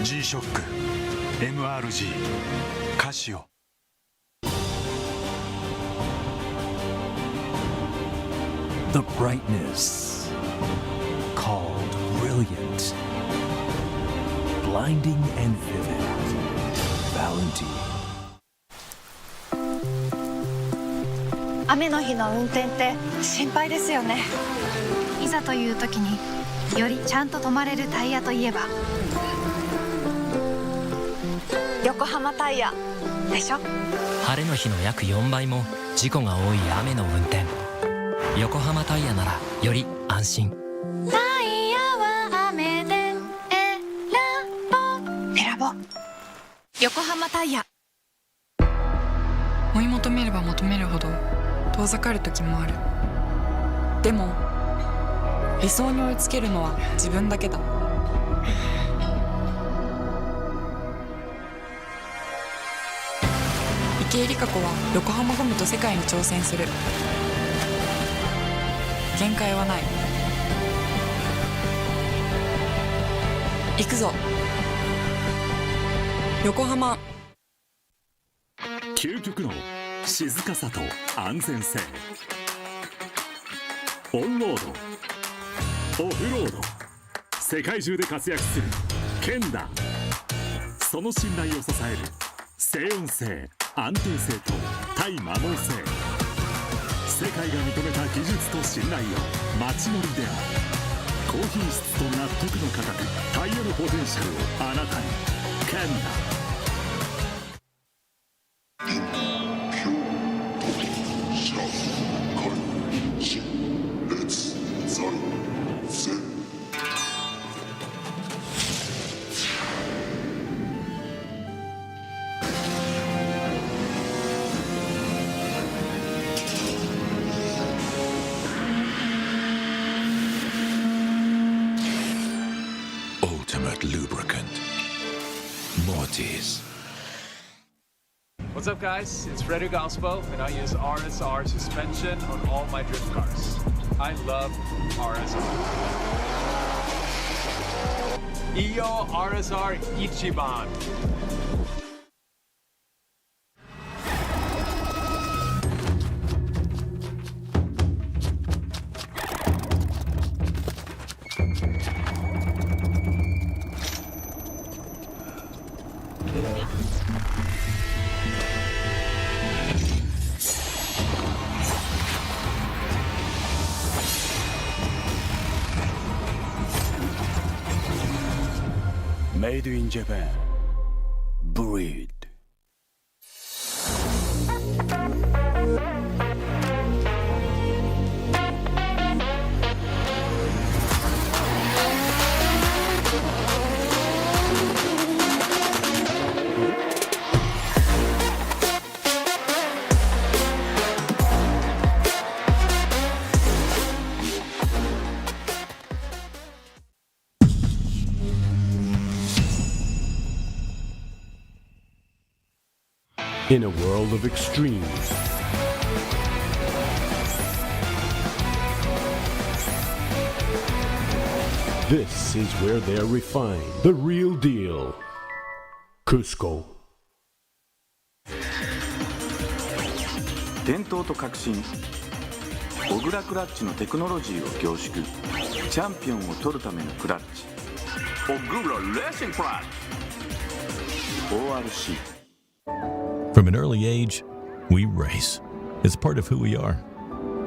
G-SHOCK MRG カシオ。The brightness called brilliant, blinding and vivid. Valentine. 雨の日の運転って心配ですよね。いざという時によりちゃんと止まれるタイヤといえば横浜タイヤでしょ。晴れの日の約4倍も事故が多い雨の運転。横浜タイヤならより安心。タイヤは雨で選ぼう。横浜タイヤ。追い求めれば求めるほど遠ざかる時もある。でも理想に追いつけるのは自分だけだ。池江璃花子は横浜ゴムと世界に挑戦する。限界はない。行くぞ横浜。究極の静かさと安全性。オンロードオフロード、世界中で活躍するケンダ。その信頼を支える静音性、安定性と耐摩耗性。世界が認めた技術と信頼を街乗りである。高品質と納得の価格、タイヤのポテンシャルをあなたに。ケンダ。Lubricant. Mortis. What's up, guys? It's Frederick Ospo, and I use RSR suspension on all my drift cars. I love RSR. Iyo RSR Ichiban. Made in Japan. Breed. In a world of extremes, this is where they're refined. The real deal. Cusco. 伝統と革新、小倉クラッチのテクノロジーを凝縮。チャンピオンを取るためのクラッチ。小倉レーシングクラッチ。ORC。From an early age, we race. It's part of who we are.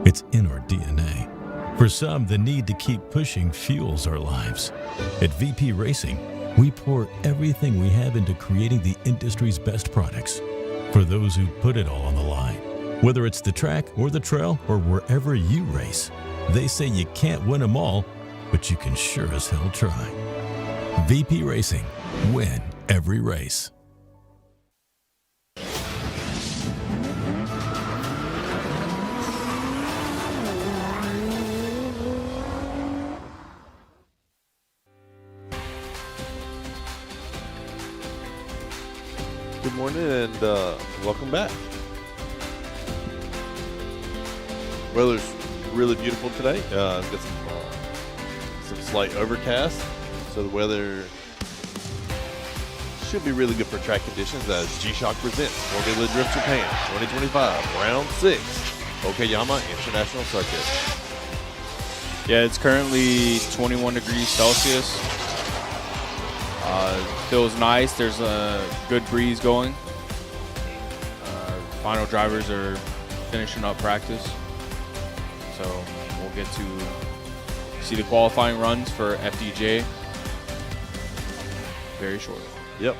It's in our DNA. For some, the need to keep pushing fuels our lives. At VP Racing, we pour everything we have into creating the industry's best products. For those who put it all on the line, whether it's the track or the trail or wherever you race, they say you can't win them all, but you can sure as hell try. VP Racing. Win every race. Good morning and welcome back. Weather's really beautiful today. Got some slight overcast, so the weather should be really good for track conditions as G-Shock presents Formula Drift Japan 2025 Round 6 Okayama International Circuit. Yeah, it's currently 21 degrees Celsius. Feels nice. There's a good breeze going. Final drivers are finishing up practice. So we'll get to see the qualifying runs for FDJ very shortly. Yep,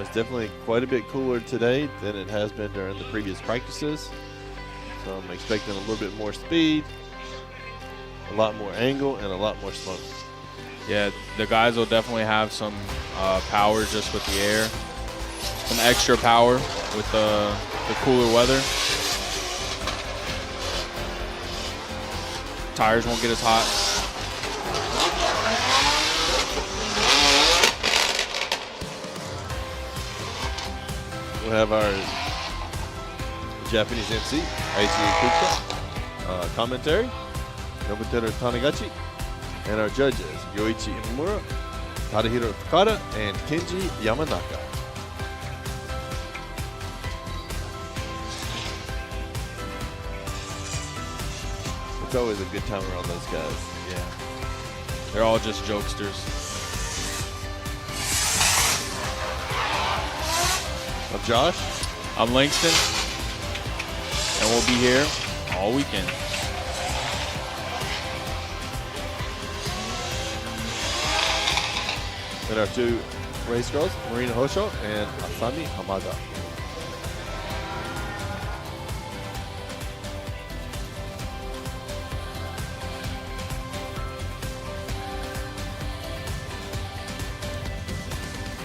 it's definitely quite a bit cooler today than it has been during the previous practices. So I'm expecting a little bit more speed, a lot more angle, and a lot more smoke. Yeah, the guys will definitely have some power just with the air, some extra power with the cooler weather. Tires won't get as hot. We'll have our Japanese MC, Aichi Kuka, commentary, Nobuteru Taniguchi, and our judges, Yoichi Imamura, Tadahiro Takada, and Kenji Yamanaka. It's always a good time around those guys. Yeah. They're all just jokesters. I'm Josh. I'm Langston. And we'll be here all weekend. And our two race girls, Marina Hosho and Asami Hamada.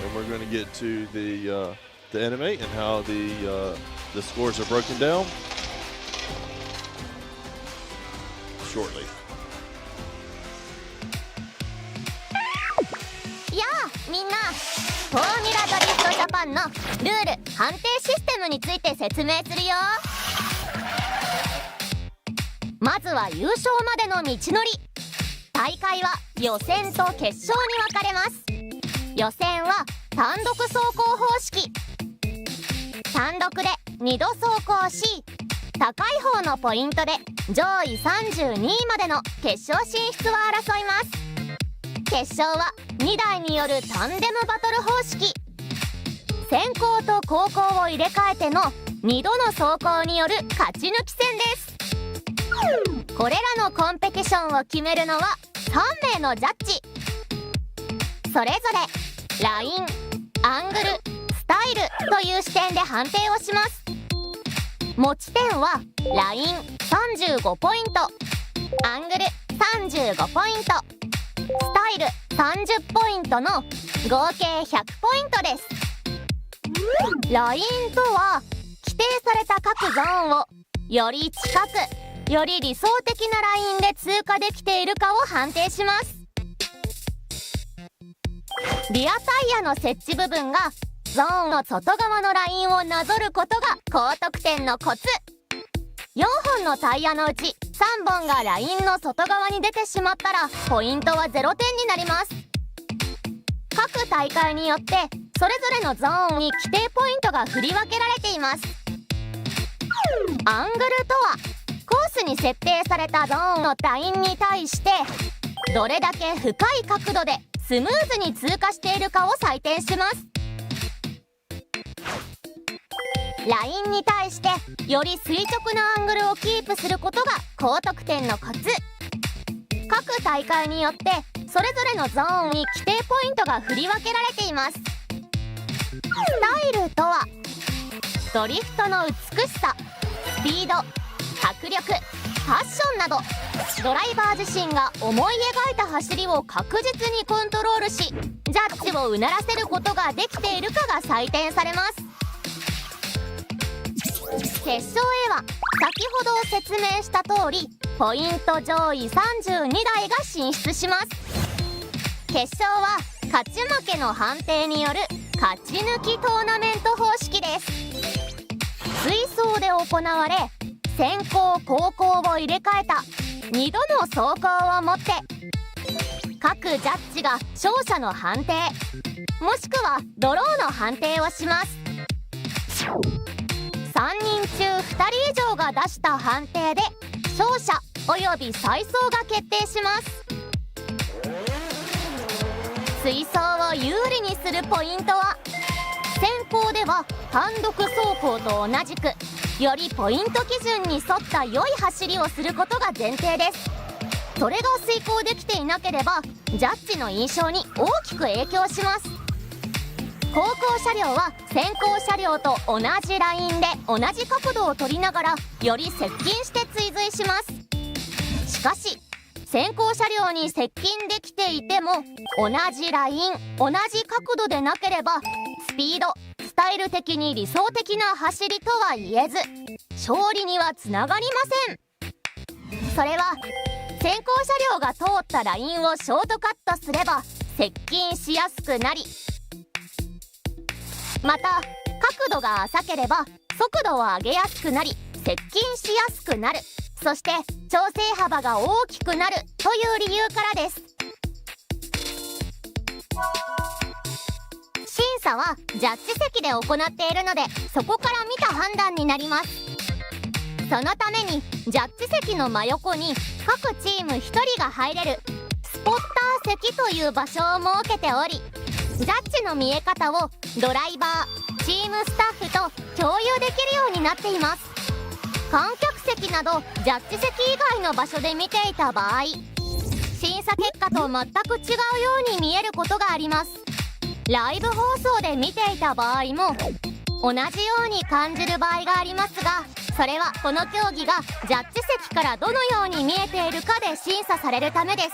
And we're going to get to the anime and how the scores are broken down shortly. やあみんな、フォーミュラドリフトジャパンのルール判定システムについて説明するよ。まずは優勝までの道のり。大会は予選と決勝に分かれます。予選は単独走行方式。単独で2度走行し、高い方のポイントで上位32位までの決勝進出を争います。決勝は2台によるタンデムバトル方式。先行と後攻を入れ替えての2度の走行による勝ち抜き戦です。これらのコンペティションを決めるのは3名のジャッジ。それぞれライン、アングル、スタイルという視点で判定をします。持ち点はライン35ポイント、アングル35ポイント、スタイル30ポイントの合計100ポイントです。ラインとは規定された各ゾーンをより近く、より理想的なラインで通過できているかを判定します。リアタイヤの設置部分がゾーンの外側のラインをなぞることが高得点のコツ。4本のタイヤのうち3本がラインの外側に出てしまったらポイントは0点になります。各大会によってそれぞれのゾーンに規定ポイントが振り分けられています。アングルとはコースに設定されたゾーンのラインに対してどれだけ深い角度でスムーズに通過しているかを採点します。ラインに対してより垂直なアングルをキープすることが高得点のコツ。各大会によってそれぞれのゾーンに規定ポイントが振り分けられています。スタイルとはドリフトの美しさ、スピード、迫力、ファッションなどドライバー自身が思い描いた走りを確実にコントロールし、ジャッジをうならせることができているかが採点されます。決勝へは先ほど説明した通りポイント上位32台が進出します。決勝は勝ち負けの判定による勝ち抜きトーナメント方式です。追走で行われ先行後攻を入れ替えた2度の走行をもって各ジャッジが勝者の判定、もしくはドローの判定をします。3人中2人以上が出した判定で勝者および再走が決定します。追走を有利にするポイントは、先行では単独走行と同じくよりポイント基準に沿った良い走りをすることが前提です。それが遂行できていなければジャッジの印象に大きく影響します。後方車両は先行車両と同じラインで同じ角度を取りながらより接近して追随します。しかし先行車両に接近できていても同じライン同じ角度でなければスピードスタイル的に理想的な走りとは言えず勝利にはつながりません。それは先行車両が通ったラインをショートカットすれば接近しやすくなり、また角度が浅ければ速度を上げやすくなり接近しやすくなる、そして調整幅が大きくなるという理由からです。審査はジャッジ席で行っているのでそこから見た判断になります。そのためにジャッジ席の真横に各チーム1人が入れるスポッター席という場所を設けており、ジャッジの見え方をドライバー、チームスタッフと共有できるようになっています。観客席などジャッジ席以外の場所で見ていた場合、審査結果と全く違うように見えることがあります。ライブ放送で見ていた場合も同じように感じる場合がありますが、それはこの競技がジャッジ席からどのように見えているかで審査されるためです。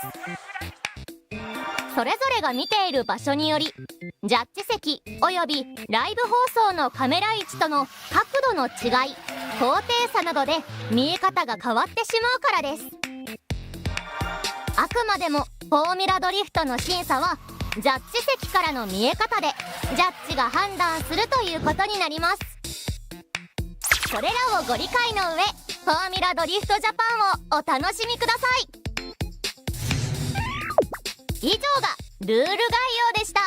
それぞれが見ている場所によりジャッジ席およびライブ放送のカメラ位置との角度の違い、高低差などで見え方が変わってしまうからです。あくまでもフォーミュラドリフトの審査はジャッジ席からの見え方でジャッジが判断するということになります。それらをご理解の上、フォーミュラドリフトジャパンをお楽しみください。以上がルール概要でした。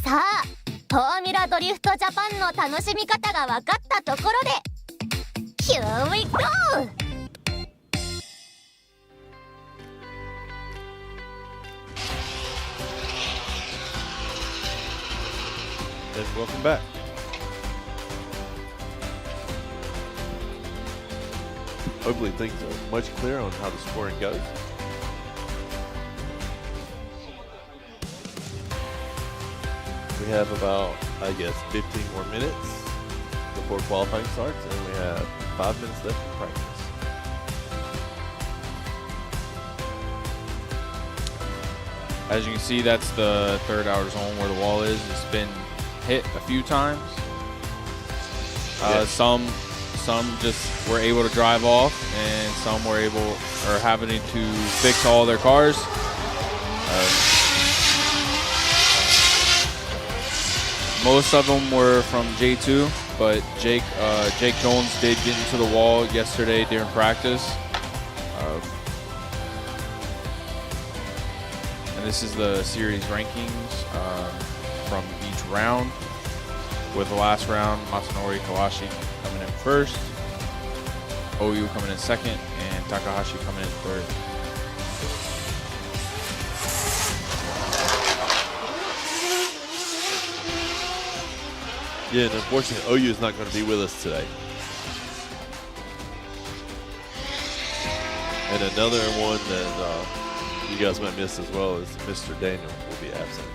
さあ、フォーミュラドリフトジャパンの楽しみ方が分かったところで Here we go! And welcome back. Hopefully things are much clearer on how the scoring goes. We have about, I guess, 15 more minutes before qualifying starts, and we have 5 minutes left in practice. As you can see, that's the third outer zone where the wall is. It's been hit a few times. Some just were able to drive off, and some were having to fix all their cars. Most of them were from J2, but Jake Jones did get into the wall yesterday during practice. And this is the series rankings from each round, with the last round Masanori Kawashi coming in first, OU coming in second, and Takahashi coming in third. Yeah, and unfortunately, OU is not going to be with us today. And another one that you guys might miss as well is Mr. Daniel will be absent.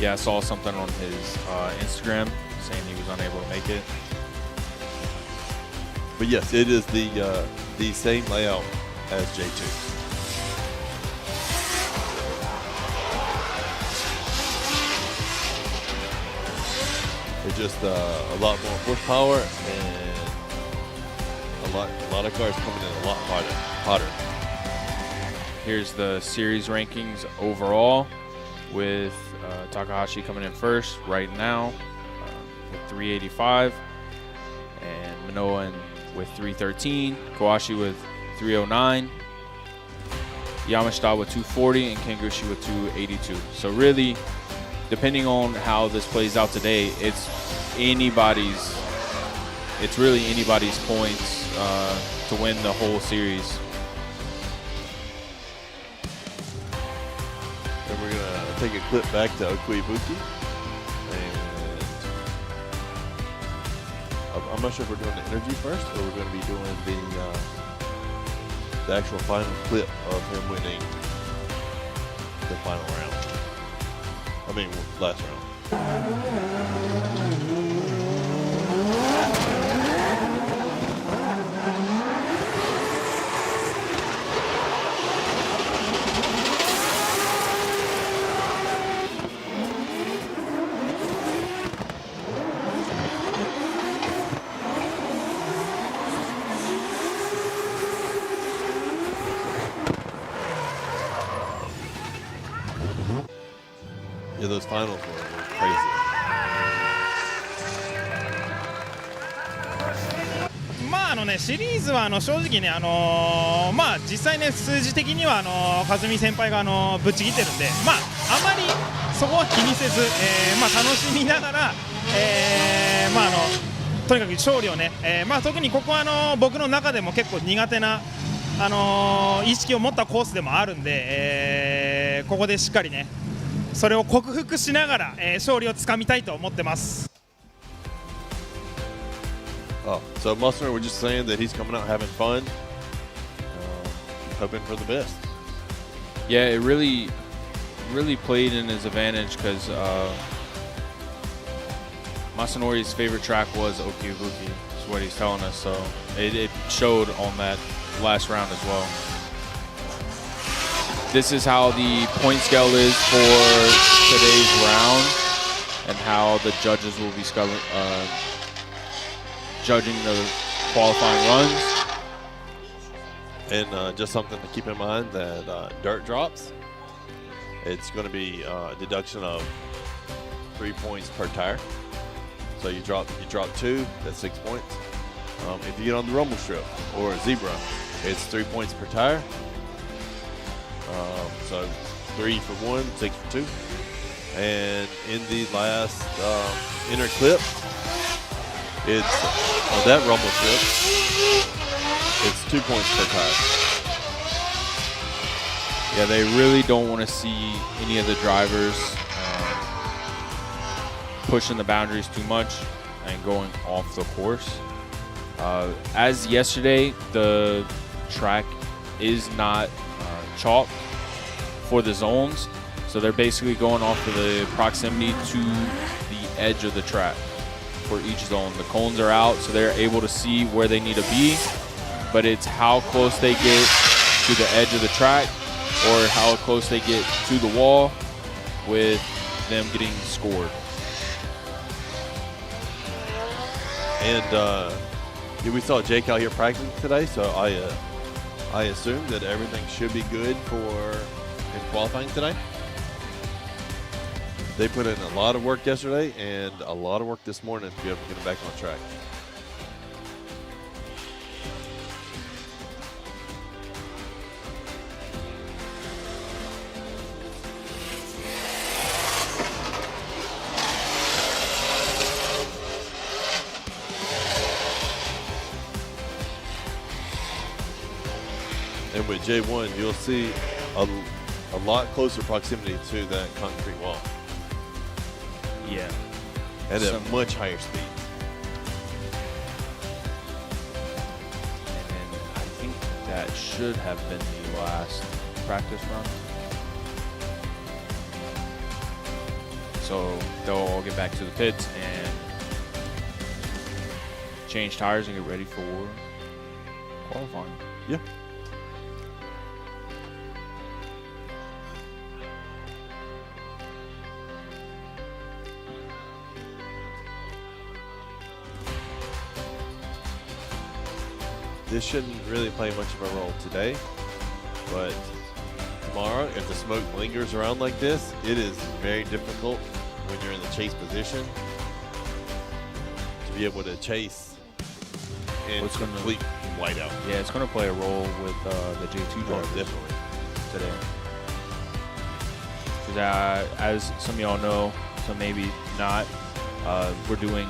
Yeah, I saw something on his Instagram saying he was unable to make it. But yes, it is the same layout as J2. It's just a lot more horsepower and a lot of cars coming in a lot hotter. Here's the series rankings overall, with Takahashi coming in first right now with 385, and Manoa and with 313, Kawashi with 309, Yamashita with 240, and Kengushi with 282. So really, depending on how this plays out today, it's really anybody's points to win the whole series. And we're gonna take a clip back to Okuibuki. And I'm not sure if we're doing the interview first or we're gonna be doing the actual final clip of him winning the final round. I mean, last round. Yeah, those finals were crazy. シリーズは正直ね、実際ね、数字的には和美先輩がぶっちぎってるんで、あまりそこは気にせず、楽しみながら、とにかく勝利をね、特にここは僕の中でも結構苦手な、意識を持ったコースでもあるんで、ここでしっかりね、それを克服しながら、勝利をつかみたいと思ってます。Oh, so Musner, we're just saying that he's coming out having fun, hoping for the best. Yeah, it really played in his advantage because Masanori's favorite track was Okayama, is what he's telling us. So it showed on that last round as well. This is how the point scale is for today's round and how the judges will be judging the qualifying runs. And just something to keep in mind that dirt drops, it's going to be a deduction of 3 points per tire. So you drop 2, that's 6 points. If you get on the rumble strip or a zebra, it's 3 points per tire. So 3 for 1, 6 for 2. And in the last inner clip, it's on that rumble strip, it's 2 points per tire. Yeah, they really don't want to see any of the drivers pushing the boundaries too much and going off the course. As yesterday, the track is not chalk for the zones, so they're basically going off of the proximity to the edge of the track for each zone. The cones are out, so they're able to see where they need to be, but it's how close they get to the edge of the track or how close they get to the wall with them getting scored. And we saw Jake out here practicing today, so I assume that everything should be good in qualifying today. They put in a lot of work yesterday and a lot of work this morning to be able to get them back on track. And with J1, you'll see a lot closer proximity to that concrete wall. Yeah. And at a much higher speed. And I think that should have been the last practice run. So they'll all get back to the pits and change tires and get ready for qualifying. Yeah. This shouldn't really play much of a role today, but tomorrow, if the smoke lingers around like this, it is very difficult when you're in the chase position to be able to chase in complete whiteout. Yeah, it's going to play a role with the J2 driver definitely today. Because as some of y'all know, so maybe not, we're doing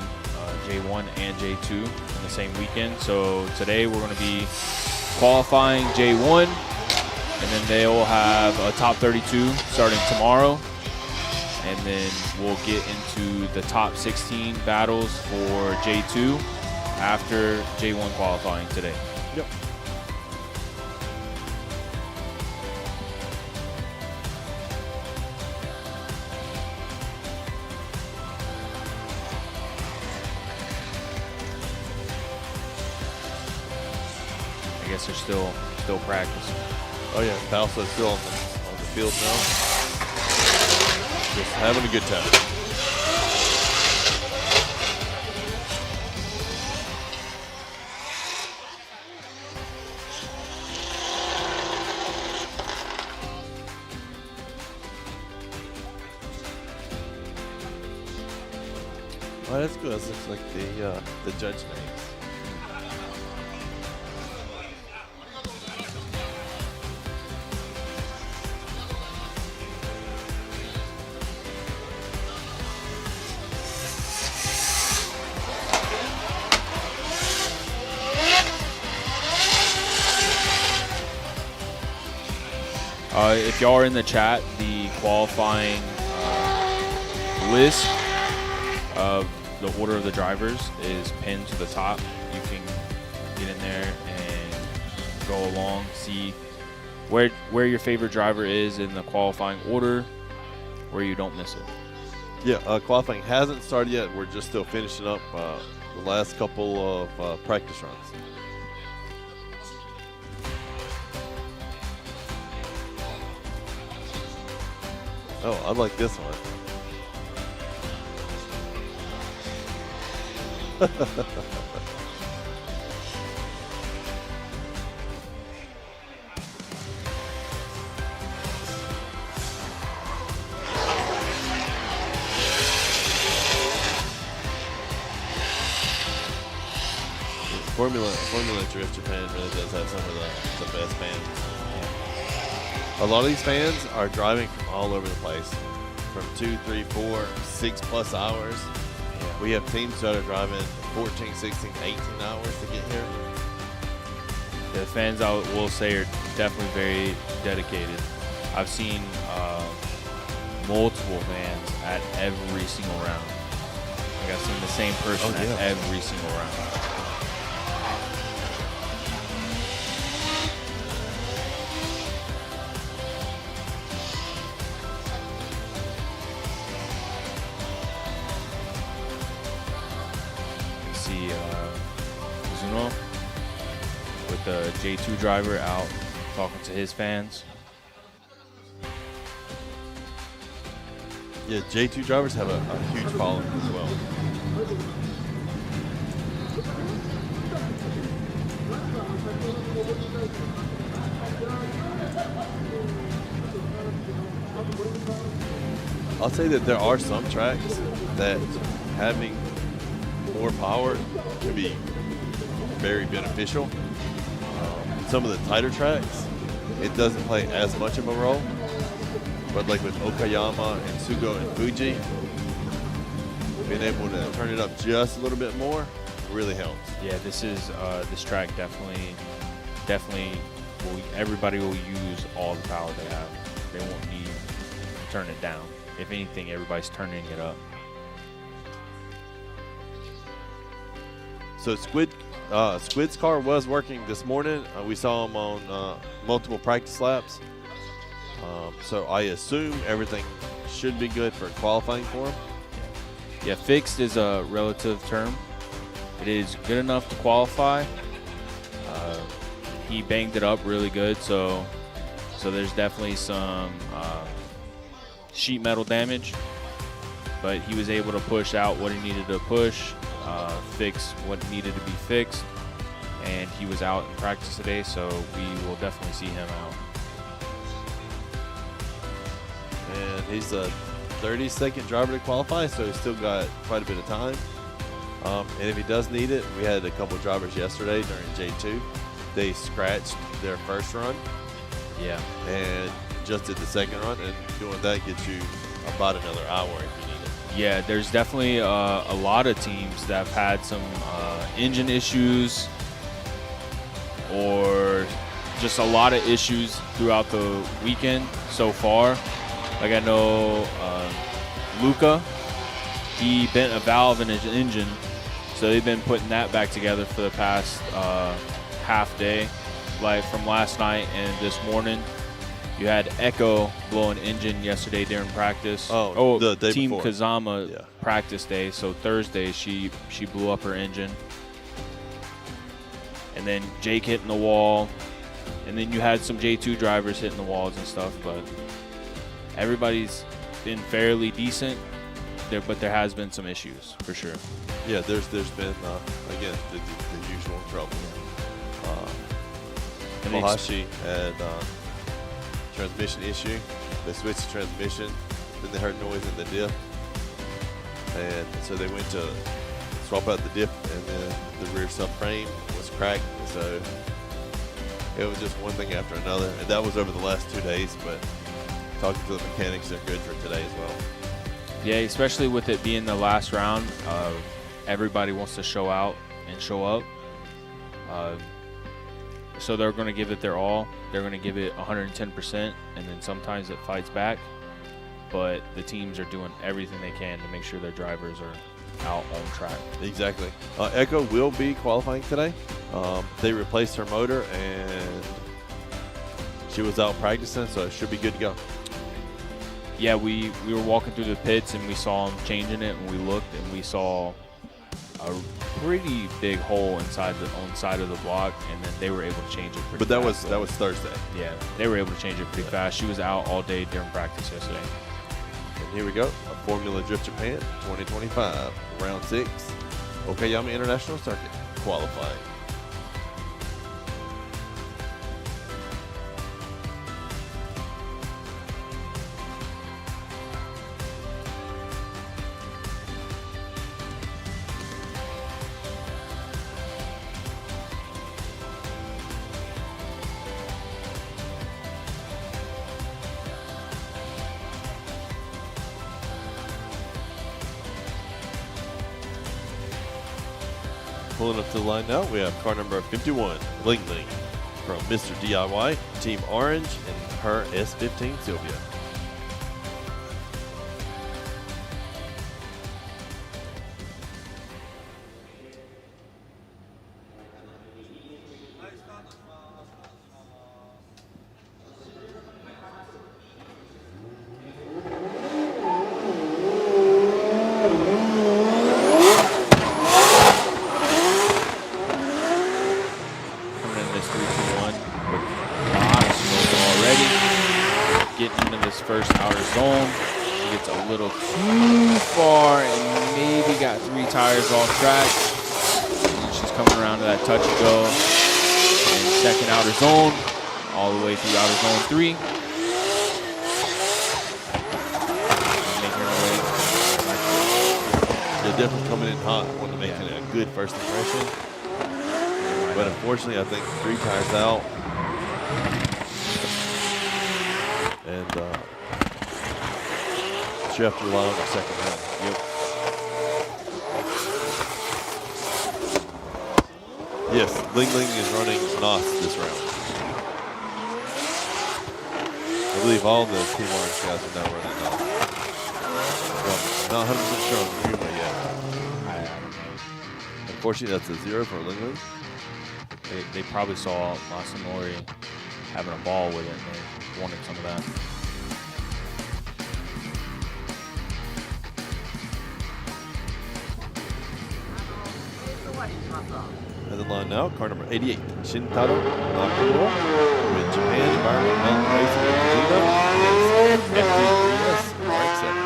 J1 and J2 in the same weekend. So today we're going to be qualifying J1, and then they will have a top 32 starting tomorrow. And then we'll get into the top 16 battles for J2 after J1 qualifying today. Yep. I guess they're still practicing. Oh yeah, Palsa's still on the field now. Just having a good time. Oh, that's good. This looks like the judge names. If y'all are in the chat, the qualifying list of the order of the drivers is pinned to the top. You can get in there and go along, see where your favorite driver is in the qualifying order, where you don't miss it. Yeah, qualifying hasn't started yet. We're just still finishing up the last couple of practice runs. Oh, I like this one. Formula Drift Japan really does have some of the best fans. A lot of these fans are driving from all over the place, from 2, 3, 4, 6+ hours. We have teams that are driving 14, 16, 18 hours to get here. The fans, I will say, are definitely very dedicated. I've seen multiple fans at every single round. Like I've seen the same person at every single round. With the J2 driver out talking to his fans. Yeah, J2 drivers have a huge following as well. I'll say that there are some tracks that having more power can be very beneficial. Some of the tighter tracks, it doesn't play as much of a role. But like with Okayama and Sugo and Fuji, being able to turn it up just a little bit more really helps. Yeah, this track definitely everybody will use all the power they have. They won't need to turn it down. If anything, everybody's turning it up. So Squid's car was working this morning. We saw him on multiple practice laps. So I assume everything should be good for qualifying for him. Yeah, fixed is a relative term. It is good enough to qualify. He banged it up really good, so there's definitely some sheet metal damage, but he was able to push out what he needed to push, fix what needed to be fixed, and he was out in practice today, so we will definitely see him out. And he's a 32nd driver to qualify, so he's still got quite a bit of time. And if he does need it, we had a couple drivers yesterday during J2. They scratched their first run. Yeah. And just did the second run, and doing that gets you about another hour if you need it. Yeah, there's definitely a lot of teams that have had some engine issues or just a lot of issues throughout the weekend so far. Like I know Luca, he bent a valve in his engine, so they've been putting that back together for the past half day. Like from last night and this morning, you had Echo blow an engine yesterday during practice. The day Team before. Kazama practice day. So Thursday she blew up her engine, and then Jake hitting the wall, and then you had some J2 drivers hitting the walls and stuff. But everybody's been fairly decent there, but there has been some issues for sure. Yeah, there's been again the usual trouble. Kohashi had transmission issue. They switched the transmission, then they heard noise in the diff, and so they went to swap out the diff, and then the rear subframe was cracked. So it was just one thing after another, and that was over the last 2 days. But talking to the mechanics, they're good for today as well. Yeah, especially with it being the last round, everybody wants to show out and show up. So they're going to give it their all. They're going to give it 110%, and then sometimes it fights back. But the teams are doing everything they can to make sure their drivers are out on track. Exactly. Echo will be qualifying today. They replaced her motor, and she was out practicing, so it should be good to go. Yeah, we were walking through the pits, and we saw them changing it, and we looked, and we saw a pretty big hole inside of the block, and then they were able to change it pretty But that fast. was Thursday. Yeah, they were able to change it pretty fast. She was out all day during practice yesterday. And here we go, a Formula Drift Japan 2025, round 6, Okayama International Circuit, qualifying. Pulling up to the line now, we have car number 51, Ling Ling, from Mr. DIY, Team Orange, and her S15 Sylvia. First outer zone. She gets a little too far and maybe got 3 tires off track. And she's coming around to that touch and go. And second outer zone, all the way through outer zone 3. Making her way. They're definitely coming in hot, wanting to make a good first impression. But unfortunately, I think 3 tires out. And she have to rely on the second run. Yep. Yes, Ling Ling is running NOS this round. I believe all the Team Orange guys are now running NOS. Well, not 100% sure on the relay yet. Unfortunately, that's a 0 for Ling Ling. They probably saw Masanori having a ball with it, and they wanted some of that. At the line now, car number 88, Shintaro Nakamura with Japan Environmental Racing in Fujita. FDJ right set.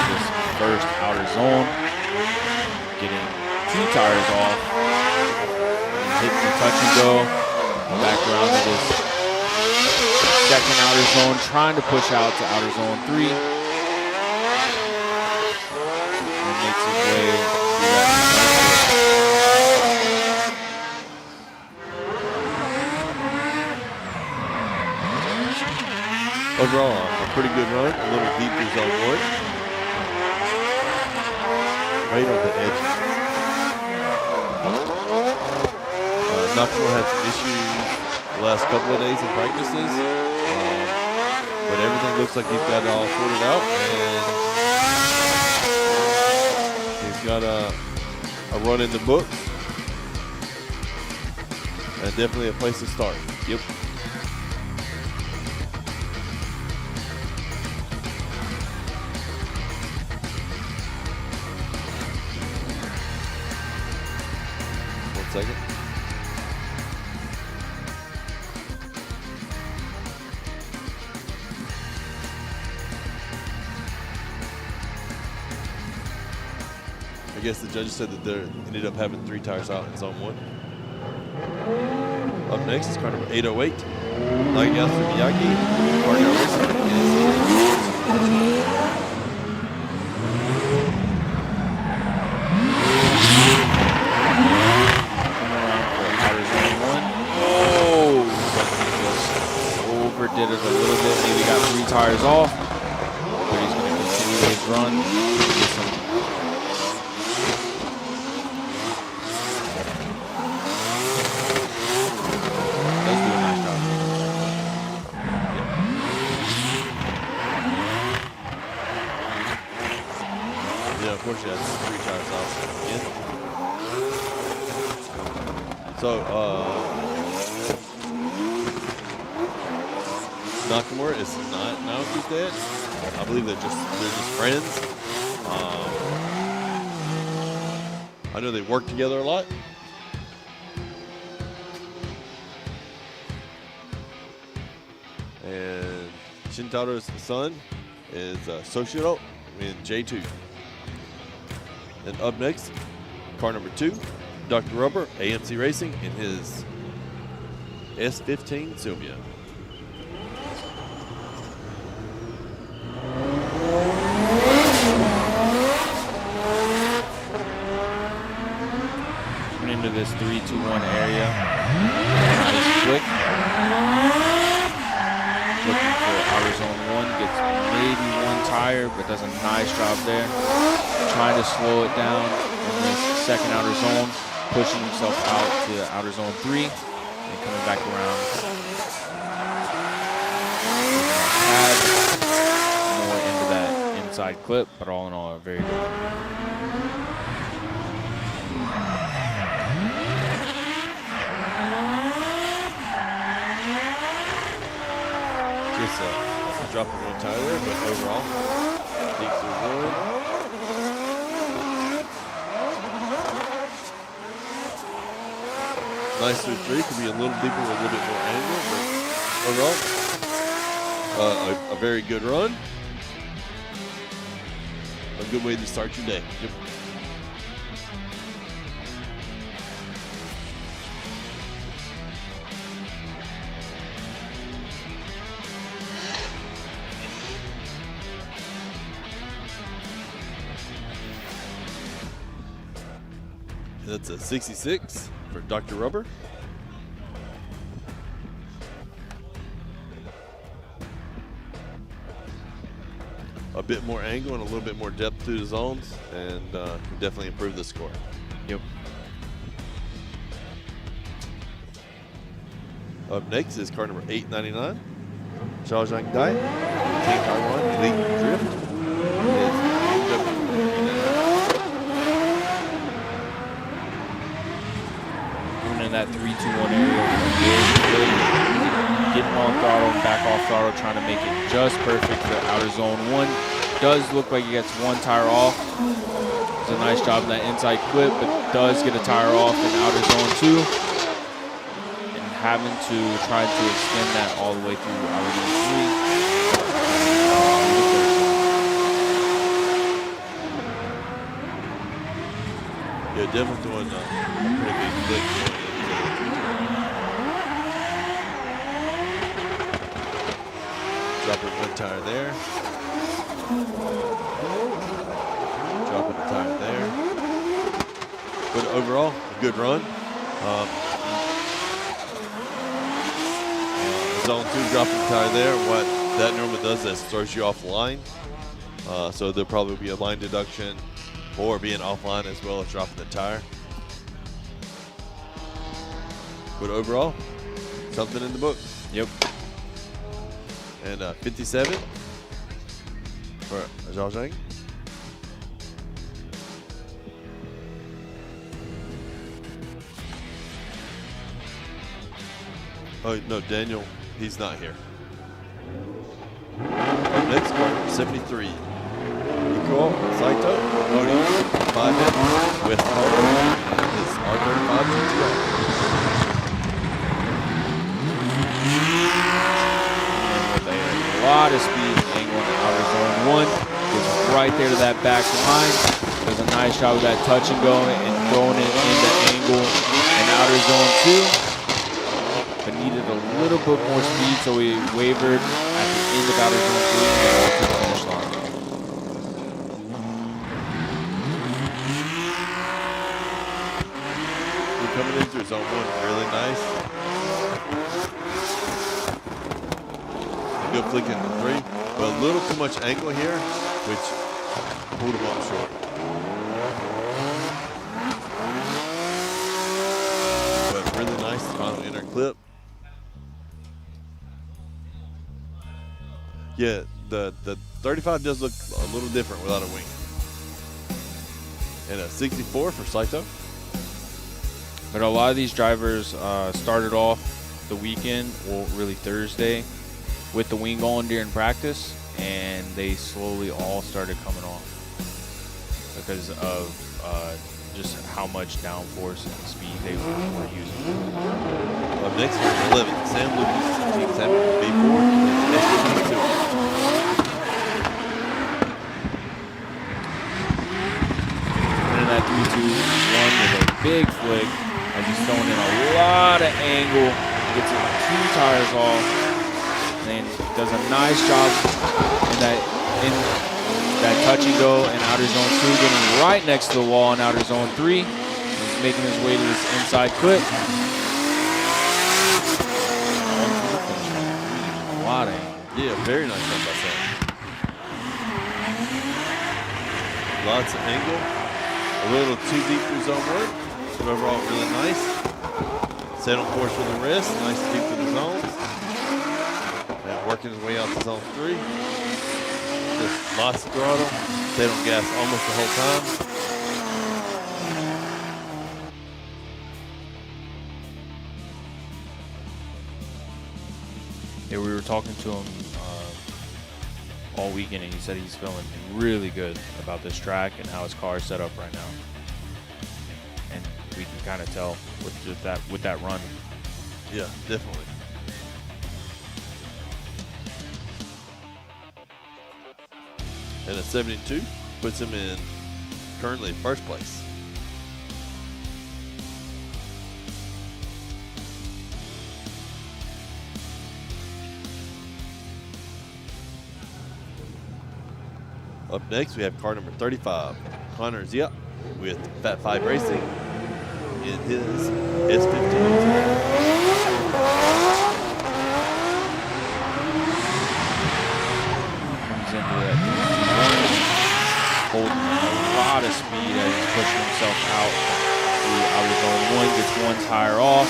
This first outer zone, getting 2 tires off, and hit the touch and go, back around to this second outer zone, trying to push out to outer zone 3. And makes his way through that. Overall, a pretty good run, a little deep through zone 1. Right on the edge. Nakamura had some issues the last couple of days in practices, but everything looks like he's got it all sorted out, and he's got a run in the book, and definitely a place to start. Yep. Second. I guess the judges said that they ended up having 3 tires out in zone 1. Up next is car number 808. Nagayasu Miyagi. Partner racing is did it a little bit, maybe got 3 tires off, but he's going to continue his run. Does do a nice job. Yeah, unfortunately that's 3 tires off again. So, Nakamura is not Naoki's dad. I believe they're just friends. I know they work together a lot. And Shintaro's son is Soshiro in J2. And up next, car number 2, Dr. Rubber, AMC Racing in his S15 Sylvia. Into this 3-2-1 area. Nice flick. Looking for outer zone 1, gets maybe 1 tire, but does a nice job there. Trying to slow it down in this second outer zone, pushing himself out to outer zone 3, and coming back around. Add more into that inside clip, but all in all, a very good one. Just dropping 1 tire there, but overall, deep through 1. Nice through 3, could be a little deeper with a little bit more angle, but overall, a very good run. A good way to start your day. Yep. That's a 66 for Dr. Rubber. A bit more angle and a little bit more depth through the zones, and can definitely improve the score. Yep. Up next is car number 899, Zhaozhang Dai, Team Taiwan Elite Drift. In that 3-2-1 area, getting on throttle, back off throttle, trying to make it just perfect for outer zone 1. Does look like he gets 1 tire off. Does a nice job in that inside clip, but does get a tire off in outer zone 2. And having to try to extend that all the way through outer zone 3. Yeah, definitely doing a pretty big flick. Dropping one tire there. Dropping a tire there. But overall, a good run. Zone 2 dropping a tire there. What that normally does is throws you offline. So there'll probably be a line deduction or being offline as well as dropping the tire. But overall, something in the book. Yep. And 57 for Zhao Zhang. Oh, no, Daniel, he's not here. Next car, 73. Nicole Saito, loading 5 in with his R35 GTR. A lot of speed angle in outer zone 1. Gets right there to that back line. Does a nice job with that touch and go and throwing it into angle in outer zone 2. But needed a little bit more speed, so he wavered at the end of outer zone 3 and got to the finish line. We're coming in through zone 1 really nice. Good flick into 3, but a little too much angle here, which pulled him up short. But really nice final inner clip. Yeah, the 35 does look a little different without a wing. And a 64 for Saito. But a lot of these drivers started off the weekend, well, really Thursday, with the wing on during practice, and they slowly all started coming off because of just how much downforce and speed they were using. Up next is 11, Sam Lucas, Team 7, B4, and FDJ 2. And that 3-2-1 with a big flick as he's throwing in a lot of angle, gets it 2 tires off, and does a nice job in that touch and go in outer zone 2, getting right next to the wall in outer zone 3. He's making his way to this inside clip. A lot of angle. Yeah, very nice run by Sam. Lots of angle. A little too deep through zone 1, but overall really nice. Set on course with the wrist, nice deep through the zones. And working his way out to zone 3. Just lots of throttle, stayed on gas almost the whole time. Yeah, we were talking to him all weekend, and he said he's feeling really good about this track and how his car is set up right now. And we can kind of tell with that run. Yeah, definitely. And a 72 puts him in currently first place. Up next, we have car number 35, Connor Zia with Fat 5 Racing in his S15. Holding a lot of speed as he's pushing himself out through outer zone 1, gets 1 tire off,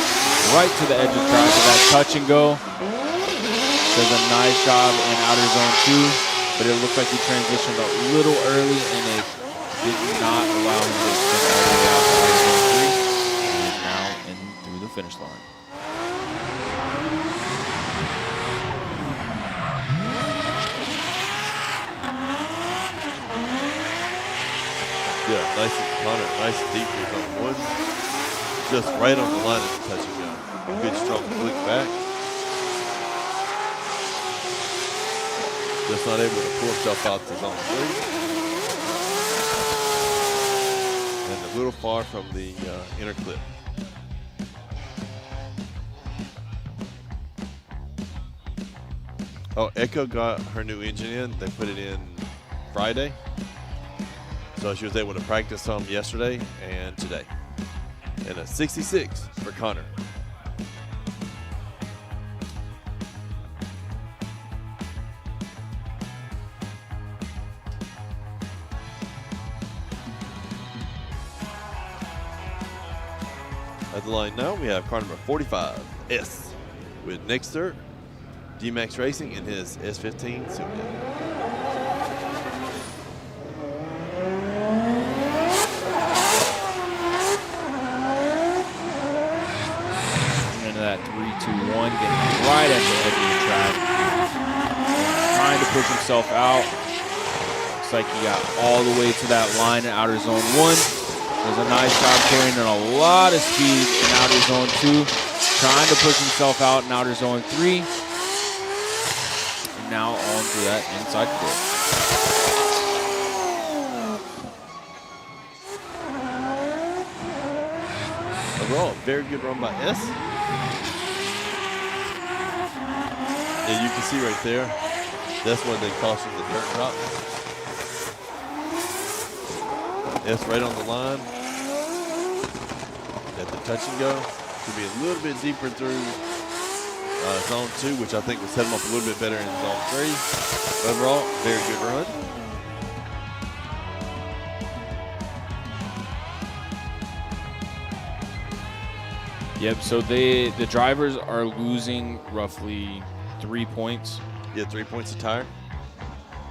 right to the edge of the track with that touch and go. Does a nice job in outer zone 2, but it looked like he transitioned a little early and it did not allow him to extend all the way out to outer zone 3. He is now in through the finish line. Yeah, nice and Connor, nice and deep with zone 1. Just right on the line of the touch and go. Good strong flick back. Just not able to pull himself out to zone 3. And a little far from the inner clip. Oh, Echo got her new engine in. They put it in Friday. So she was able to practice some yesterday and today. And a 66 for Connor. At the line now, we have car number 45, S, with Nexter, D-Max Racing in his S15 Super. Into that 3-2-1, getting right at the edge of the track. Trying to push himself out. Looks like he got all the way to that line in outer zone 1. Does a nice job carrying in a lot of speed in outer zone 2. Trying to push himself out in outer zone 3. And now on to that inside clip. Overall, very good run by S. And you can see right there, that's what they caution the dirt drop. S right on the line. At the touch and go. Could be a little bit deeper through zone 2, which I think will set him up a little bit better in zone 3. Overall, very good run. Yep, so the drivers are losing roughly 3 points. Yeah, 3 points a tire.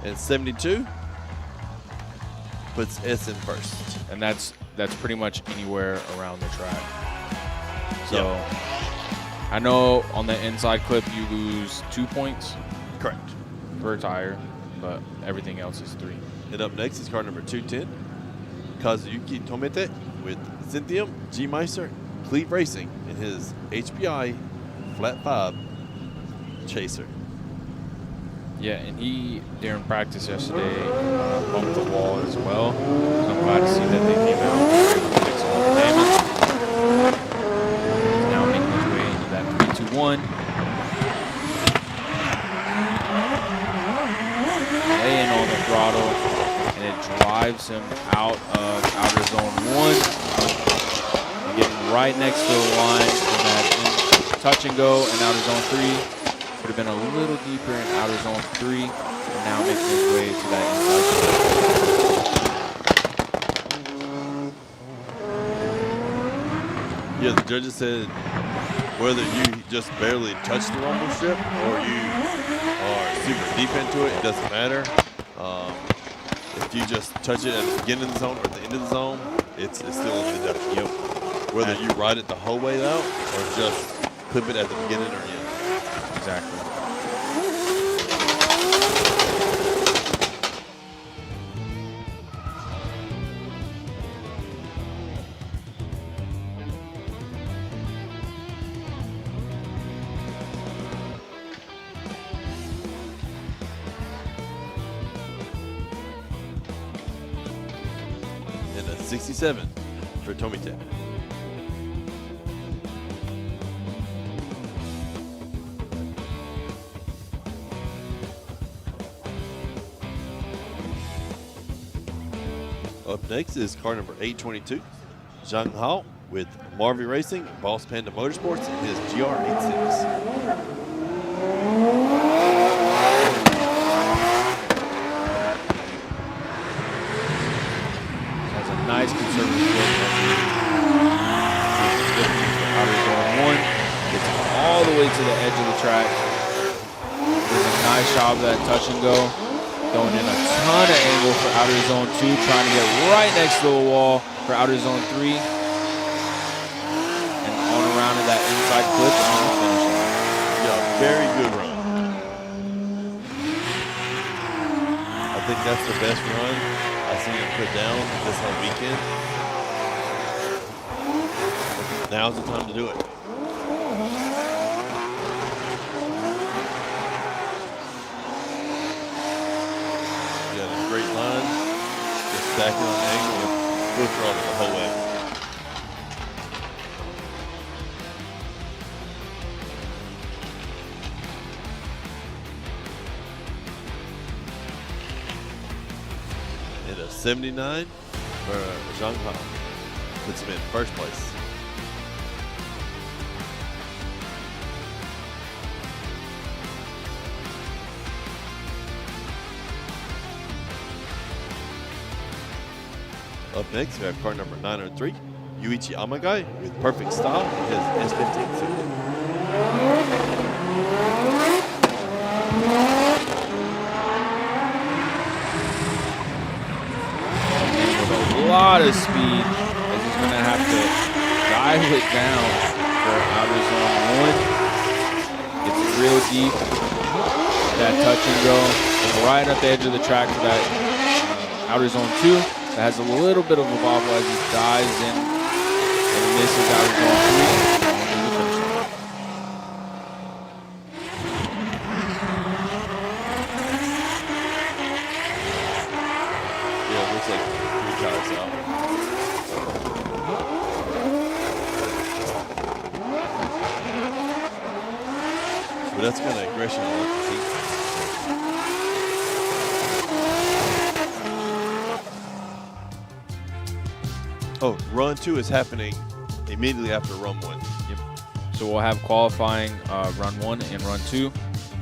And 72 puts S in first. And that's pretty much anywhere around the track. So I know on the inside clip you lose 2 points. Correct. Per tire, but everything else is 3. And up next is car number 210, Kazuyuki Tomete with Cynthium, G Meister, Cleve Racing in his HPI Flat 5 Chaser. Yeah, and he, during practice yesterday, bumped the wall as well. So I'm glad to see that they came out and were able to fix all the damage. He's now making his way into that 3-2-1. Laying on the throttle, and it drives him out of outer zone 1. And getting right next to the line in that touch and go in outer zone 3. Would have been a little deeper in outer zone 3, and now making his way to that inside. Yeah, the judges said whether you just barely touch the rumble strip or you are super deep into it, it doesn't matter. If you just touch it at the beginning of the zone or at the end of the zone, it's still in the deduction. Yep. Whether you ride it the whole way out or just clip it at the beginning or end. Exactly. And a 67 for Tomite. Up next is car number 822, Zhang Hao with Marvy Racing, Boss Panda Motorsports, and his GR86. Has a nice conservative outer zone 1. Gets all the way to the edge of the track. Does a nice job of that touch and go. Throwing in a ton of angle for outer zone 2, trying to get right next to the wall for outer zone 3. And on around to that inside clip on the finish line. Yeah, very good run. I think that's the best run I've seen him put down this whole weekend. Now's the time to do it. Great line, just stacking on the angle with full throttle the whole way. 79 for Zhang Han. Puts him in first place. Up next, we have car number 903, Yuichi Amagai with Perfect Style, his S15 Super. With a lot of speed, as he's going to have to dial it down for outer zone 1. It's real deep. That touch and go right at the edge of the track for that outer zone 2. That has a little bit of a bobble as he dives in and misses outer zone 3. Yeah, it looks like 3 cars out. But that's kind of aggression I like to see. Oh, run 2 is happening immediately after run 1. Yep. So we'll have qualifying run 1 and run 2,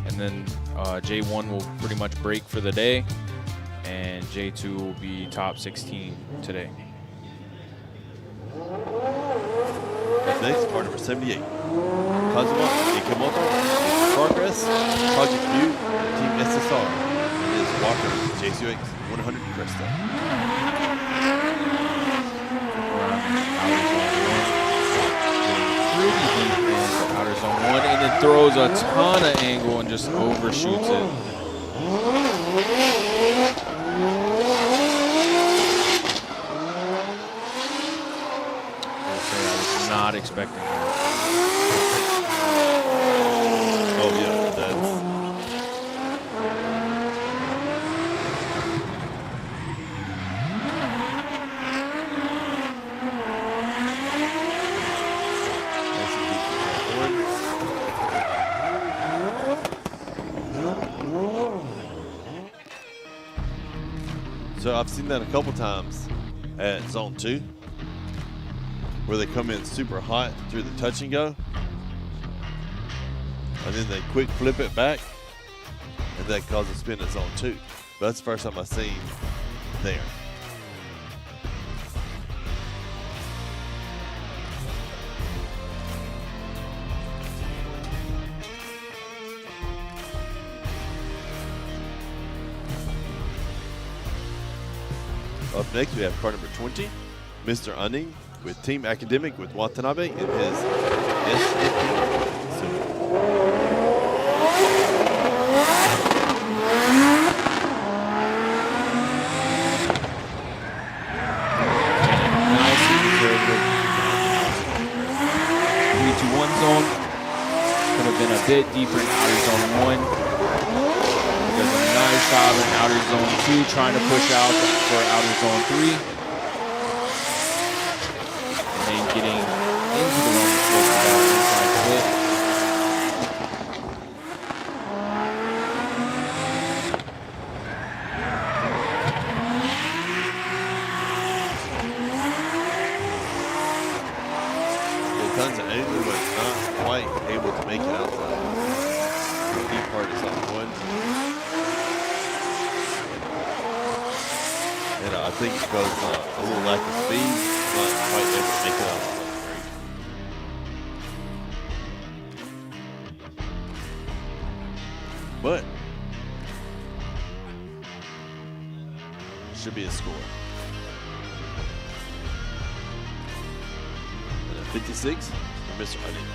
and then J1 will pretty much break for the day, and J2 will be top 16 today. Up next, car number 78, Kazuma Ikamoto, Progress, Project View, Team SSR, and his Walker JCX 100 Cresta. Pretty deep in outer zone 1, and then throws a ton of angle and just overshoots it. I was not expecting that. Oh yeah, that's... So I've seen that a couple times at zone 2, where they come in super hot through the touch and go, and then they quick flip it back, and that causes a spin at zone 2. But that's the first time I've seen there. Up next, we have car number 20, Mr. Aning with Team Academic with Watanabe in his S15 Super. Nice and conservative. 3-2-1 zone. Could have been a bit deeper in outer zone 1. Does a nice job in outer zone 2, trying to push out for outer zone 3. And then getting into the Roman slope with that inside flip. The tons of angle, but not quite able to make it outside. The deep part is on 1. And I think because a little lack of speed, not quite able to make it out of zone 3. But should be a score. And a 56 for Mr. Honey.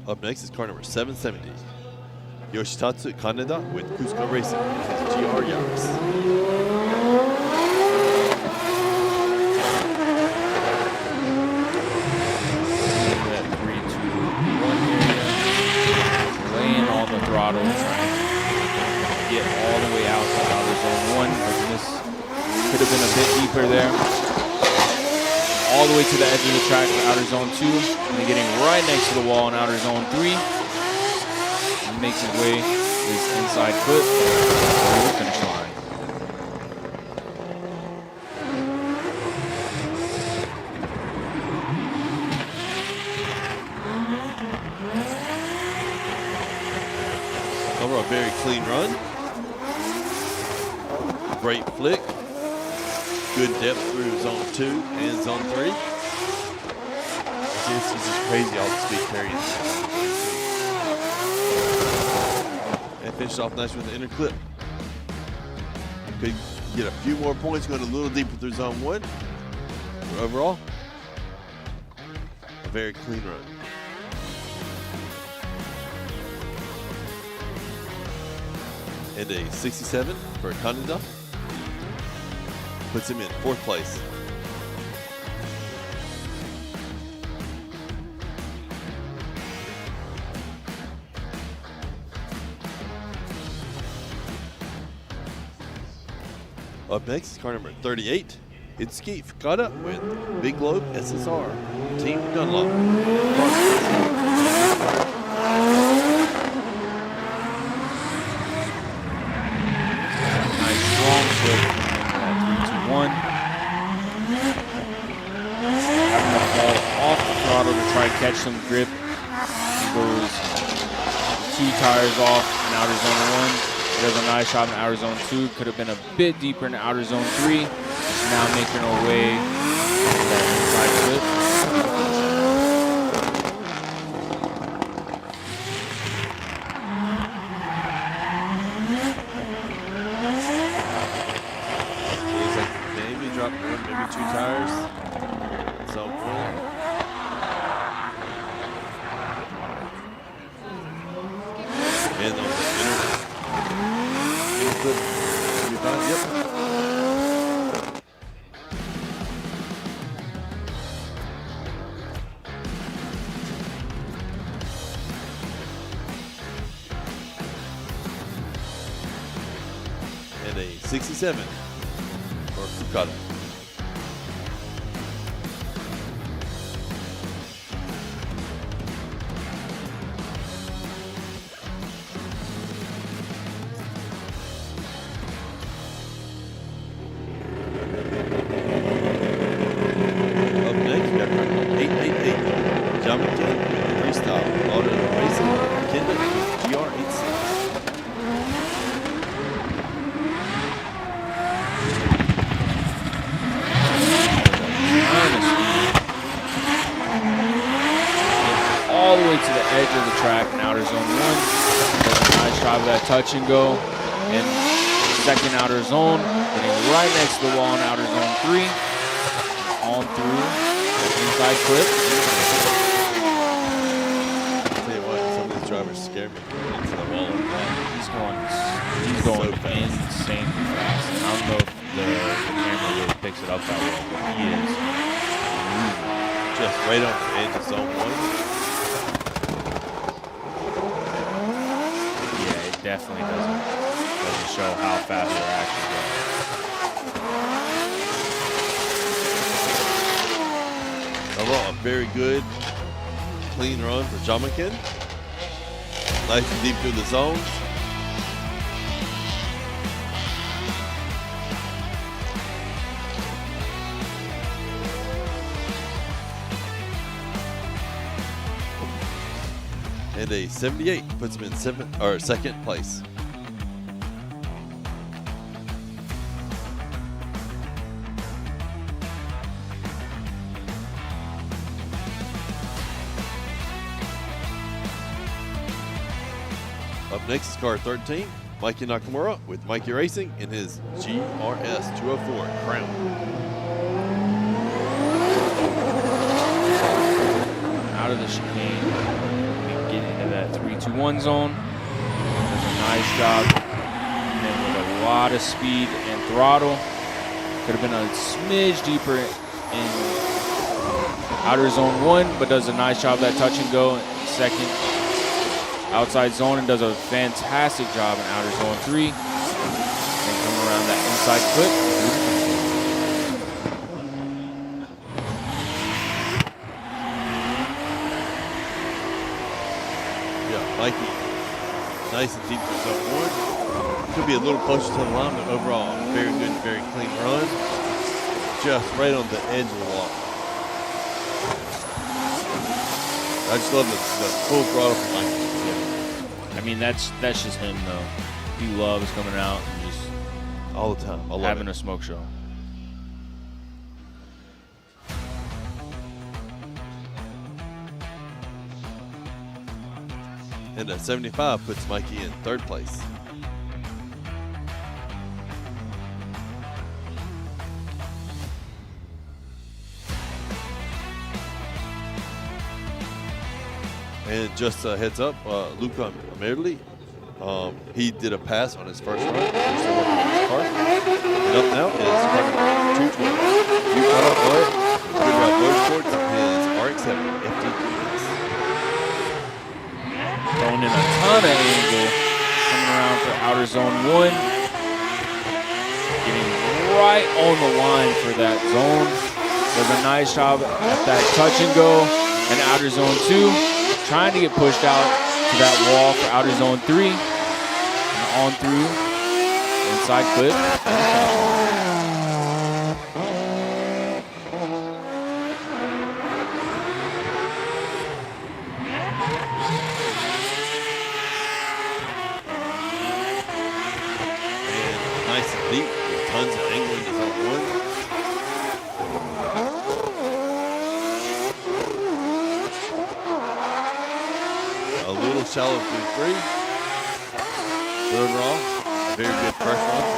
Up next is car number 770, Yoshitatsu Kaneda with Cusco Racing, his GR Yaris. Laying all the throttle, trying to get all the way Could have been a bit deeper there. All the way to the edge of the track for outer zone 2. And then getting right next to the wall in outer zone 3. And makes his way to his inside foot through the finish line. Overall, very clean run. Great flick. Good depth through zone 2 and zone 3. This is just crazy, all the speed carries. And finished off nice with the inner clip. Could get a few more points, going a little deeper through zone 1. But overall, a very clean run. And a 67 for Kaneda. Puts him in 4th place. Up next is car number 38. It's Skeet Fukada with Big Globe SSR. Team Dunlop. Nice strong flip. 3-2-1. Having to fall off the throttle to try to catch some grip. He goes 2 tires off in outer zone 1. He does a nice job in outer zone 2. Could have been a bit deeper in outer zone 3. Now making our way to that inside flip. Looks like maybe dropped 1, maybe 2 tires. Zone 1. And on the inner clip. Should be fine. Yep. And a 67 for Fukada. Up next, we have car number 888. Jamaican with freestyle. Auto Racing. Kenda with GR86. All the way to the edge of the track in outer zone 1. Does a nice job of that touch and go in second outer zone. Getting right next to the wall in outer zone 3. On through the inside clip. I'll tell you what, some of these drivers scare me into the wall like that. He's going so fast. insanely fast. And I don't know if the camera really picks it up that well, but he is moving. Just right on the edge of zone 1. Yeah, it definitely doesn't show how fast they're actually going. Overall, a very good, clean run for Jamaican. Nice and deep through the zones. And a 78 puts him in 2nd place. Up next is car 13, Mikey Nakamura with Mikey Racing in his GRS 204 Crown. Out of the chicane, we get into that 3-2-1 zone. Does a nice job. And then with a lot of speed and throttle. Could have been a smidge deeper in outer zone 1, but does a nice job of that touch and go in second outside zone and does a fantastic job in outer zone 3. And come around that inside clip. nice and deep for zone one. Could be a little closer to the line, but overall, very good, very clean run. Just right on the edge of the wall. I just love the full throttle from Mikey. I mean, that's just him, though. He loves coming out and just all the time. Having a smoke show. And a 75 puts Mikey in third place. And just a heads up, Luca Merli, he did a pass on his first run. He's still working on his car. And up now is car number 220. Luca Motorsports and his RX-7 FDJ. Throwing in a ton of angle. Coming around for outer zone one. Getting right on the line for that zone. Does a nice job at that touch and go. And outer zone two. Trying to get pushed out to that wall for outer zone 3 and on through inside clip. And nice and deep with tons of angle in zone one. Shallow through 3. But overall, very good first run.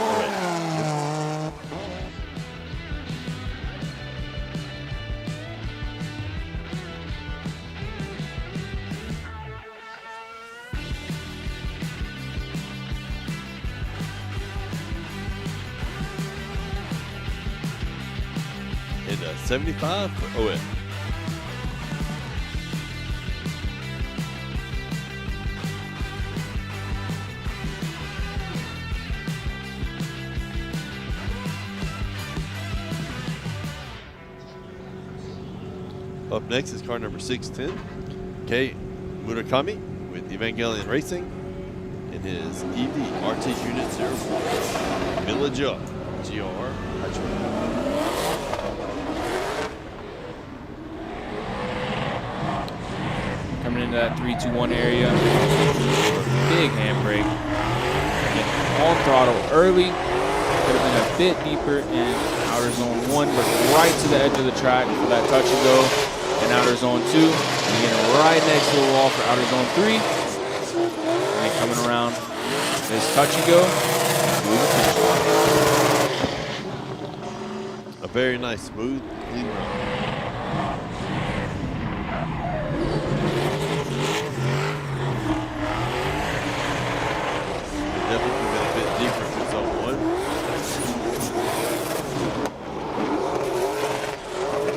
And 75 for OM. Up next is car number 610, Kei Murakami with Evangelion Racing in his EV RT Unit 04 Villager GR Hydro. Coming into that 3-2-1 area. Big handbrake. On throttle early. Could have been a bit deeper in outer zone 1, but right to the edge of the track for that touch and go. In outer zone 2, and getting right next to the wall for outer zone 3. And then coming around this touch and go. A very nice, smooth, clean run. It definitely could have been a bit deeper to zone 1.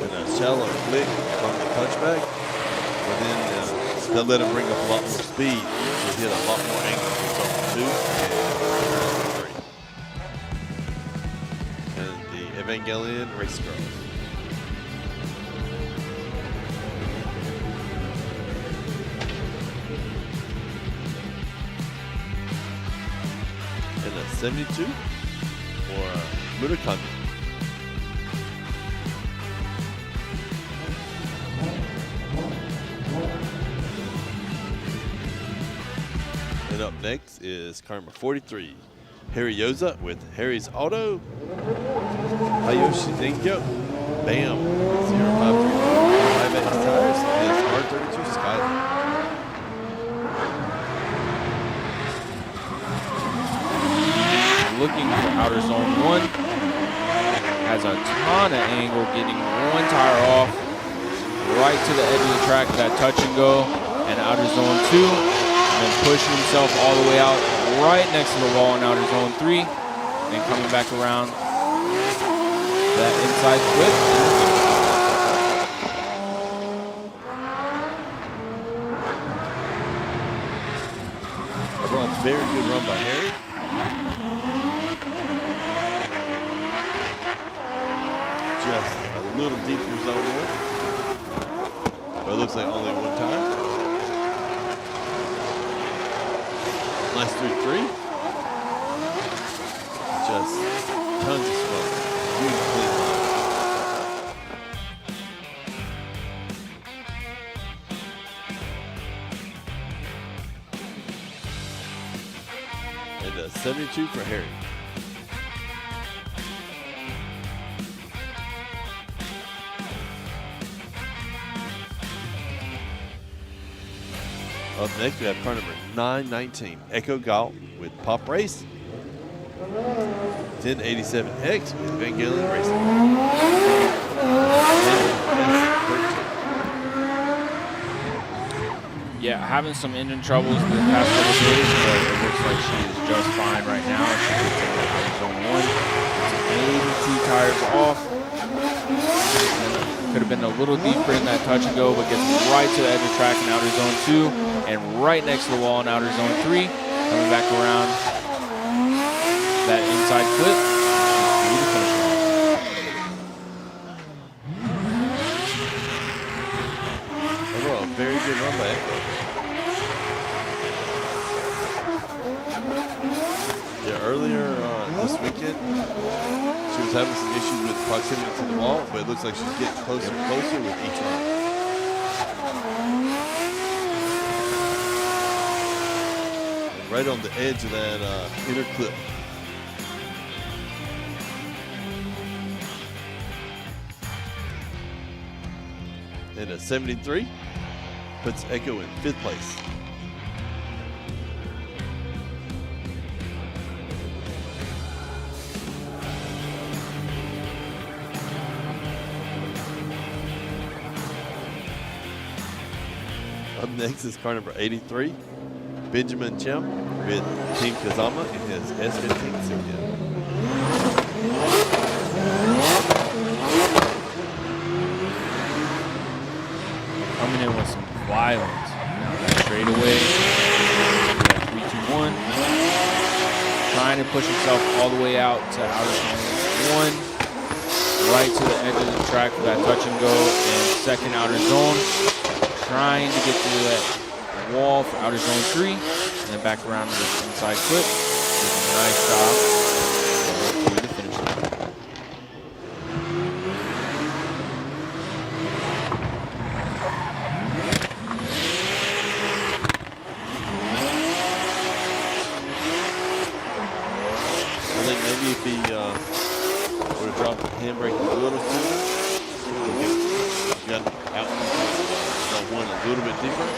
And a shallow flick from the touchback, but then they'll let him bring up a lot more speed to hit a lot more angle from zone 2 and the Evangelion race girls. And a 72 for Murakami. And up next is car number 43, Harry Yoza with Harry's Auto, Hayoshi Denkyo, Bam, 0535 at his tires, and his R32 Skyline. Looking for outer zone 1. Has a ton of angle, getting one tire off, right to the edge of the track, that touch and go, and outer zone 2. And pushing himself all the way out right next to the wall in outer zone 3. Then coming back around that inside flip. Overall, very good run by Harry. Just a little deep in zone 1. But it looks like only one tire. nice 3-3. Just tons of smoke. Huge clean line. And a 72 for Harry. Up next, we have car number 919, Echo Galt with Pop Race. 1087X with Van Galen Racing. Yeah, having some engine troubles the past couple of days, but it looks like she is just fine right now. She gets in zone 1. Maybe 2 tires off. Could have been a little deeper in that touch and go, but gets right to the edge of track in outer zone 2 and right next to the wall in outer zone 3. Coming back around that inside clip. Overall, very good run by Echo. Yeah, earlier this weekend, she was having some issues with proximity to the wall, but it looks like she's getting closer and closer with each run. And right on the edge of that inner clip. And a 73 puts Echo in 5th place. Up next is car number 83, Benjamin Chim with Team Kazama in his S15 Silvia. Coming in with some violence. Now that straightaway, 3-2-1. Trying to push himself all the way out to outer zone 1. Right to the edge of the track for that touch and go and second outer zone. Trying to get to that wall for outer zone 3, and then back around to this inside clip. Nice stop. To the finish line. I think maybe if he would have dropped the handbrake a little sooner, he got out. One a little bit deeper.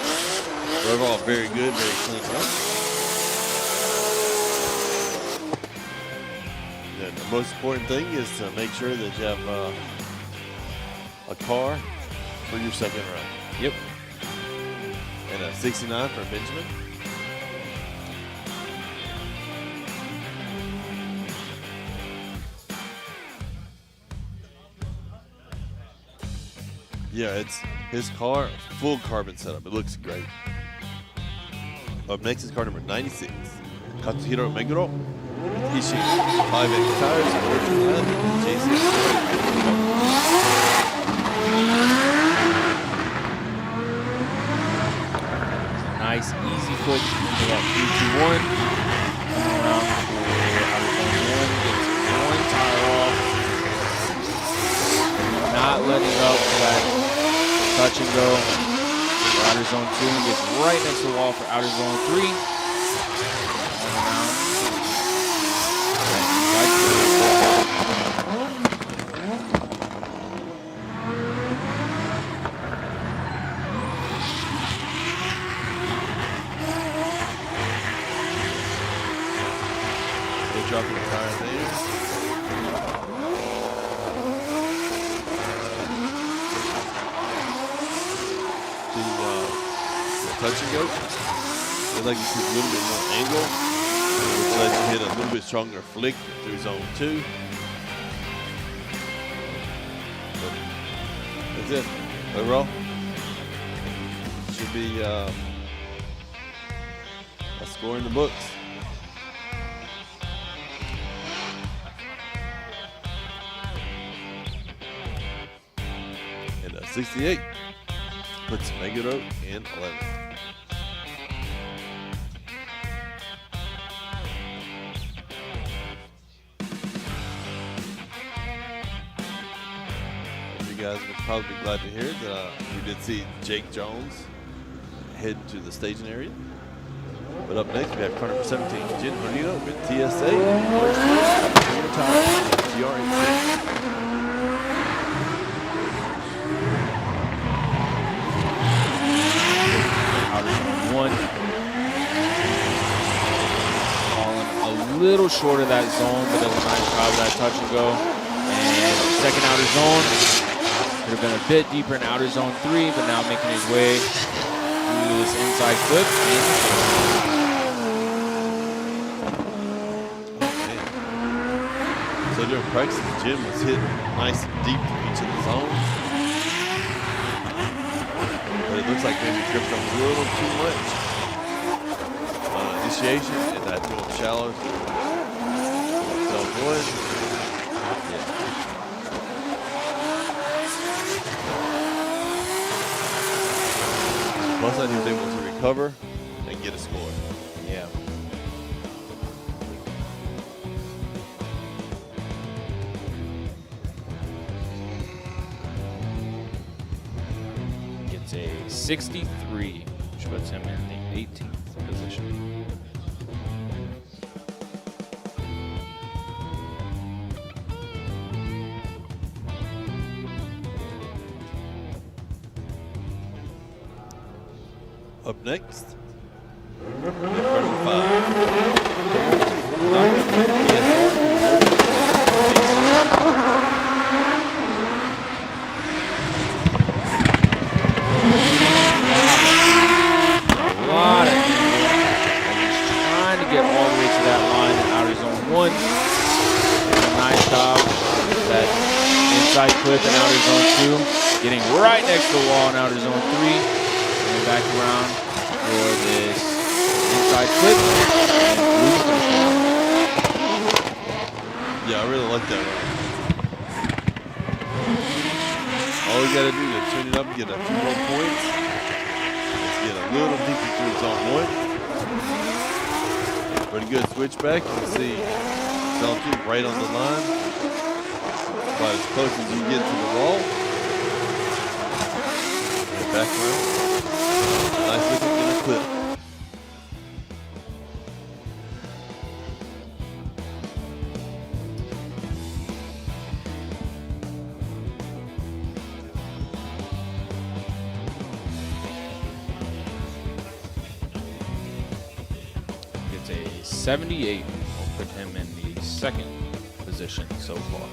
But overall, very good, very clean run. And the most important thing is to make sure that you have a car for your second run. Yep. And a 69 for Benjamin. Yeah, it's his car, full carbon setup. It looks great. Up next is car number 96, Katsuhiro Meguro with Ishii 5X tires and Orchard Lab J6. Nice, easy foot into that 3-2-1. Coming around for outer zone 1, gets 1 tire off. Not letting up for that touch and go for outer zone 2 and gets right next to the wall for outer zone 3. They're dropping the tire there. Touch and go. I'd like to see a little bit more angle, which lets you hit a little bit stronger flick through zone 2. But that's it. Overall, should be a score in the books. And a 68 puts Meguro in 11th. you guys would probably be glad to hear that we did see Jake Jones head to the staging area. But up next, we have car number 17, Jen Bonito with TSA. First GR86. One. Falling a little short of that zone, but does a nice job of that touch and go. And second outer zone. Could have been a bit deeper in outer zone 3, but now making his way through this inside flip. So during practice, Jim was hitting nice and deep to each of the zones. But it looks like maybe dripped up a little too much on initiation, and that go shallow to zone 1. Plus that he was able to recover and get a score. Yeah. Gets a 63, which puts him in the 18th position. Up next, Inside clip in outer zone 2, getting right next to the wall in outer zone 3, and back around for this inside clip. Yeah, I really like that run. All we gotta do to tune it up and get a few more points is get a little deeper through zone 1. Pretty good switchback. You can see zone 2 right on the line. About as close as you get to the wall. And back around. Nice looking in the clip. Gets a 78. We'll put him in the 2nd position so far.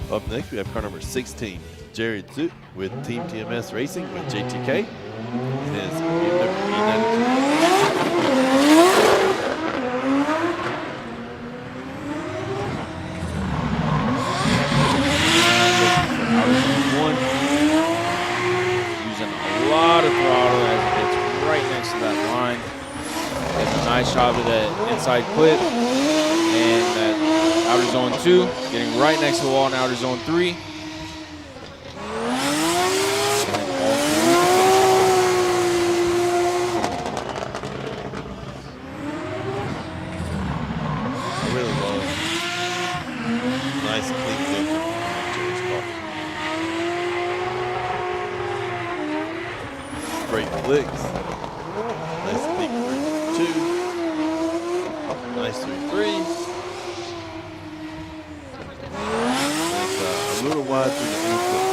Up next, we have car number 16, Jared Zoot with Team TMS Racing with JTK. His BMW E92. Using a lot of throttle as it gets right next to that line. Gets a nice shot of that inside clip and that outer zone 2, getting right next to the wall in outer zone 3. I really love nice clean look on Jared's car. Great flicks. Nice deep 2. Nice 3-3. A little wide through the inner clip.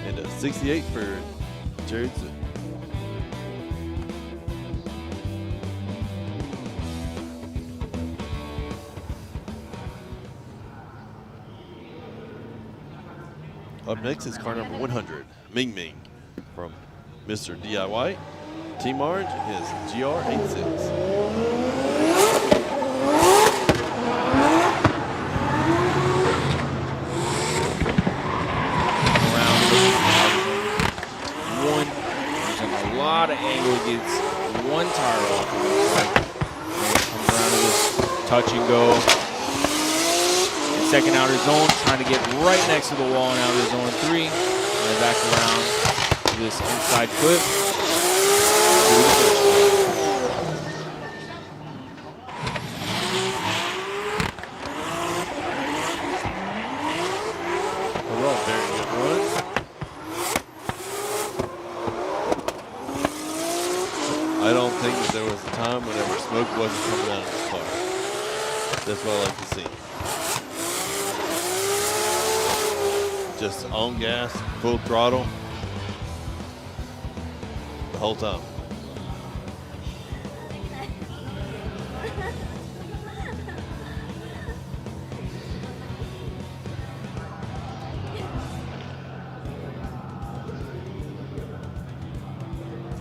And a 68 for Jared Zoot. Up next is car number 100, Ming Ming, from Mr. DIY, Team Orange, his GR86. One, using a lot of angle, gets one tire off. Comes around to this touch and go. Second outer zone, trying to get right next to the wall in outer zone 3. And back around to this inside clip. Overall, very good runs. I don't think that there was a time whenever smoke wasn't coming out of this car. That's what I like to see. Just on gas, full throttle, the whole time.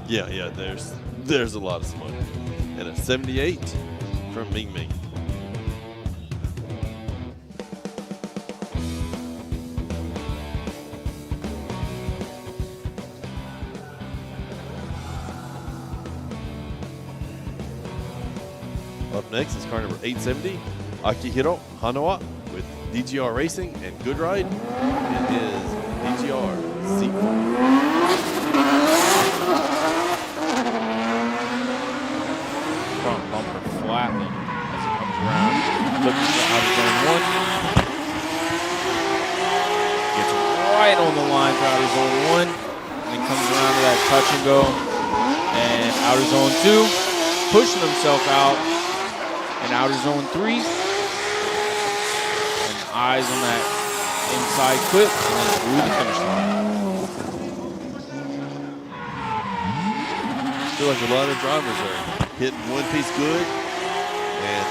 Yeah, there's a lot of smoke. And a 78 from Ming Ming. Up next is car number 870, Akihiro Hanawa with DGR Racing and Good Ride. It is DGR C4. Front bumper flapping as it comes around. Looking for out of zone 1. Gets right on the line for out of zone 1. And then comes around to that touch and go. And out of zone 2. Pushing himself out. And outer zone 3. And eyes on that inside clip. And then through the finish line. I feel like a lot of drivers are hitting one piece good and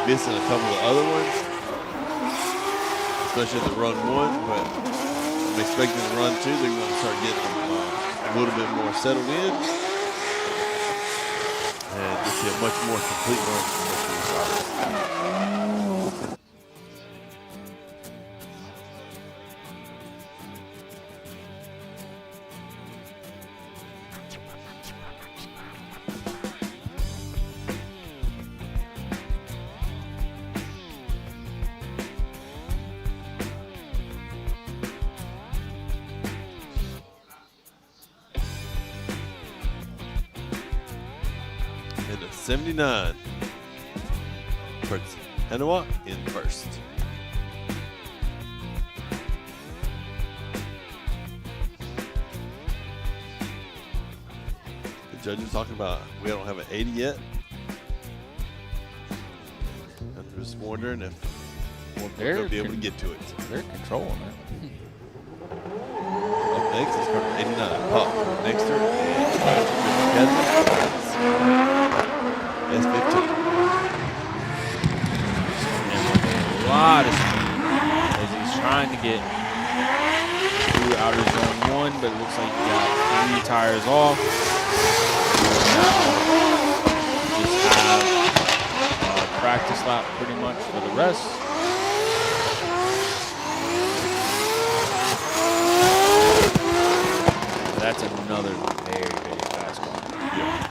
missing a couple of other ones, especially the run 1. But I'm expecting the run 2, they're going to start getting a little bit more settled in. And you see a much more complete run from most of these drivers. And a 79 puts Hanawa in first. The judges talking about we don't have an 80 yet. I'm just wondering if they'll be able to get to it. They're controlling it. Up next is number 89, Pop Nexter and S15. And with a lot of speed as he's trying to get through outer zone 1, but it looks like he got 3 tires off. Just have a practice lap pretty much for the rest. That's another very, very fast car. Yeah.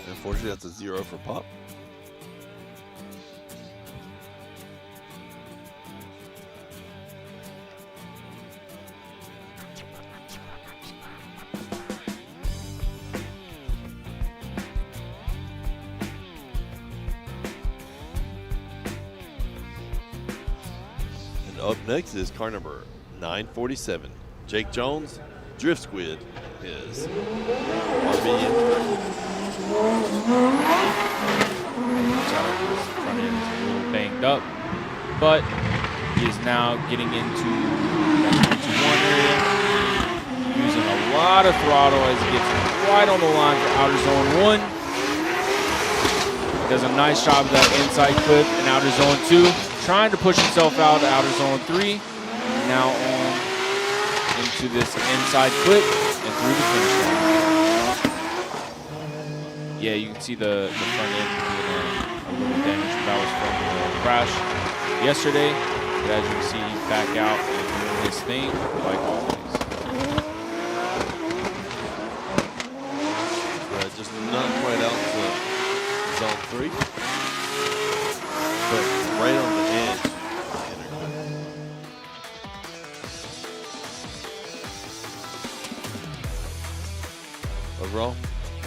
Unfortunately, that's a 0 for Pop. And up next is car number 947, Jake Jones, Drift Squid is RB. Front end is a little banged up, but he is now getting into that 1 area, using a lot of throttle as he gets right on the line for outer zone 1. Does a nice job of that inside clip in outer zone 2, trying to push himself out of outer zone 3. Now on into this inside flip and through the finish line. Yeah, you can see the front end doing a little damage. That was from the crash yesterday. But as you can see, he's back out and doing his thing like always. Just not quite out to zone 3, but right on the edge. Overall,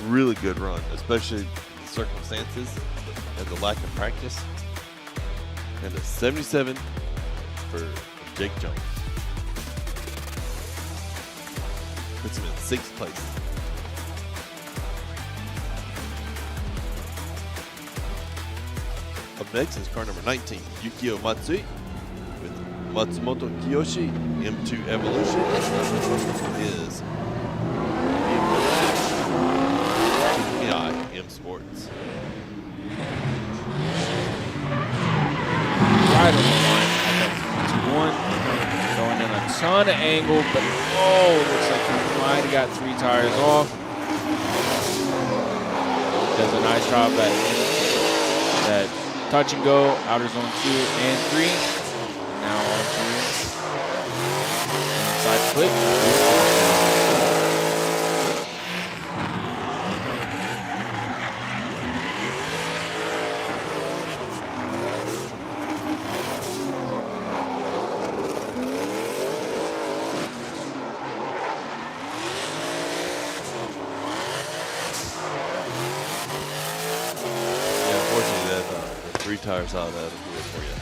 really good run, especially the circumstances and the lack of practice. And a 77 for Jake Jones. Puts him in 6th place. Up next is car number 19, Yukio Matsui with Matsumoto Kiyoshi M2 Evolution. Is M Sports. Right on the line at that 2-1. Going in a ton of angle, but oh, looks like he might have got 3 tires off. Does a nice job at that touch and go, outer zone 2 and 3. Now on to inside flip. Tires out of that will do it for you.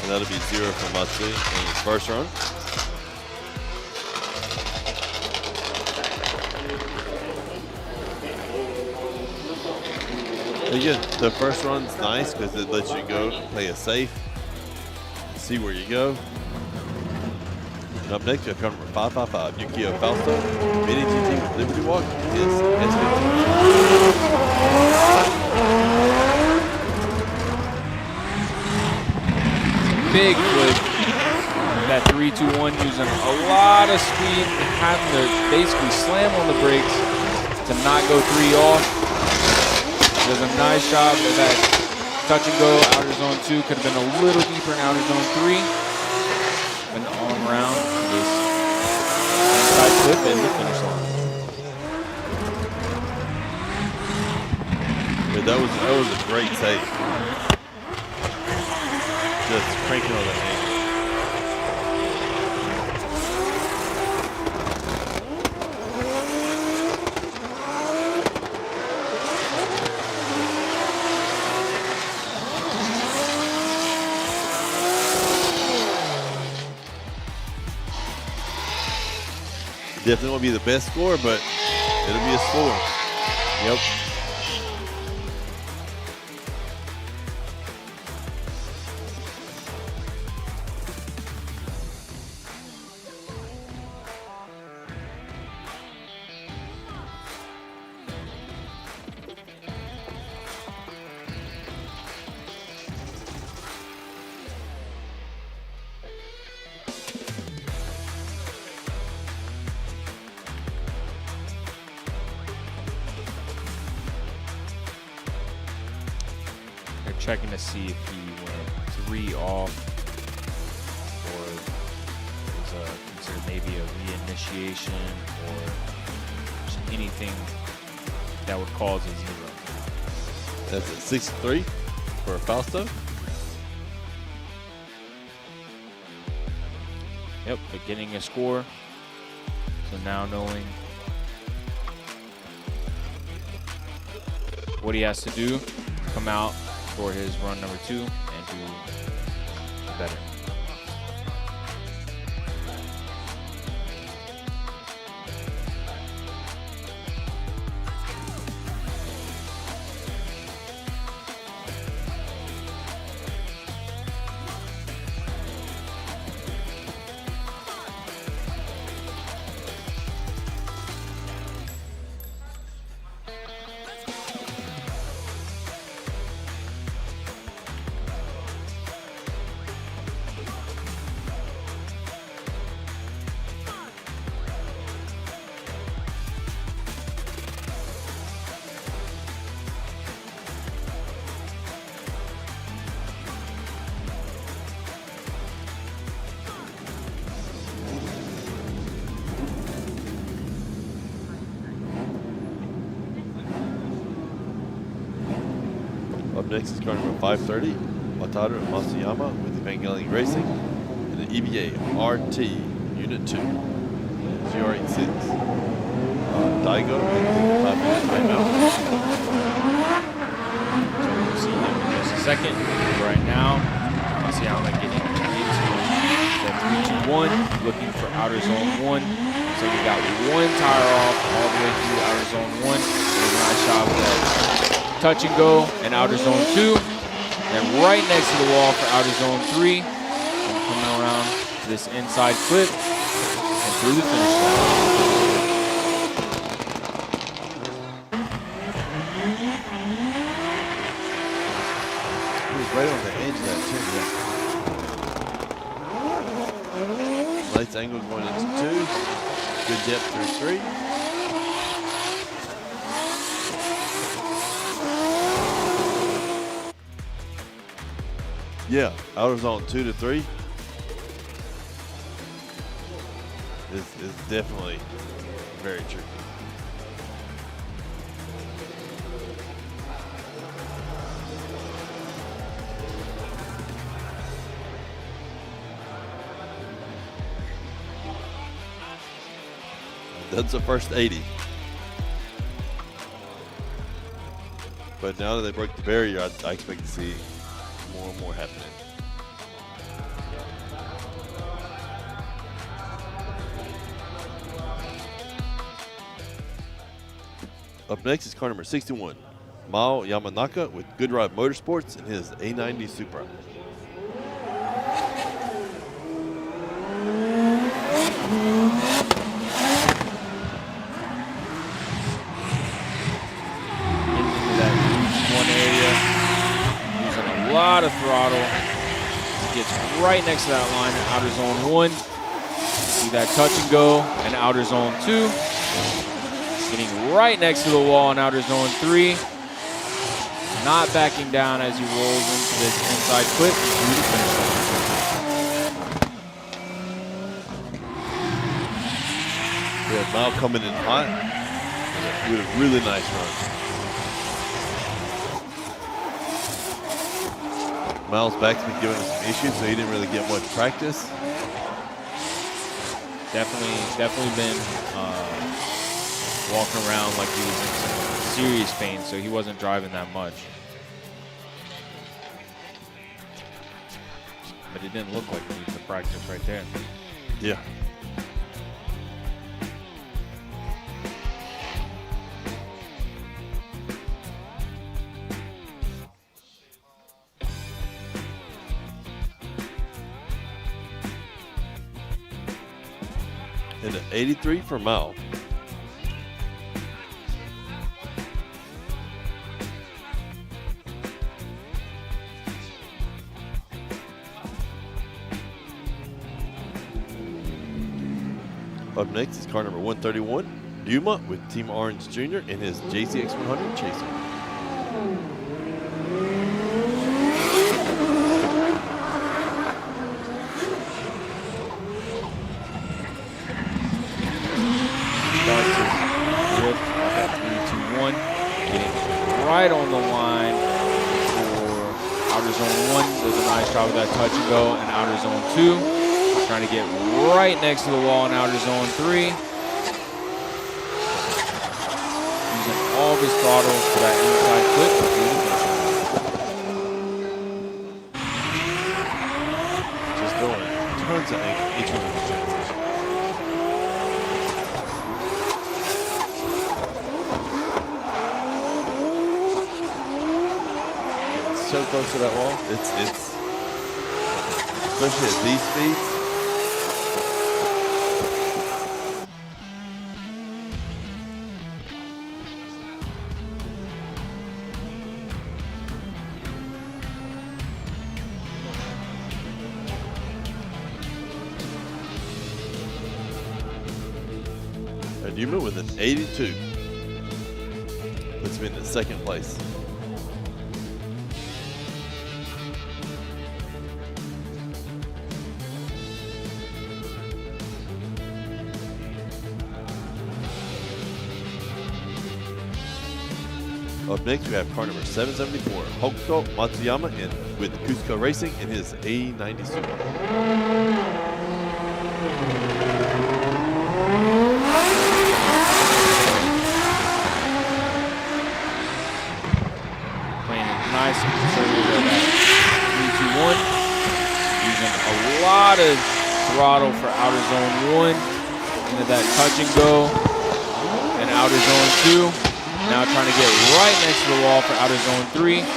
And that'll be 0 for Matsui in his first run. Again, the first run's nice because it lets you go play it safe, see where you go. And up next, we have car number 555, Yukio Fausto, Mini GT with Liberty Walk, is Big flip, that 3-2-1 using a lot of speed, having to basically slam on the brakes to not go 3 off. Does a nice job of that touch and go. Outer zone 2 could have been a little deeper in outer zone 3. And on round this inside flip and the finish line. Yeah, that was a great save. Just cranking on that angle. Definitely won't be the best score, but it'll be a score. Yep. Checking to see if he went 3 off or was considered maybe a reinitiation or just anything that would cause a 0. That's at 63 for Fausto. Yep, but getting a score. So now knowing what he has to do, come out for his run number 2 and do better. Up next is car number 530, Wataru Masuyama with Evangelion Racing, and the EVA RT Unit 2, CR86. Daigo and 5-minute timeout. So we'll see him in just a second. Right now, Masuyama getting into the 3-2-1, looking for outer zone 1. So we got one tire off all the way through outer zone 1. There's a nice shot with that touch and go in outer zone 2. And right next to the wall for outer zone 3. And coming around to this inside flip and through the finish line. Right on the edge of that too. Lights angle going into 2. Good depth through 3. Yeah, outer zone 2 to 3 is definitely very tricky. That's the first 80. But now that they broke the barrier, I expect to see more and more happening. Up next is car number 61, Mao Yamanaka with Good Ride Motorsports and his A90 Supra. A lot of throttle. He gets right next to that line in outer zone 1. See that touch and go in outer zone 2. Getting right next to the wall in outer zone 3. Not backing down as he rolls into this inside clip and through the finish line. We have Mao coming in hot with a really nice run. Miles back's been giving us some issues, so he didn't really get much practice. Definitely been walking around like he was in some serious pain, so he wasn't driving that much. But it didn't look like he needed to practice right there. Yeah. And an 83 for Mao. Up next is car number 131, Yuma with Team Orange Jr. and his JCX100 Chaser. Right on the line for outer zone 1. Does a nice job with that touch and go in outer zone 2. Trying to get right next to the wall in outer zone 3. Using all of his throttle for that inside clip. Just doing tons of each one of these transitions. So close to that wall. It's especially at these speeds. And Yuma with an 82 puts him in second place. Up next, we have car number 774, Hokuto Matsuyama with Cusco Racing in his A90 Super. Playing it nice and conservative at that 3-2-1. Using a lot of throttle for outer zone 1 into that touch and go and outer zone 2. Now trying to get right next to the wall for outer zone 3. And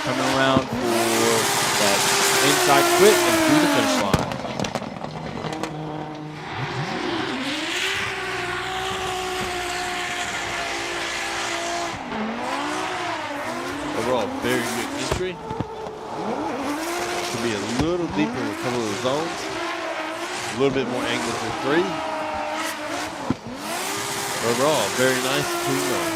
coming around for that inside quit and through the finish line. Overall, very good entry. Could be a little deeper in a couple of the zones. A little bit more angle for 3. Overall, very nice, clean run.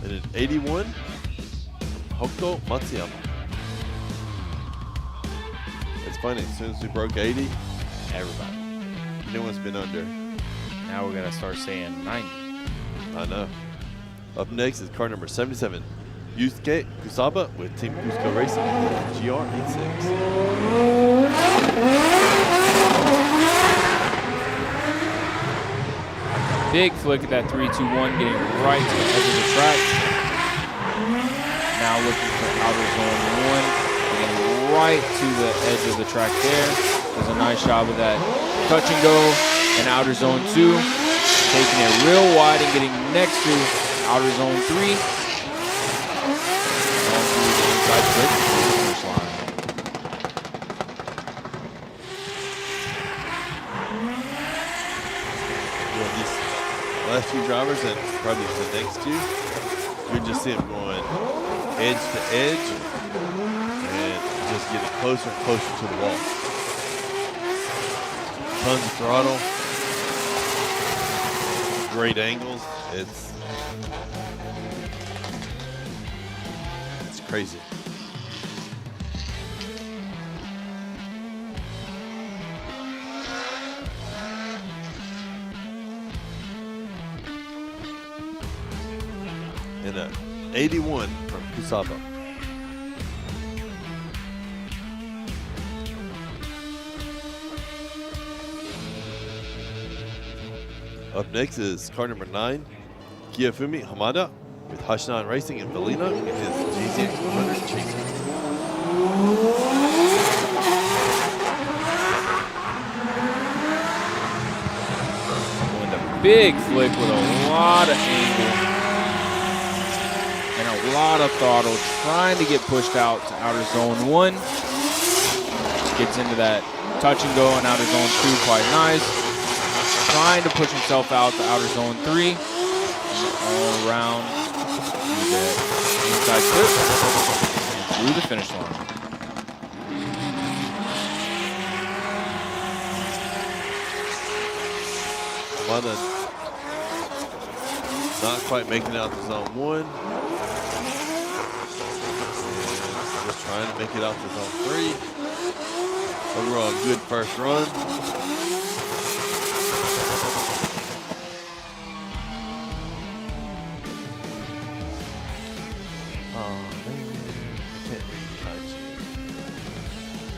And an 81, Hokuto Matsuyama. It's funny, as soon as we broke 80, everybody. No one's been under. Now we're gonna start saying 90. I know. Up next is car number 77, Yusuke Kusaba with Team Cusco Racing GR86. Big flick at that 3-2-1, getting right to the edge of the track. Now looking for outer zone 1, getting right to the edge of the track there. Does a nice job with that touch and go in outer zone 2. Taking it real wide and getting next to outer zone 3. On through the inside flip to the finish line. Yeah, these last few drivers and probably the next two, we just see them going edge to edge and just getting closer and closer to the wall. Tons of throttle, great angles. It's crazy. And a 81 from Kusaba. Up next is car number 9, Kiyofumi Hamada with Hashinan Racing in Bellina in his GZX 100 Chaser. Doing a big flick with a lot of angle and a lot of throttle, trying to get pushed out to outer zone 1. Gets into that touch and go in outer zone 2 quite nice. Trying to push himself out to outer zone 3. And all around through the inside flip and through the finish line. Hamada not quite making it out to zone 1. And just trying to make it out to zone 3. Overall, good first run.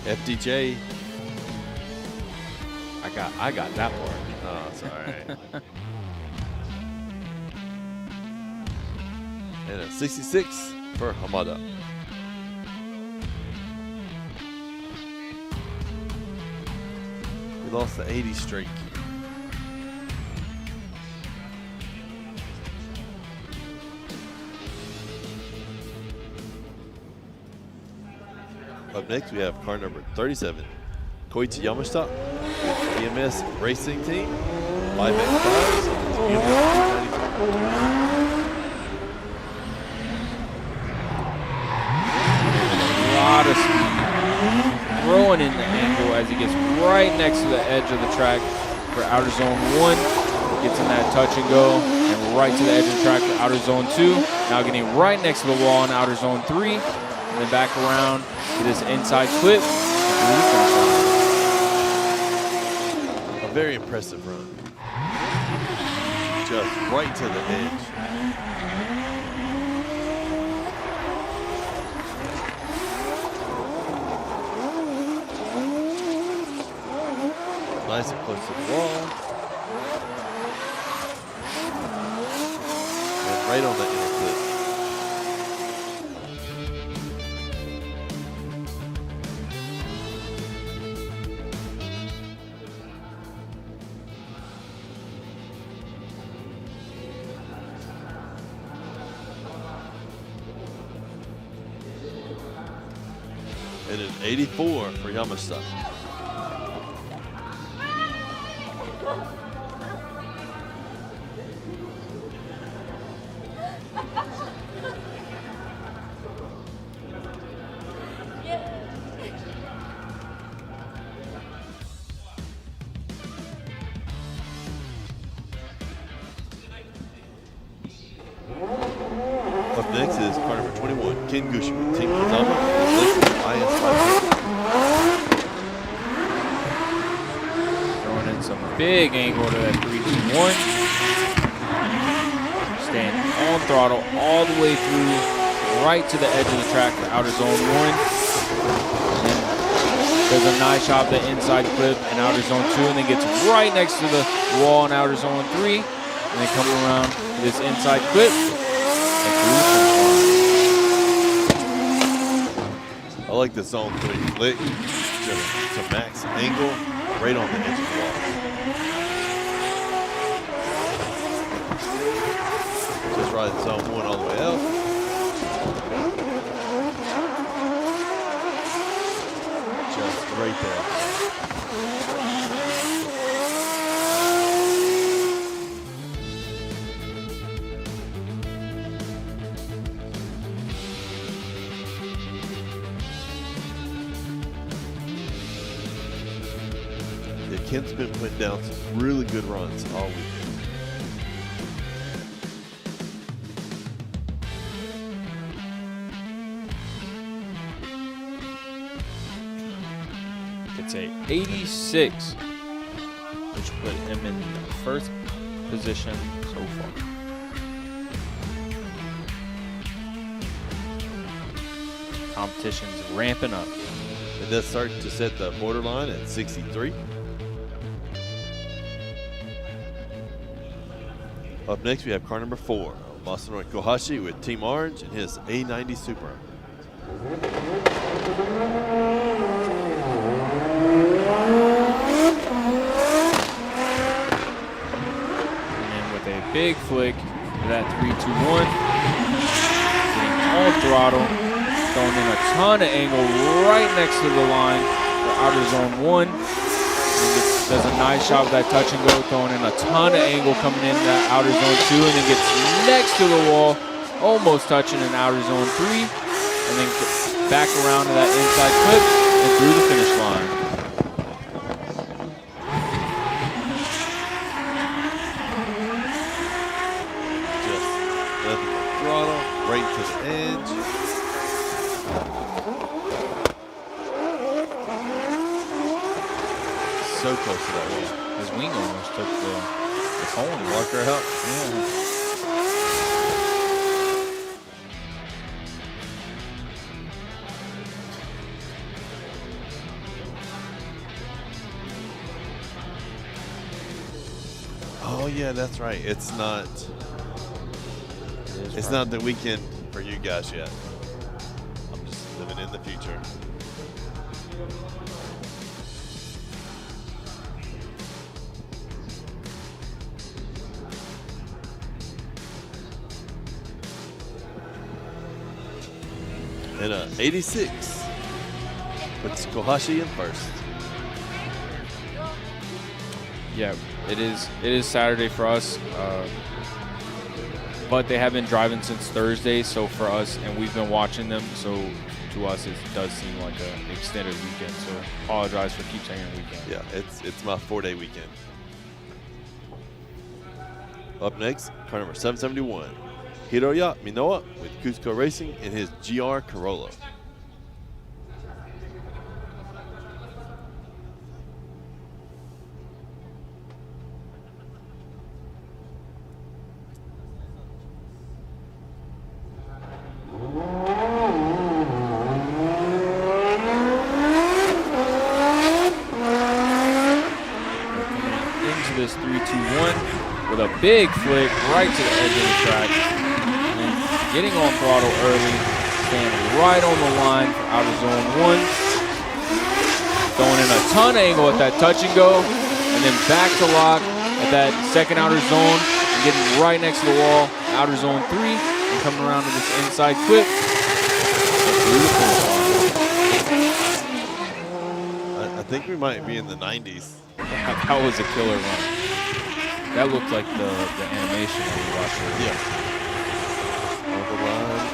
FDJ. I got that part. Oh, it's all right. And a 66 for Hamada. We lost the 80 streak. Up next, we have car number 37, Koichi Yamashita with EMS Racing Team, 5X5s. A lot of speed, throwing in the angle as he gets right next to the edge of the track for outer zone 1. Gets in that touch and go, and right to the edge of the track for outer zone 2. Now getting right next to the wall in outer zone 3. And then back around to this inside clip. A very impressive run. Just right to the edge. Nice and close to the wall. And right on that inner clip. And an 84 for Yamashita. Up next is car number 21, Ken Gushi with Team Okayama. Throwing in some big angle to that 3-2-1. Staying on throttle all the way through, right to the edge of the track for outer zone 1. And does a nice job the inside clip in outer zone 2, and then gets right next to the wall in outer zone 3. And then come around to this inside clip. I like the zone 3 lick to max angle right on the edge of the wall. Just ride zone 1 all the way out. Just right there. Ken's been putting down some really good runs all weekend. It's a 86, which put him in first position so far. Competition's ramping up. And that's starting to set the borderline at 63. Up next, we have car number 4, Masanori Kohashi with Team Orange and his A90 Supra. And with a big flick to that 3-2-1, getting all throttle, throwing in a ton of angle right next to the line for outer zone 1. Does a nice job with that touch and go, throwing in a ton of angle coming in that outer zone 2, and then gets next to the wall, almost touching in outer zone 3, and then back around to that inside clip and through the finish line. Just nothing but throttle, right to the edge. So close to that wall. His wing almost took the phone marker out. Yeah. Oh yeah, that's right. It's not the weekend for you guys yet. I'm just living in the future. And 86 puts Kohashi in first. Yeah, it is Saturday for us, but they have been driving since Thursday. So for us, and we've been watching them. So to us, it does seem like an extended weekend. So apologize for keep saying weekend. Yeah, it's my 4-day weekend. Up next, car number 771, Hiroya Minoa with Cusco Racing in his GR Corolla. Into this 3-2-1 with a big flick right to the edge of the track. And then getting on throttle early, staying right on the line for outer zone 1. Throwing in a ton of angle at that touch and go, and then back to lock at that second outer zone, and getting right next to the wall, outer zone 3, and coming around to this inside clip. I think we might be in the 90s. That was a killer run. That looked like the animation that we watched earlier. Yeah. On the line,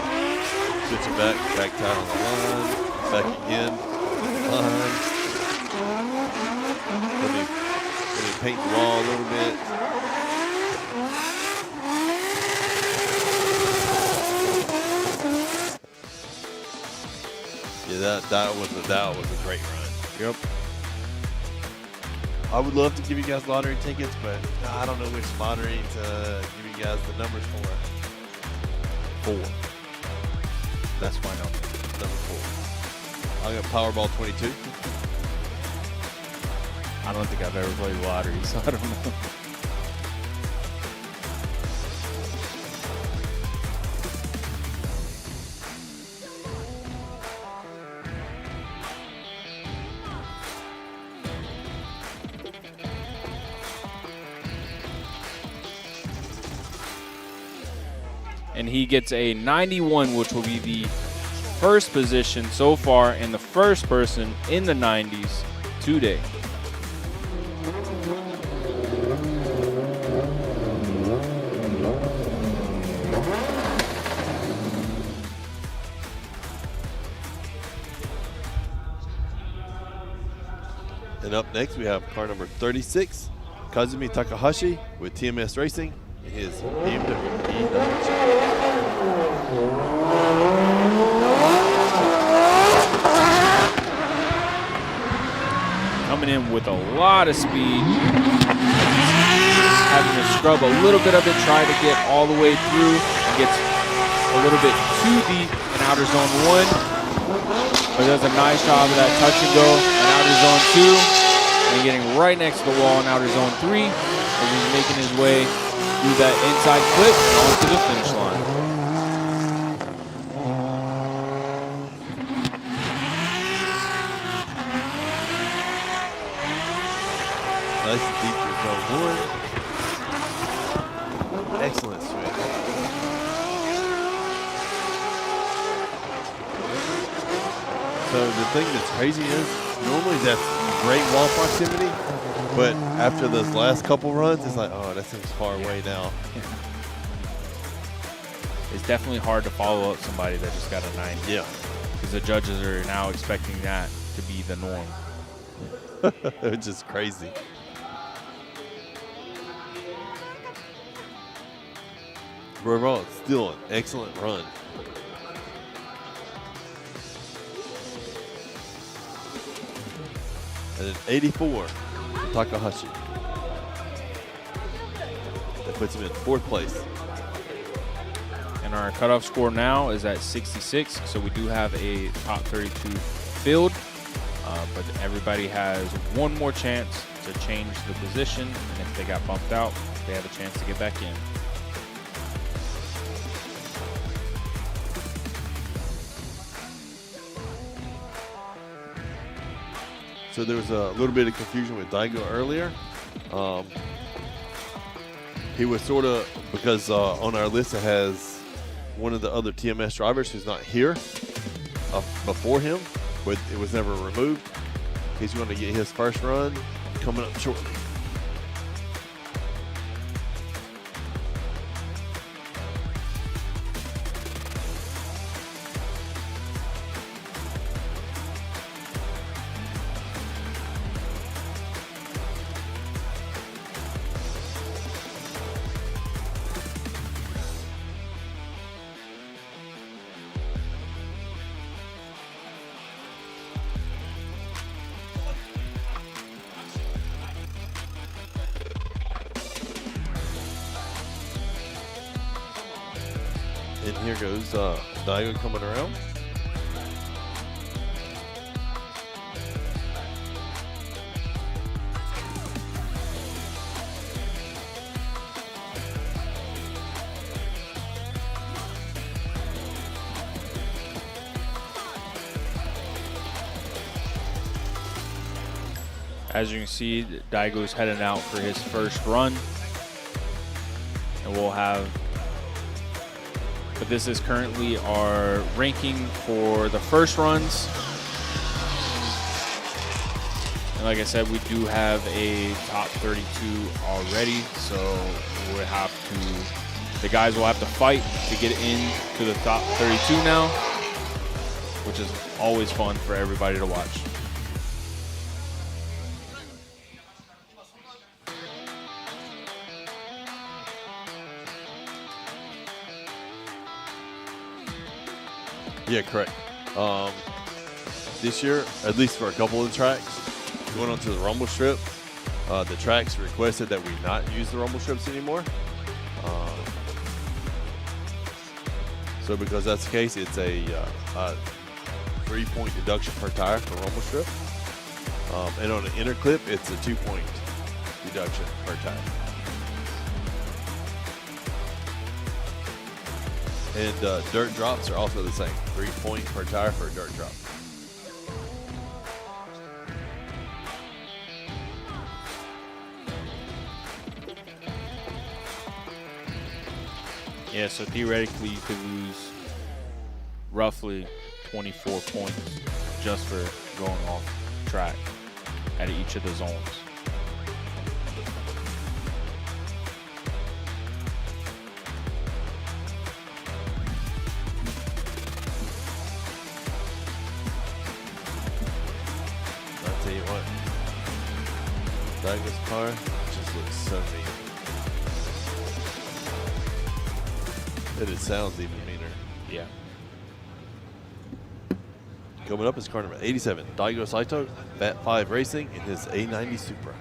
switching back tight on the line, back again, line. Let me paint the wall a little bit. Yeah, that was a great run. Yep. I would love to give you guys lottery tickets, but I don't know which lottery to give you guys the numbers for. 4. That's my number. Number 4. I got Powerball 22. I don't think I've ever played lottery, so I don't know. And he gets a 91, which will be the first position so far and the first person in the 90s today. And up next, we have car number 36, Kazumi Takahashi with TMS Racing in his BMW E9. Coming in with a lot of speed. Having to scrub a little bit of it, try to get all the way through. And gets a little bit too deep in outer zone 1. But does a nice job of that touch and go in outer zone 2. And getting right next to the wall in outer zone 3. As he's making his way through that inside clip and onto the finish line. Nice and deep through zone 1. Excellent swing. So the thing that's crazy is, normally that's great wall proximity, but after those last couple runs, it's like, oh, that seems far away now. It's definitely hard to follow up somebody that just got a 90. Yeah. Because the judges are now expecting that to be the norm. It's just crazy. But overall, it's still an excellent run. And an 84 for Takahashi. That puts him in 4th place. And our cutoff score now is at 66, so we do have a top 32 filled, but everybody has one more chance to change the position, and if they got bumped out, they have a chance to get back in. So there was a little bit of confusion with Daigo earlier. He was sort of, because on our list it has one of the other TMS drivers who's not here before him, but it was never removed. He's going to get his first run coming up shortly. And here goes Daigo coming around. As you can see, Daigo's heading out for his first run. And we'll have, but this is currently our ranking for the first runs. And like I said, we do have a top 32 already. So we'll have to, the guys will have to fight to get into the top 32 now, which is always fun for everybody to watch. Yeah, correct. This year, at least for a couple of the tracks, going onto the rumble strip, the tracks requested that we not use the rumble strips anymore. So because that's the case, it's a 3-point deduction per tire for rumble strip. And on an inner clip, it's a 2-point deduction per tire. And dirt drops are also the same, 3-point per tire for a dirt drop. Yeah, so theoretically you could lose roughly 24 points just for going off track at each of the zones. I'll tell you what, Daigo's car just looks so mean. And it sounds even meaner. Yeah. Coming up is car number 87, Daigo Saito, Fat 5 Racing in his A90 Supra.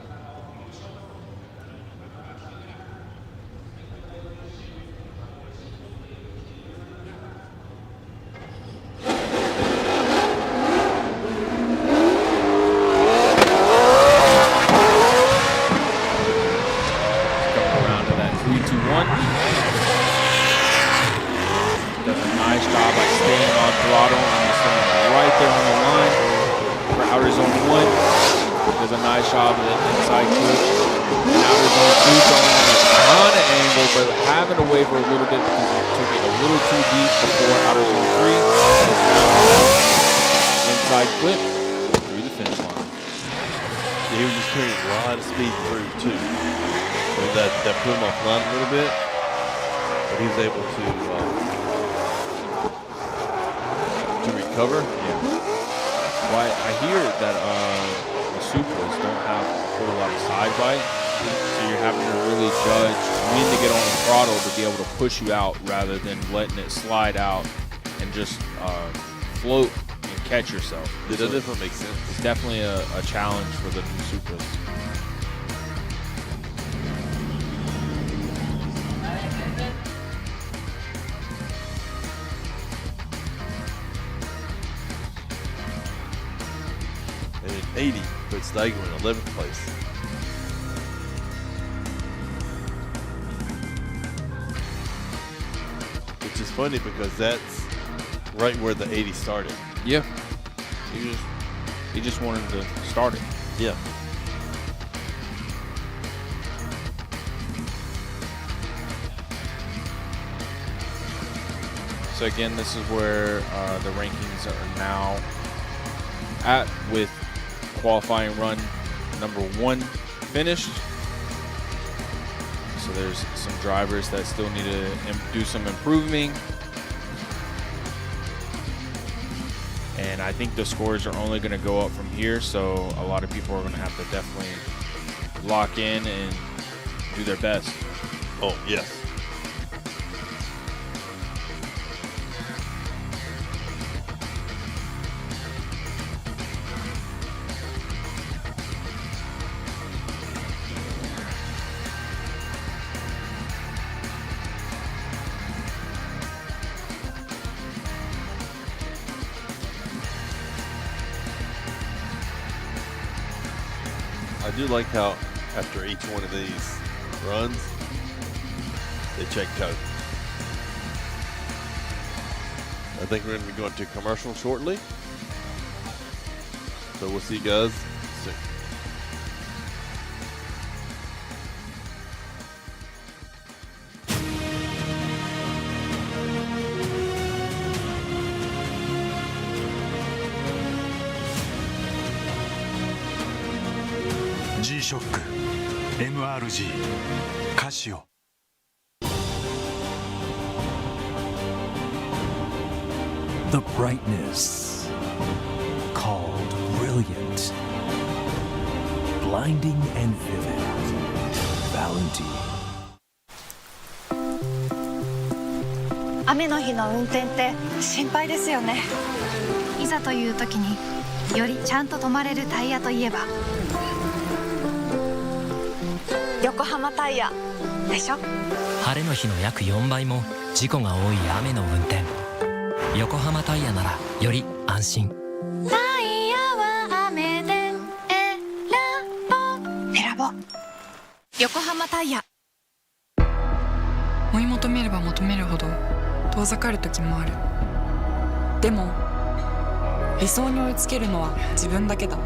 Put him offline a little bit, but he was able to recover. Yeah. Well, I hear that the Supras don't have a whole lot of side bite, so you're having to really judge when to get on the throttle to be able to push you out rather than letting it slide out and just float and catch yourself. That doesn't make sense. It's definitely a challenge for the new Supras. And an 80 puts Daigo in 11th place. Which is funny because that's right where the 80 started. Yeah. He just wanted to start it. Yeah. So again, this is where the rankings are now at, with qualifying run number 1 finished. So there's some drivers that still need to do some improving. And I think the scores are only going to go up from here. So a lot of people are going to have to definitely lock in and do their best. Oh, yes. I do like how after each one of these runs, they check code. I think we're going to be going to commercial shortly. So we'll see you guys soon. G-SHOCK MRG カシオ。The brightness called brilliant, blinding and vivid, Valentine. 雨の日の運転って心配ですよね。いざという時によりちゃんと止まれるタイヤといえば横浜タイヤでしょ。晴れの日の約4倍も事故が多い雨の運転。横浜タイヤならより安心。タイヤは雨で選ぼう。横浜タイヤ。追い求めれば求めるほど遠ざかる時もある。でも理想に追いつけるのは自分だけだ。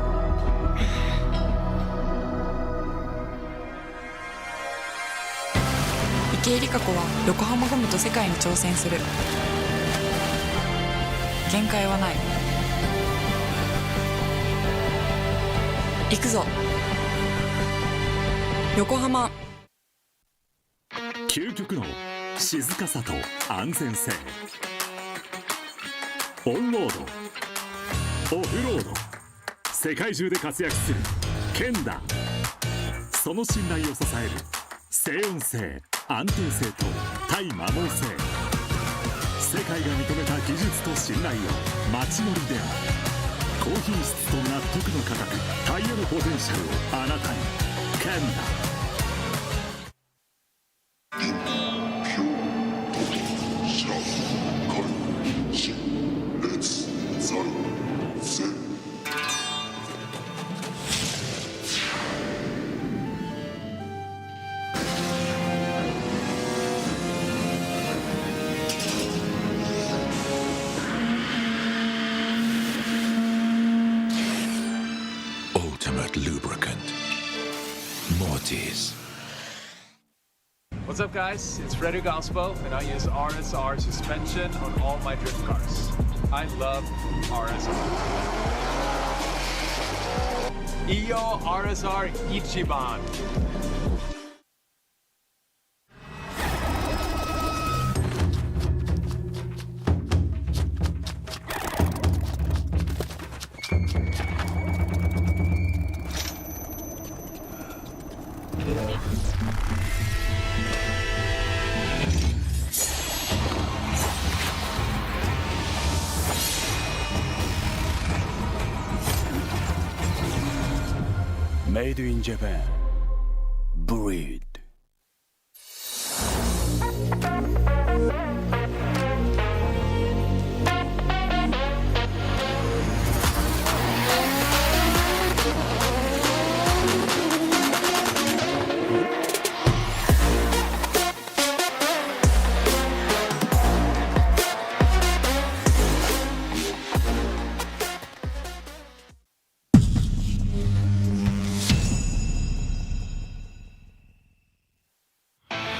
池江璃花子は横浜ゴムと世界に挑戦する。限界はない。行くぞ横浜。究極の静かさと安全性。オンロード、オフロード、世界中で活躍するケンダ。その信頼を支える静音性、安定性と対摩耗性。世界が認めた技術と信頼を街乗りでも。高品質と納得の価格、タイヤのポテンシャルをあなたに。ケンダ。Ultimate lubricant. Mortis. What's up, guys? It's Fredo Gaspo, and I use RSR suspension on all my drift cars. I love RSR. Iyo RSR Ichiban. Made in Japan. Breed.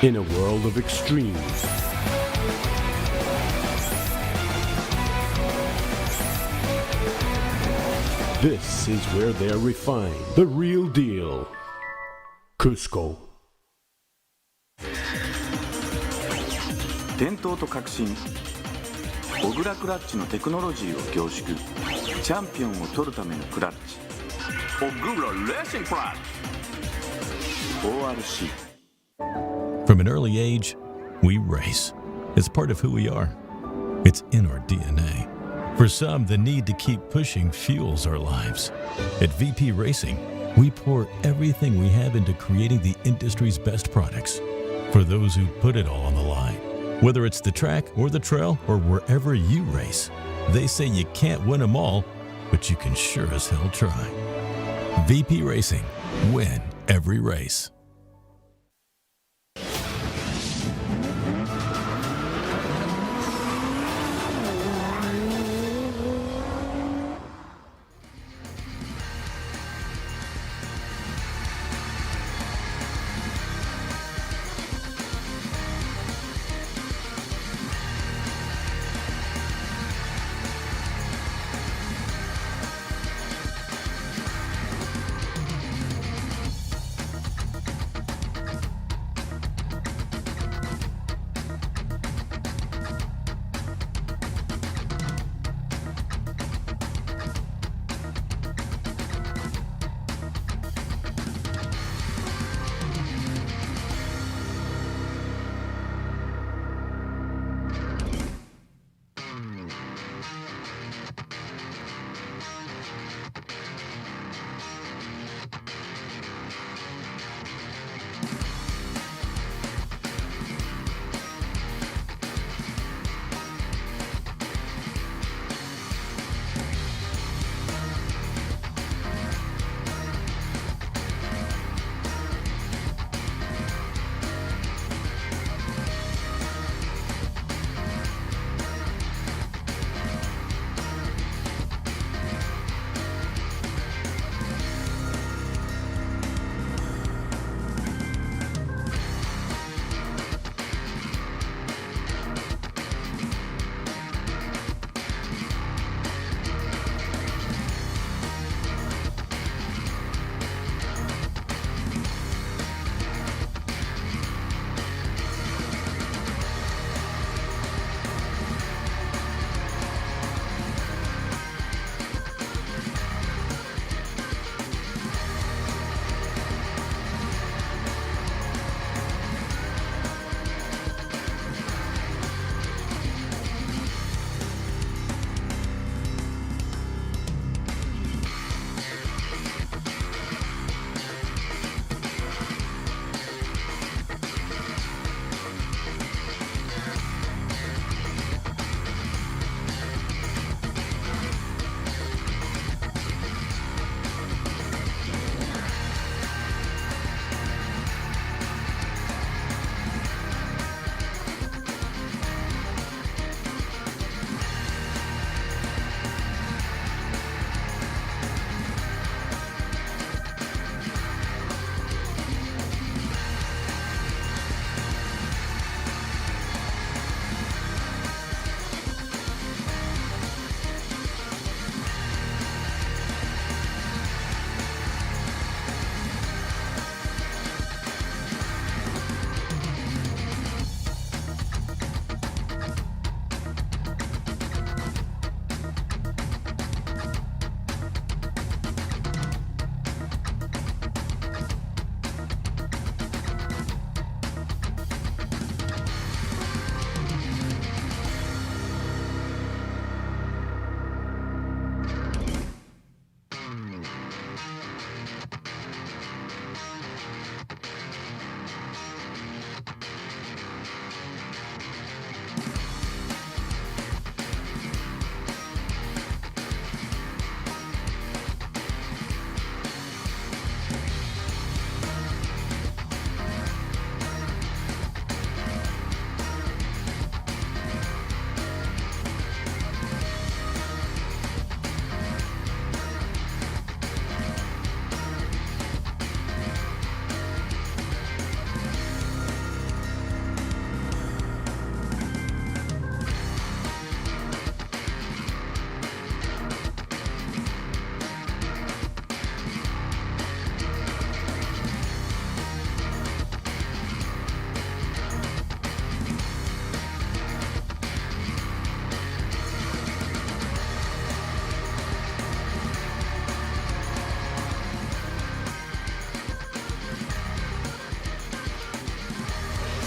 In a world of extremes, this is where they're refined. The real deal. Cusco. 伝統と革新、小倉クラッチのテクノロジーを凝縮。チャンピオンを取るためのクラッチ、小倉レーシングクラッチ ORC。 From an early age, we race. It's part of who we are. It's in our DNA. For some, the need to keep pushing fuels our lives. At VP Racing, we pour everything we have into creating the industry's best products. For those who put it all on the line, whether it's the track or the trail or wherever you race, they say you can't win them all, but you can sure as hell try. VP Racing. Win every race.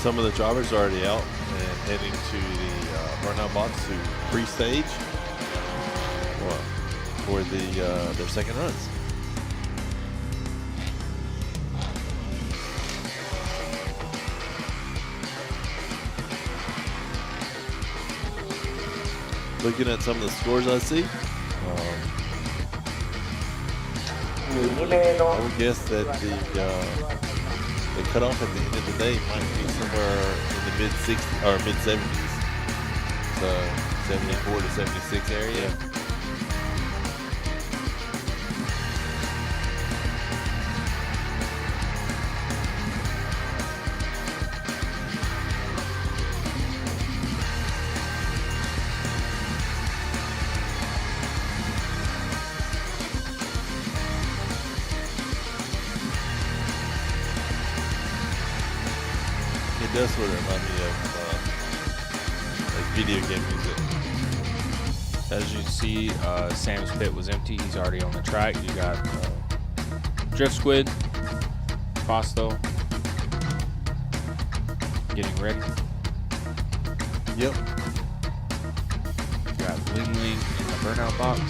Some of the drivers are already out and heading to the burnout box to pre-stage for their second runs. Looking at some of the scores I see, I would guess that the cutoff at the end of the day might be somewhere in the mid-60s or mid-70s. So 74 to 76 area. It does sort of remind me of like video game music. As you see, Sam's pit was empty. He's already on the track. You got Drift Squid, Fasto getting ready. Yep. You got Ling Ling in the burnout box.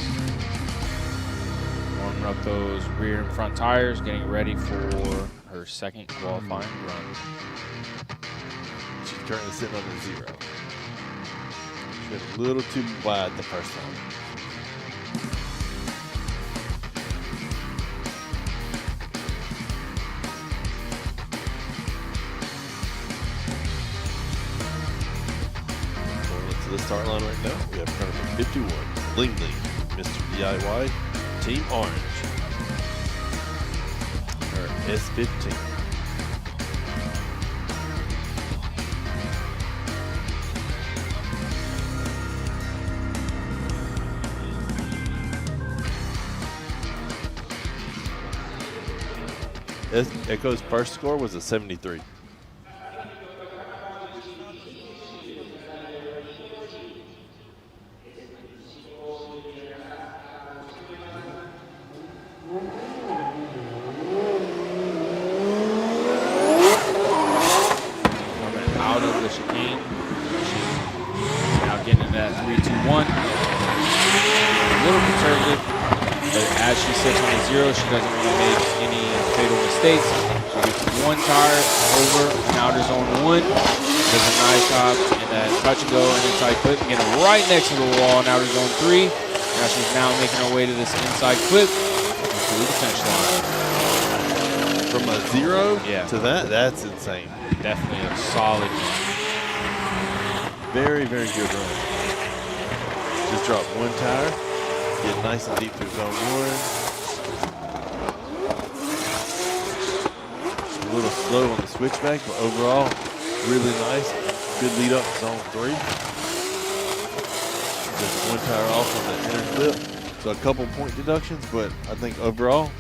Warming up those rear and front tires, getting ready for her second qualifying run. She's currently sitting on a 0. She went a little too wide the first time. Going into the start line right now, we have car number 51, Ling Ling, Mr. DIY, Team Orange. Her S15. Echo's first score was a 73. Coming out of the chicane. She's now getting in that 3-2-1. A little conservative, but as she sits on a 0, she doesn't want to make any fatal mistakes. She gets one tire over in outer zone 1. Does a nice job in that touch and go and inside clip, getting right next to the wall in outer zone 3. Now she's now making her way to this inside clip to the finish line. From a 0 to that, that's insane. Definitely a solid run. Very, very good run. Just dropped one tire, get nice and deep through zone 1. A little slow on the switchback, but overall, really nice. Good lead up to zone 3. Just one tire off on that inner clip. So a couple point deductions, but I think overall,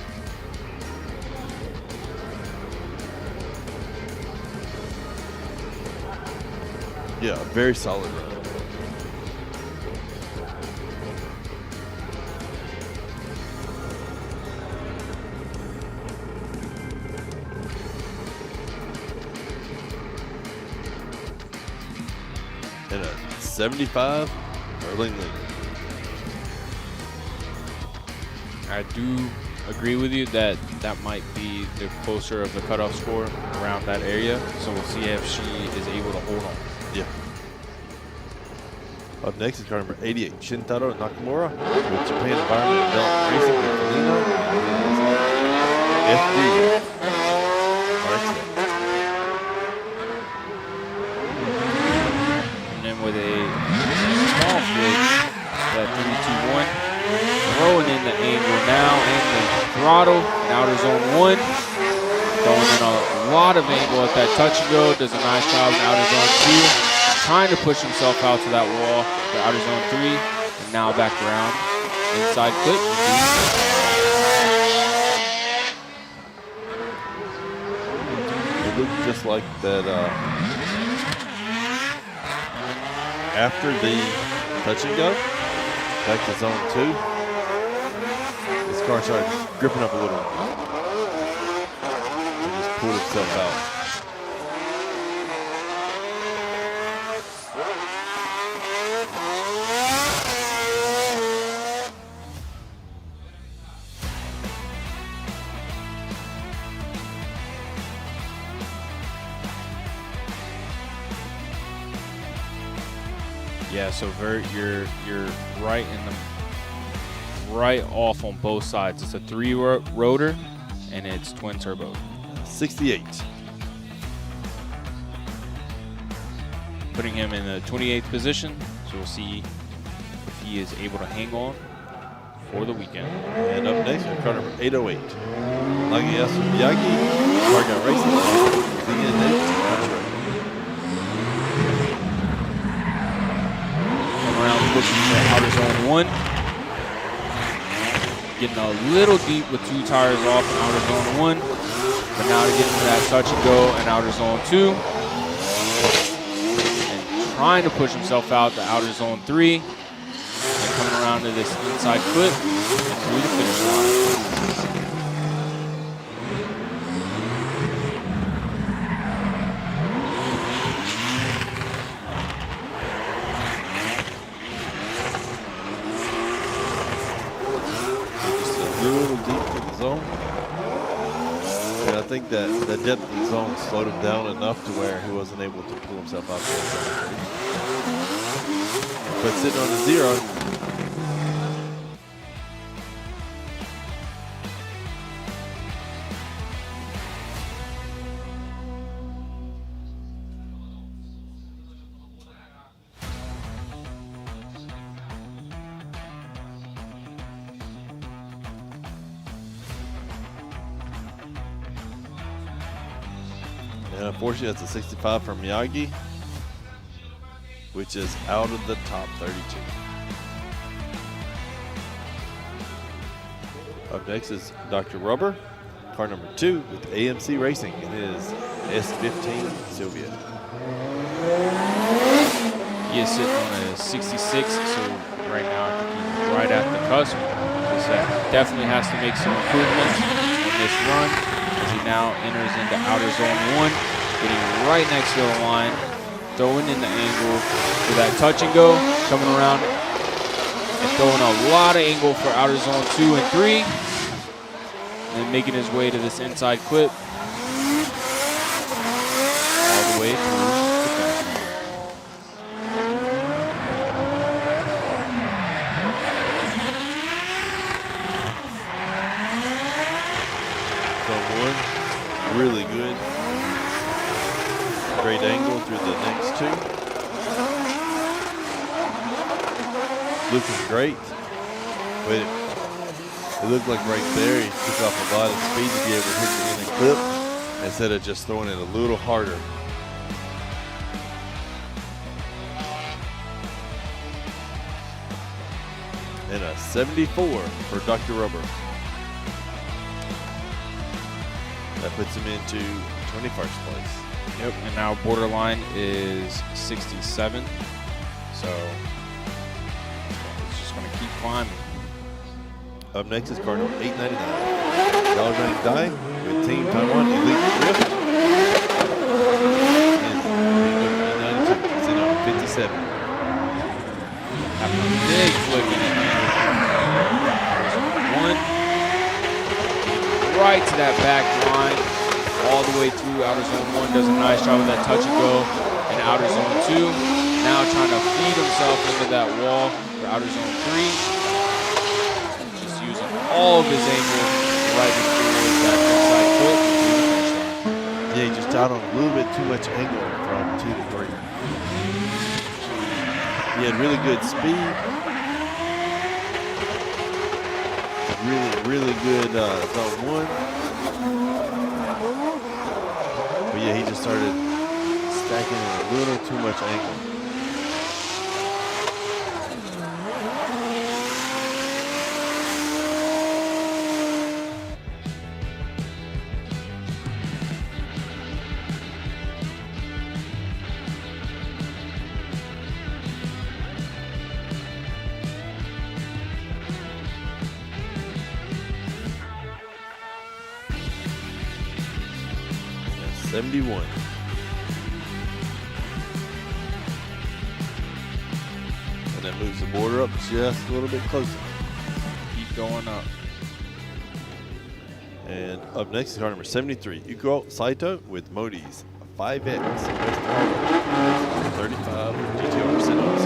yeah, very solid run. And a 75 for Ling Ling. I do agree with you that that might be the closer of the cutoff score around that area. So we'll see if she is able to hold on. Yeah. Up next is car number 88, Shintaro Nakamura with Japan Environment Development Racing with Felino and FDJ. And then with a small flip, that 3-2-1, throwing in the angle now and the throttle in outer zone 1. Throwing in a lot of angle at that touch and go, does a nice job in outer zone 2. Trying to push himself out to that wall to outer zone 3, and now back around inside clip. It looked just like that after the touch and go, back to zone 2, this car started gripping up a little. He just pulled himself out. Yeah, so you're right in right off on both sides. It's a 3-rotor, and it's twin turbo. 68. Putting him in the 28th position, so we'll see if he is able to hang on for the weekend. And up next, car number 808. Nagayasu Miyagi, Targa Racing, Come around pushing for outer zone 1. Getting a little deep with 2 tires off in outer zone 1. But now to get into that touch and go in outer zone 2. And trying to push himself out to outer zone 3. And coming around to this inside clip and through the finish line. Just a little deep to the zone. And I think that the depth of the zone slowed him down enough to where he wasn't able to pull himself out there. But sitting on the 0. And unfortunately, that's a 65 from Miyagi, which is out of the top 32. Up next is Dr. Rubber, car number 2 with AMC Racing in his S15 Sylvia. He is sitting on a 66, so right now I think he's right at the cusp. So definitely has to make some improvements on this run as he now enters into outer zone 1, getting right next to the line, throwing in the angle for that touch and go, coming around and throwing a lot of angle for outer zone 2 and 3, and then making his way to this inside clip all the way through the finish line. Zone 1, really good. Great angle through the next 2. Looking great, but it looked like right there he took off a lot of speed to be able to hit the inner clip instead of just throwing it a little harder. And a 74 for Dr. Rubber. That puts him into 21st place. Yep, and now borderline is 67. So it's just going to keep climbing. Up next is car number 899. Dollar Bank Die with Team Taiwan Elite Drift. And it's in on 57. Having a big flick in it. One. Right to that back line. All the way through outer zone 1. Does a nice job with that touch and go in outer zone 2. Now trying to feed himself into that wall for outer zone 3. Just using all of his angle right before that inside clip to the finish line. Yeah, he just out on a little bit too much angle from 2 to 3. He had really good speed. Really good zone 1. But yeah, he just started stacking in a little too much angle. That's 71. And that moves the border up just a little bit closer. Keep going up. And up next is car number 73, Yuko Saito with Modi's 5X West Harlem 35 GTR 64.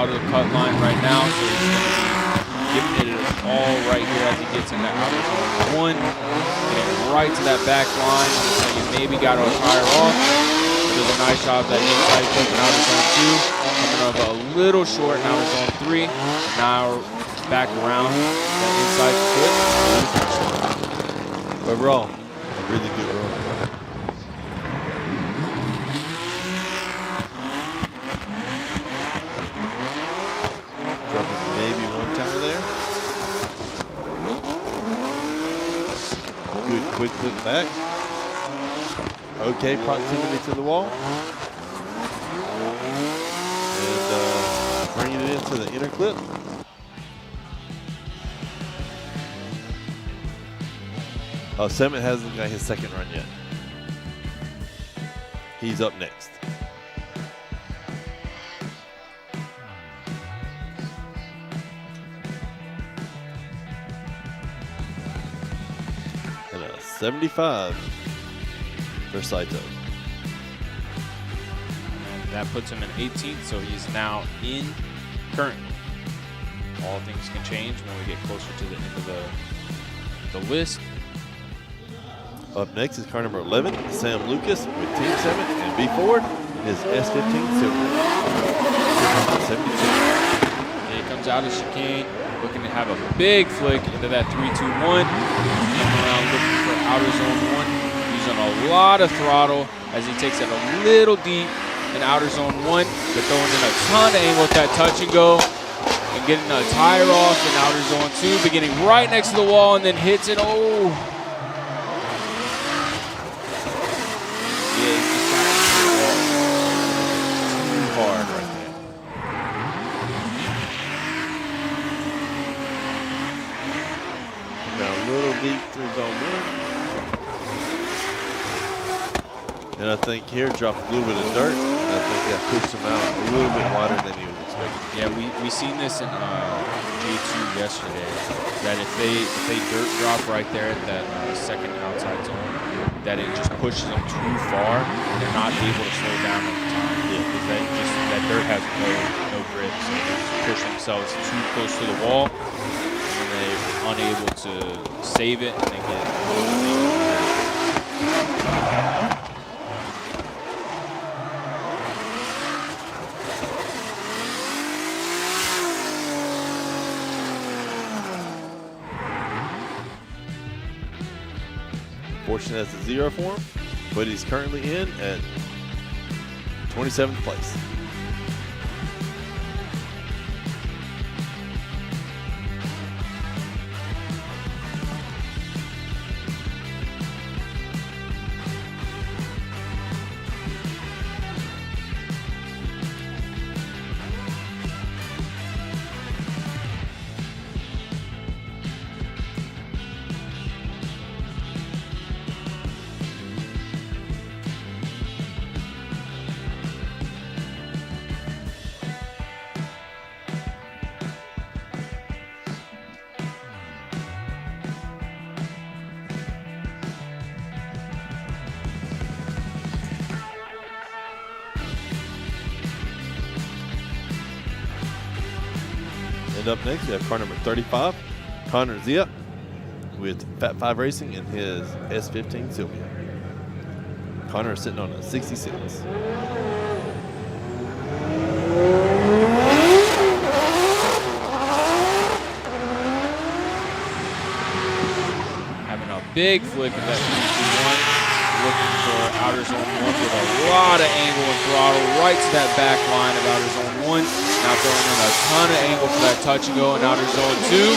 out of the cut line right now, so he's going to be giving it all right here as he gets into outer zone 1. Getting right to that back line. So you maybe got a tire off. But does a nice job of that inside flip in outer zone 2. Coming up a little short in outer zone 3. Now back around that inside flip. Overall, really good run. Dropping maybe one tire there. Good quick flip back. Okay, proximity to the wall. And bringing it into the inner clip. Oh, Semet hasn't got his second run yet. He's up next. And a 75 for Saito. And that puts him in 18th, so he's now in currently. All things can change when we get closer to the end of the list. Up next is car number 11, Sam Lucas with Team 7, and B Ford is S15 Silver. 72. And he comes out of chicane, looking to have a big flick into that 3-2-1. Coming around looking for outer zone 1, using a lot of throttle as he takes it a little deep in outer zone 1, but throwing in a ton of angle with that touch and go. And getting a tire off in outer zone 2, beginning right next to the wall, and then hits it. Oh! Hard right there. Now a little deep through zone 1. And I think here dropped a little bit of dirt. And I think that pushed him out a little bit wider than he was expecting. Yeah, we seen this in J2 yesterday. That if they dirt drop right there at that second outside zone, that it just pushes them too far. And they're not able to slow down at the time. Because that dirt has no grip, so they just push themselves too close to the wall, and they're unable to save it, and they get Fortunate as a 0 for him, but he's currently in at 27th place. And up next, we have car number 35, Connor Zia with Fat 5 Racing in his S15 Sylvia. Connor is sitting on a 66. having a big flick of that 3-2-1. Looking for outer zone 1 with a lot of angle and throttle right to that back line of outer zone 1. Now throwing in a ton of angle for that touch and go in outer zone 2.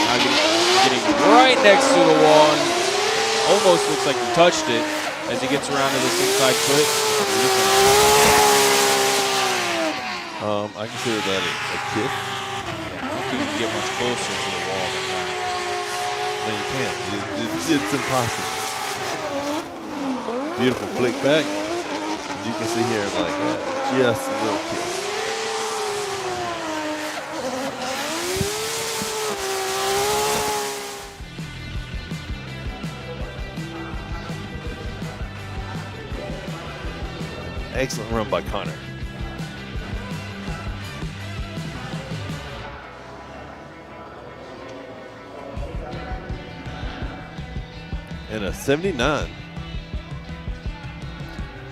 Now getting right next to the wall and almost looks like he touched it as he gets around to this inside foot. I consider that a kick. Yeah, I don't think you can get much closer to the wall than that. No, you can't. It's impossible. Beautiful flick back. As you can see here, like just a little kick. Excellent run by Connor. And a 79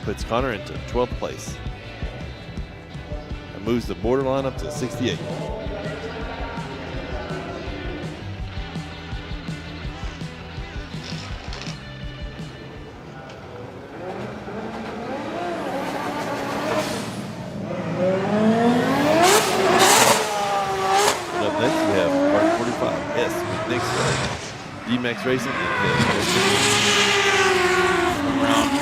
puts Connor into 12th place and moves the borderline up to 68. And up next we have part 45 S with Nick's D-Max Racing and Around a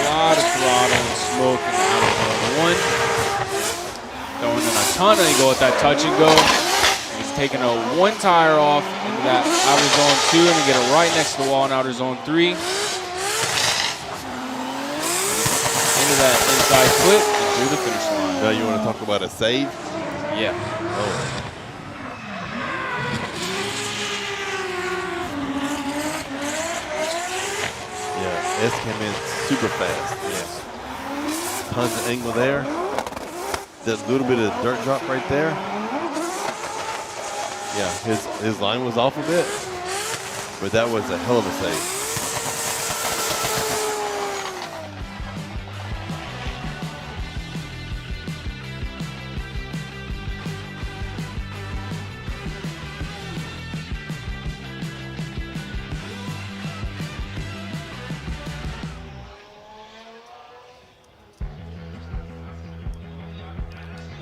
lot of throttle and smoke in outer zone 1. Going in a ton of angle with that touch and go. He's taking a one tire off into that outer zone 2 and we get it right next to the wall in outer zone 3. Into that inside flip and through the finish line. Now you want to talk about a save? Yeah. Oh. S came in super fast. Yes. Tons of angle there. That little bit of dirt drop right there. Yeah, his line was off a bit, but that was a hell of a save.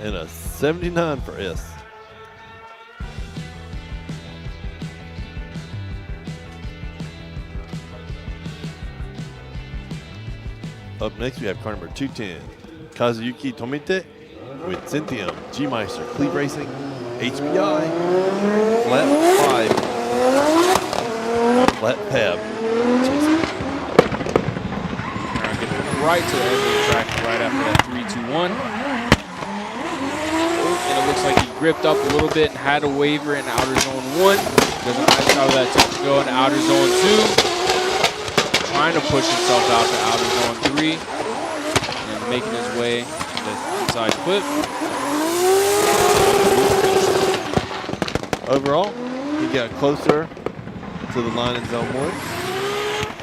And a 79 for S. Up next, we have car number 210, Kazuyuki Tomite with Cynthium, G-Meister, Cleve Racing, HBI, flat 5, flat pab. Right to the edge of the track right after that 3-2-1. And it looks like he gripped up a little bit and had a waiver in outer zone 1. Does a nice job of that touch and go in outer zone 2. Trying to push himself out to outer zone 3. And making his way to the inside clip. Overall, he got closer to the line in zone 1.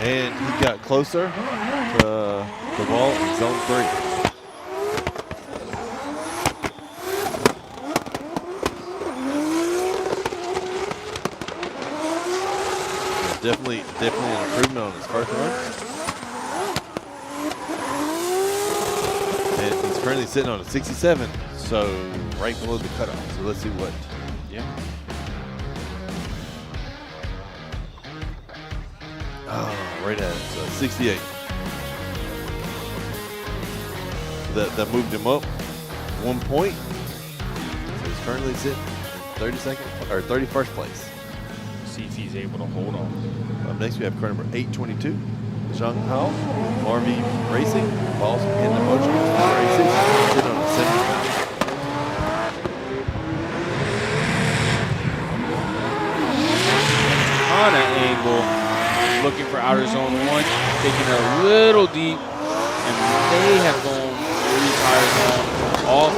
And he got closer to the wall in zone 3. Definitely an improvement on his first run. And he's currently sitting on a 67, so right below the cutoff. So let's see what. Yeah. Oh, right at it. So 68. That moved him up 1 point. So he's currently sitting in 31st place. See if he's able to hold on. Up next, we have car number 822, Zhang Hao, RV Racing, Balls in the Motorsports Racing, sitting on a 79. On an angle, looking for outer zone 1, taking a little deep, and may have gone 3 tires off,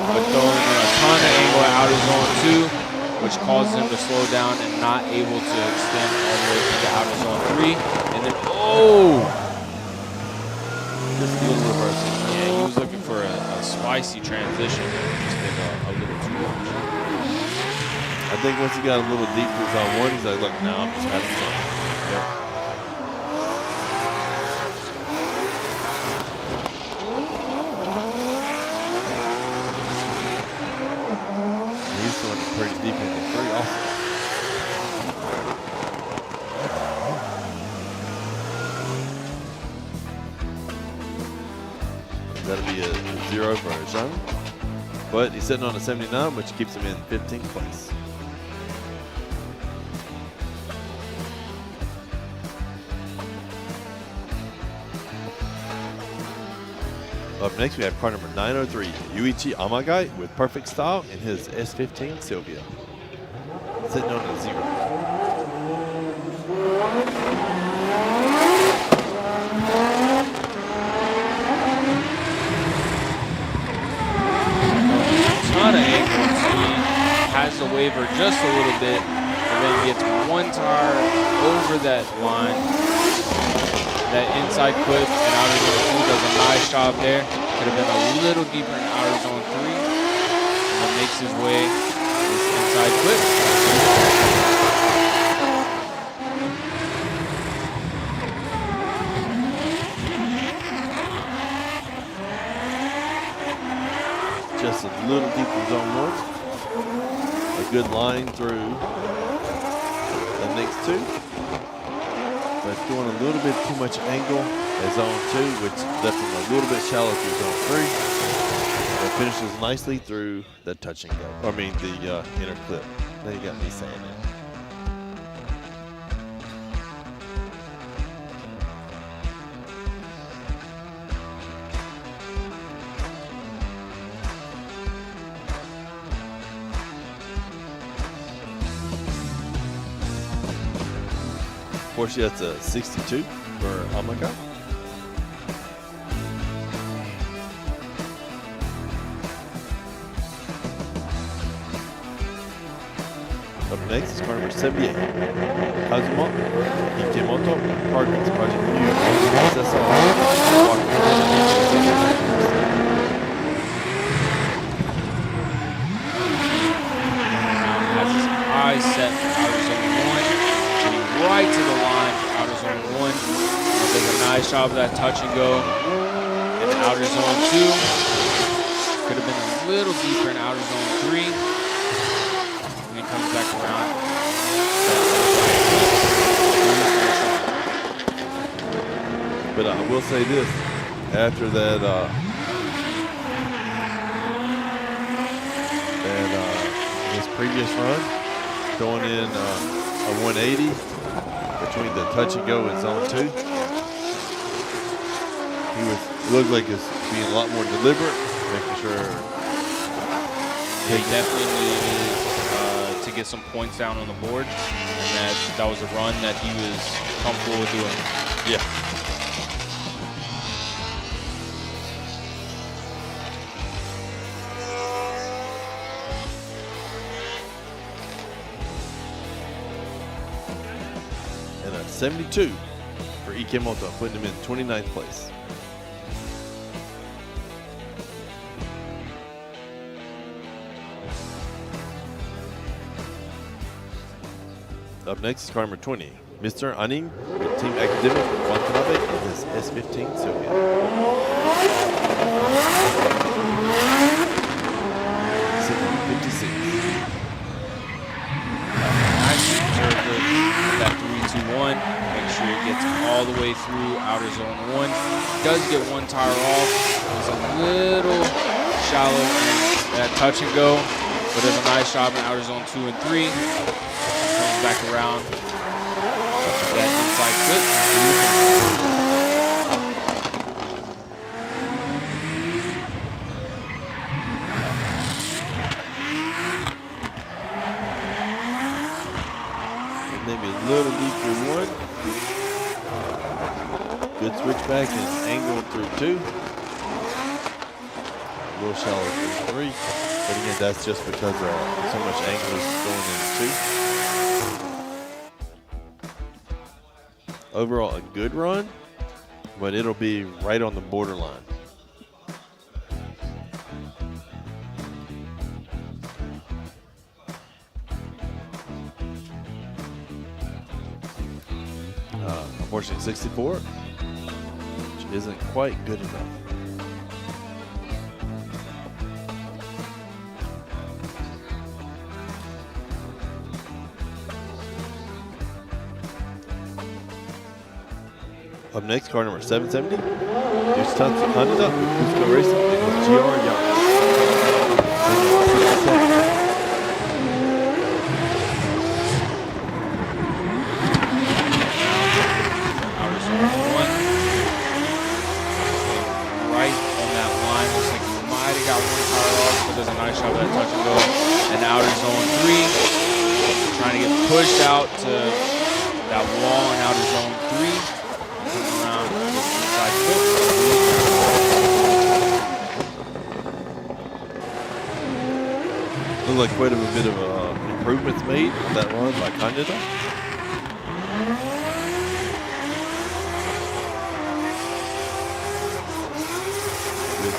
but throwing in a ton of angle at outer zone 2. Which causes him to slow down and not able to extend all the way into outer zone 3. And then, just feels reversing. Yeah, he was looking for a spicy transition and just did a little too much. I think once he got a little deep to zone 1, he's like, look, now I'm just having fun. Yeah. Pretty deep in the 3 also. That'll be a 0 for Zhang. But he's sitting on a 79, which keeps him in 15th place. Up next, we have car number 903, Yuichi Amagai with Perfect Style in his S15 Sylvia. Sitting on a 0. Ton of angle. Has the waiver just a little bit, and then gets 1 tire over over that line, that inside clip, and outer zone 2 does a nice job there. Could have been a little deeper in outer zone 3, and then makes his way to this inside clip. Just a little deep in zone 1. A good line through the next 2. But doing a little bit too much angle at zone 2, which left him a little bit shallow through zone 3. But finishes nicely through the touch and go. I mean the inner clip. Now you got me saying it. Unfortunately, that's a 62 for Hamaka. Up next is car number 78. Kazuma Ikemoto, Parkins Project U, Has his eyes set for outer zone 1. Right to the line for outer zone 1. Does a nice job of that touch and go. And then outer zone 2. Could have been a little deeper in outer zone 3. And he comes back around. But I will say this, after that, his previous run, going in a 180 between the touch and go and zone 2. It looked like it's being a lot more deliberate, making sure. He definitely needed to get some points down on the board, and that was a run that he was comfortable with doing. Yeah. And a 72 for Ikemoto, putting him in 29th place. Up next is car number 20, Mr. Aning, with Team Academic Watanabe in his S15 Sylvia. Nice observe that 3-2-1. Make sure it gets all the way through outer zone 1. Does get one tire off. It's a little shallow in that touch and go, but does a nice job in outer zone 2 and 3. Comes back around that inside clip. Maybe a little deep through 1. Good switchback and angle through 2. A little shallow through 3. But again, that's just because so much angle is going in 2. Overall, a good run, but it'll be right on the borderline. Unfortunately, 64, which isn't quite good enough. Up next, car number 770, Yoshitatsu Hanada with Cusco Racing and his GR Yacht. Outer zone 1. Right on that line. Looks like he might have got one tire off, but there's a nice shot of that touch and go. And outer zone 3. Trying to get pushed out to that wall in outer zone 3. Around this inside clip. Looks like quite a bit of improvements made on that run by Kaneda.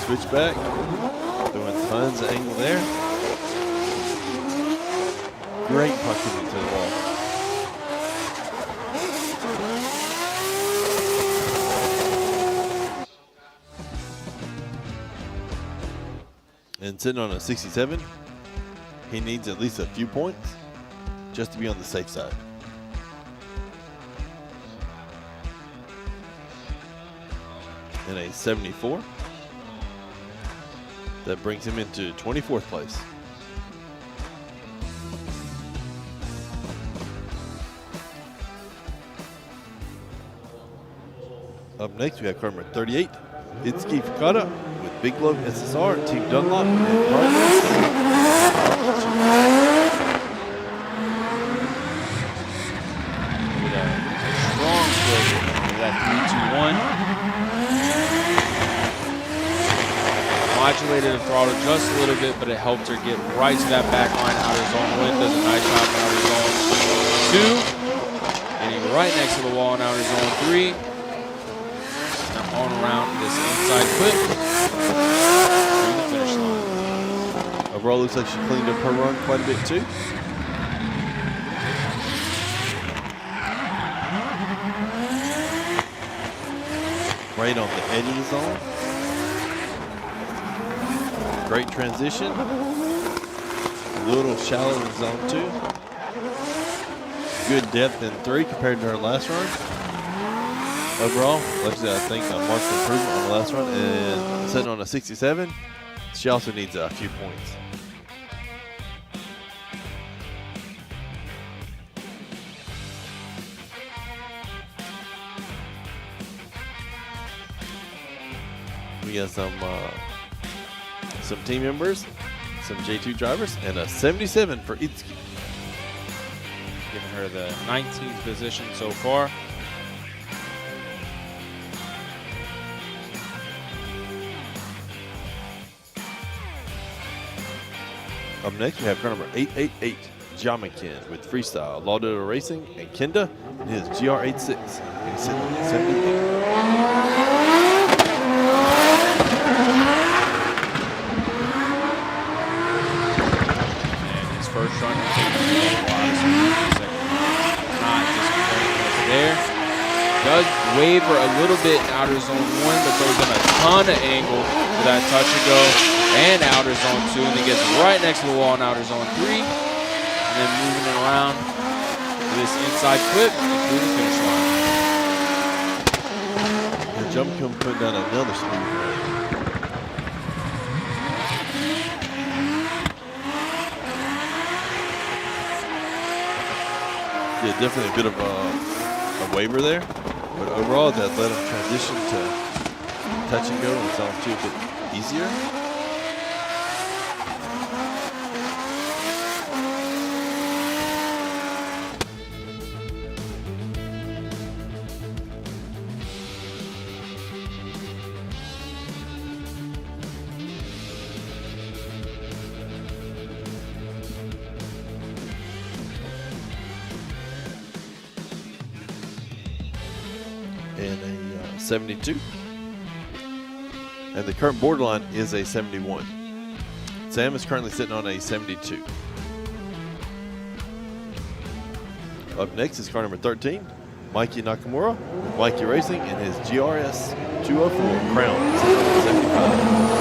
switchback. Doing tons of angle there. Great proximity to the wall. And sitting on a 67, he needs at least a few points just to be on the safe side. And a 74. That brings him into 24th place. Up next, we have car number 38, Itsuki Fukada with Big Globe SSR, Team Dunlop, and Progress. With a strong switch with that 3-2-1. Modulated the throttle just a little bit, but it helped her get right to that back line. Outer zone win, does a nice job in outer zone 2. Getting right next to the wall in outer zone 3. Now on around this inside clip to the finish line. Overall, looks like she cleaned up her run quite a bit too. Right on the edge of the zone. Great transition. A little shallow in zone 2. Good depth in 3 compared to her last run. Overall, like I said, I think a marked improvement on the last run. And sitting on a 67, she also needs a few points. We got some team members, some J2 drivers, and a 77 for Itsuki. Giving her the 19th position so far. Up next, we have car number 888, Jamakin with Freestyle, Lauderdale Racing, and Kenda in his GR86. He's sitting on 78. First run, not just there. Does waver a little bit in outer zone 1, but throws in a ton of angle for that touch and go and outer zone 2, and then gets right next to the wall in outer zone 3, and then moving it around this inside clip through the finish line. The jump come put down another smooth run. Yeah, definitely a bit of a waiver there, but overall that let him transition to touch and go in zone 2 a bit easier. And a 72. And the current borderline is a 71. Sam is currently sitting on a 72. Up next is car number 13, Mikey Nakamura with Mikey Racing in his GRS 204 Crown, sitting on 75.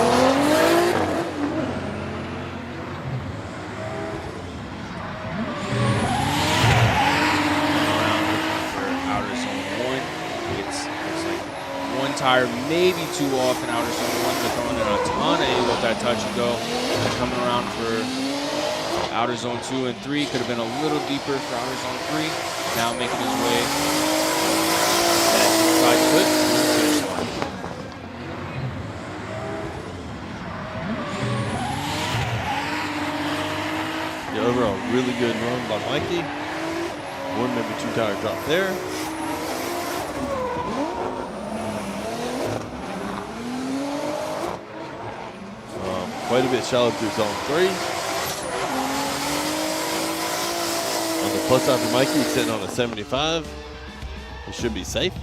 Tire maybe too off in outer zone 1, but throwing in a ton of angle with that touch and go. And coming around for outer zone 2 and 3. Could have been a little deeper for outer zone 3. Now making his way that inside clip to the finish line. Yeah, overall, really good run by Mikey. One, maybe two tire drop there. Quite a bit shallow through zone 3. On the plus side for Mikey, he's sitting on a 75. He should be safe.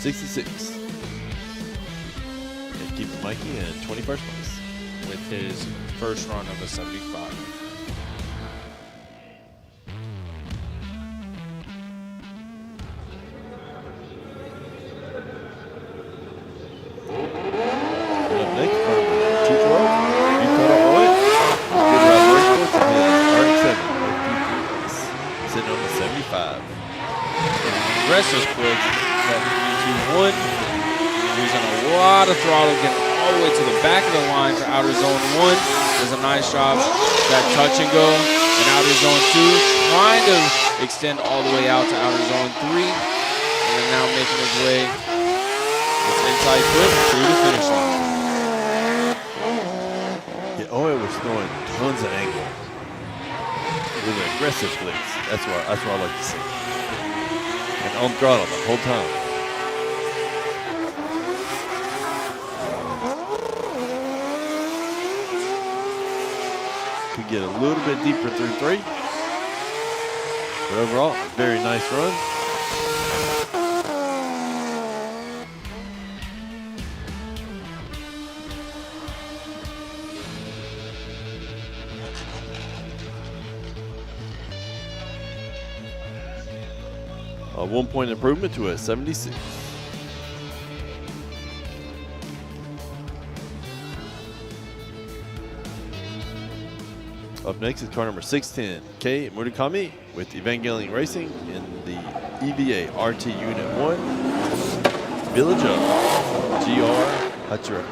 66. And keeps Mikey in 21st place. With his first run of a 75. Aggressive quick, that 3-2-1, using a lot of throttle, getting all the way to the back of the line for outer zone 1. Does a nice job, that touch and go in outer zone 2, trying to extend all the way out to outer zone 3, and then now making his way with inside flip through the finish line. Yeah, Oe was throwing tons of angle with aggressive flips. That's what I like to see. And on throttle the whole time. Could get a little bit deeper through 3. But overall, very nice run. A 1-point improvement to a 76. Up next is car number 610, Kei Murakami with Evangelion Racing in the EVA RT Unit 1, Village of GR Hachiraku.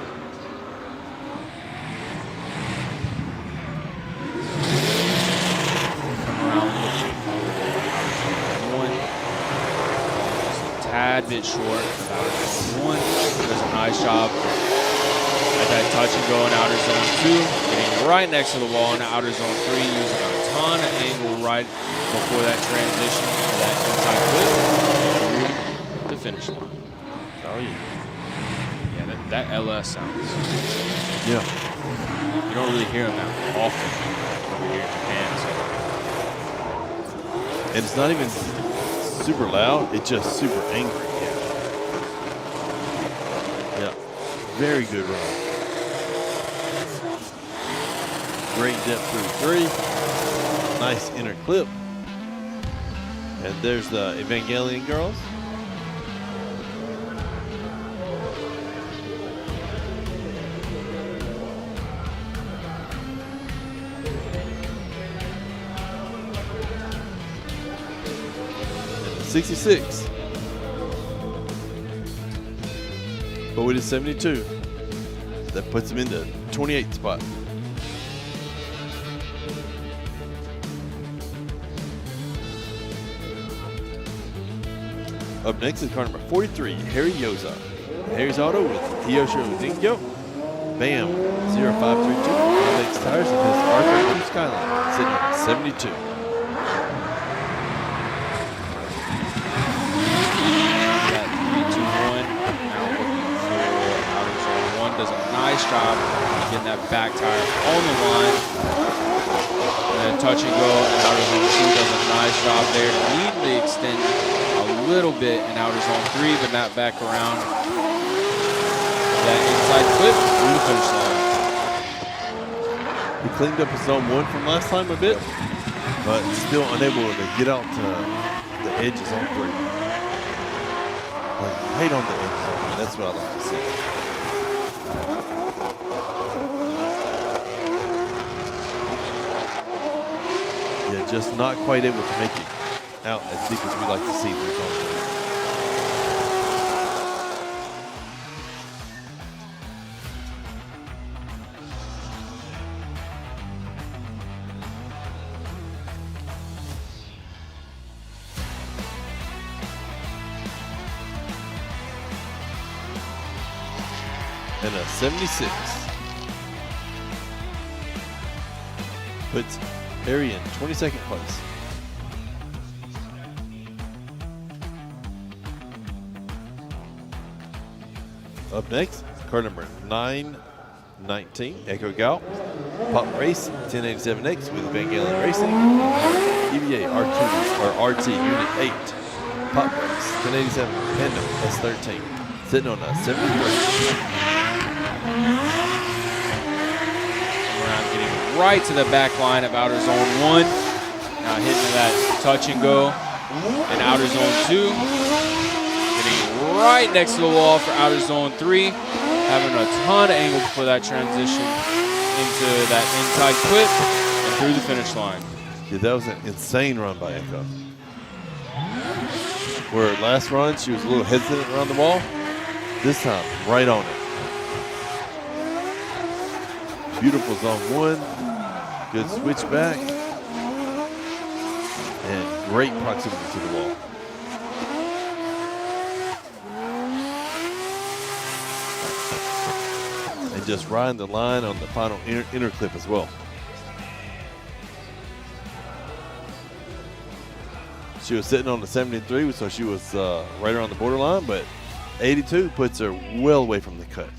Tad bit short, about one. Does a nice job at that touch and go in outer zone 2, getting right next to the wall in outer zone 3, using a ton of angle right before that transition to that inside flip to finish line. Oh yeah. Yeah, that LS sounds. Yeah. You don't really hear them that often over here in Japan. And it's not even super loud, it's just super angry. Yeah, very good run. Great depth through 3. Nice inner clip. And there's the Evangelion girls. And 66. But with his 72, that puts him in the 28th spot. Up next is car number 43, Harry Yoza. Harry's Auto with Kiyoshi Uzinkyo. Bam, 0532, Alex tires and his Arthur Blue Skyline, sitting at 72. That 3-2-1, now looking for outer zone 1, does a nice job getting that back tire on the line. And then touch and go in outer zone 2, does a nice job there. Need to extend a little bit in outer zone 3, but not back around. That inside flip through the finish line. He cleaned up his zone 1 from last time a bit, but still unable to get out to the edges on 3. Like, hate on the edges on 3. That's what I like to see. Yeah, just not quite able to make it out as deep as we like to see through zone 3. And a 76 puts Harry in 22nd place. Up next, car number 919, Echo Gal, Pop Race 1087X with Evangelion Racing, EVA R2 or RT Unit 8, pop brakes. 1087 Tandem S13. Sitting on a 73. Around getting right to the back line of outer zone 1. Now hitting that touch and go in outer zone 2. Getting right next to the wall for outer zone 3. Having a ton of angle for that transition into that inside clip and through the finish line. Yeah, that was an insane run by Echo. Where last run, she was a little hesitant around the wall. This time, right on it. Beautiful zone 1. Good switch back. And great proximity to the wall. And just riding the line on the final inner clip as well. She was sitting on the 73, so she was right around the borderline, but 82 puts her well away from the cut.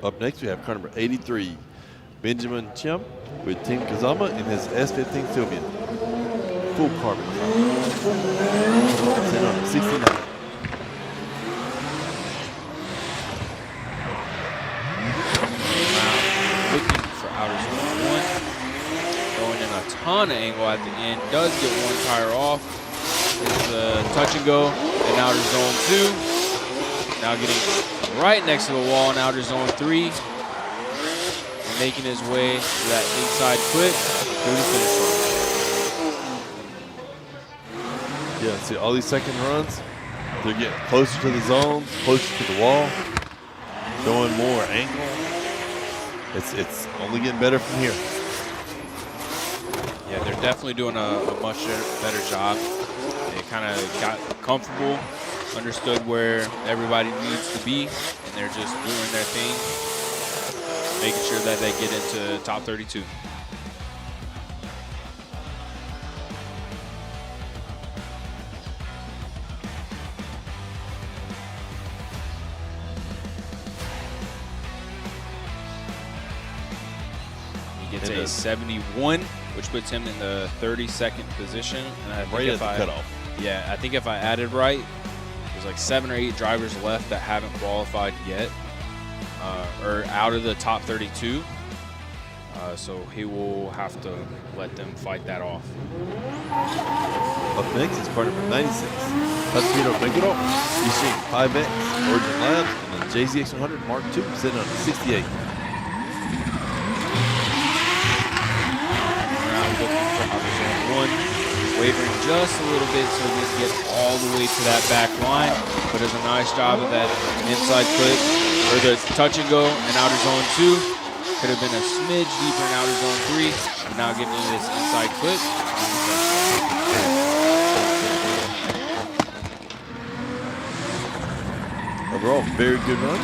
Up next, we have car number 83, Benjamin Chim with Team Kazama in his S15 Sylvian. Full carbon. Sitting on the 69. Looking for outer zone 1. Going in a ton of angle at the end. Does get one tire off. It's the touch and go in outer zone 2. Now getting right next to the wall in outer zone 3. And making his way to that inside clip through the finish line. Yeah, see all these second runs, they're getting closer to the zones, closer to the wall, showing more angle. It's only getting better from here. Yeah, they're definitely doing a much better job. They kind of got comfortable, understood where everybody needs to be, and they're just doing their thing, making sure that they get into top 32. He gets a 71, which puts him in the 32nd position. And I think Right at the cutoff. Yeah, I think if I added right, there's like 7 or 8 drivers left that haven't qualified yet, or out of the top 32. So he will have to let them fight that off. Up next is car number 96, Tatsuhiro Meguro, Ishin 5X, Origin Labs, and the JZX100 Mark II, sitting on 68. Around looking for outer zone 1, wavering just a little bit so he can get all the way to that back line, but does a nice job of that inside clip, or the touch and go in outer zone 2. Could have been a smidge deeper in outer zone 3, but now getting into this inside clip. Overall, very good run.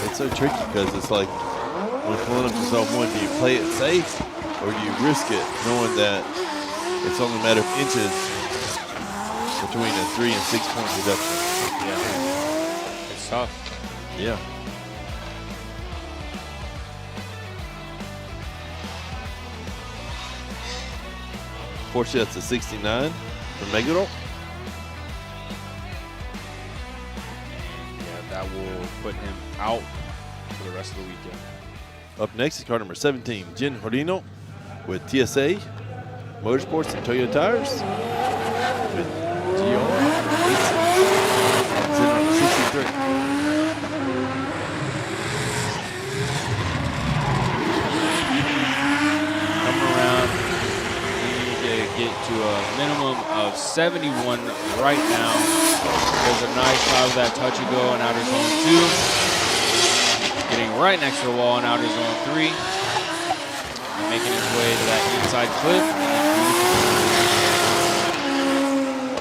It's so tricky because it's like when pulling up to zone 1, do you play it safe or do you risk it knowing that it's only a matter of inches between a 3 and 6 point reduction? Yeah, it's tough. Yeah. Fortunately, that's a 69 for Meguro. Yeah, that will put him out for the rest of the weekend. Up next is car number 17, Jin Horino with TSA, Motorsports, and Toyota tires. With GR 63. Coming around, we need to get to a minimum of 71 right now. There's a nice job of that touch and go in outer zone 2. Getting right next to the wall in outer zone 3. And making his way to that inside clip.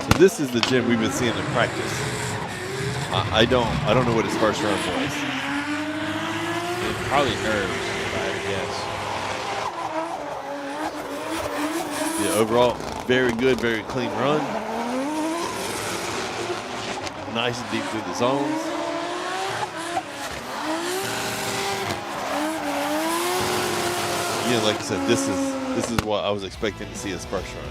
So this is the Jin we've been seeing in practice. I don't know what his first run was. Probably nerves, if I had to guess. Yeah, overall, very good, very clean run. Nice and deep through the zones. Yeah, like I said, this is what I was expecting to see his first run.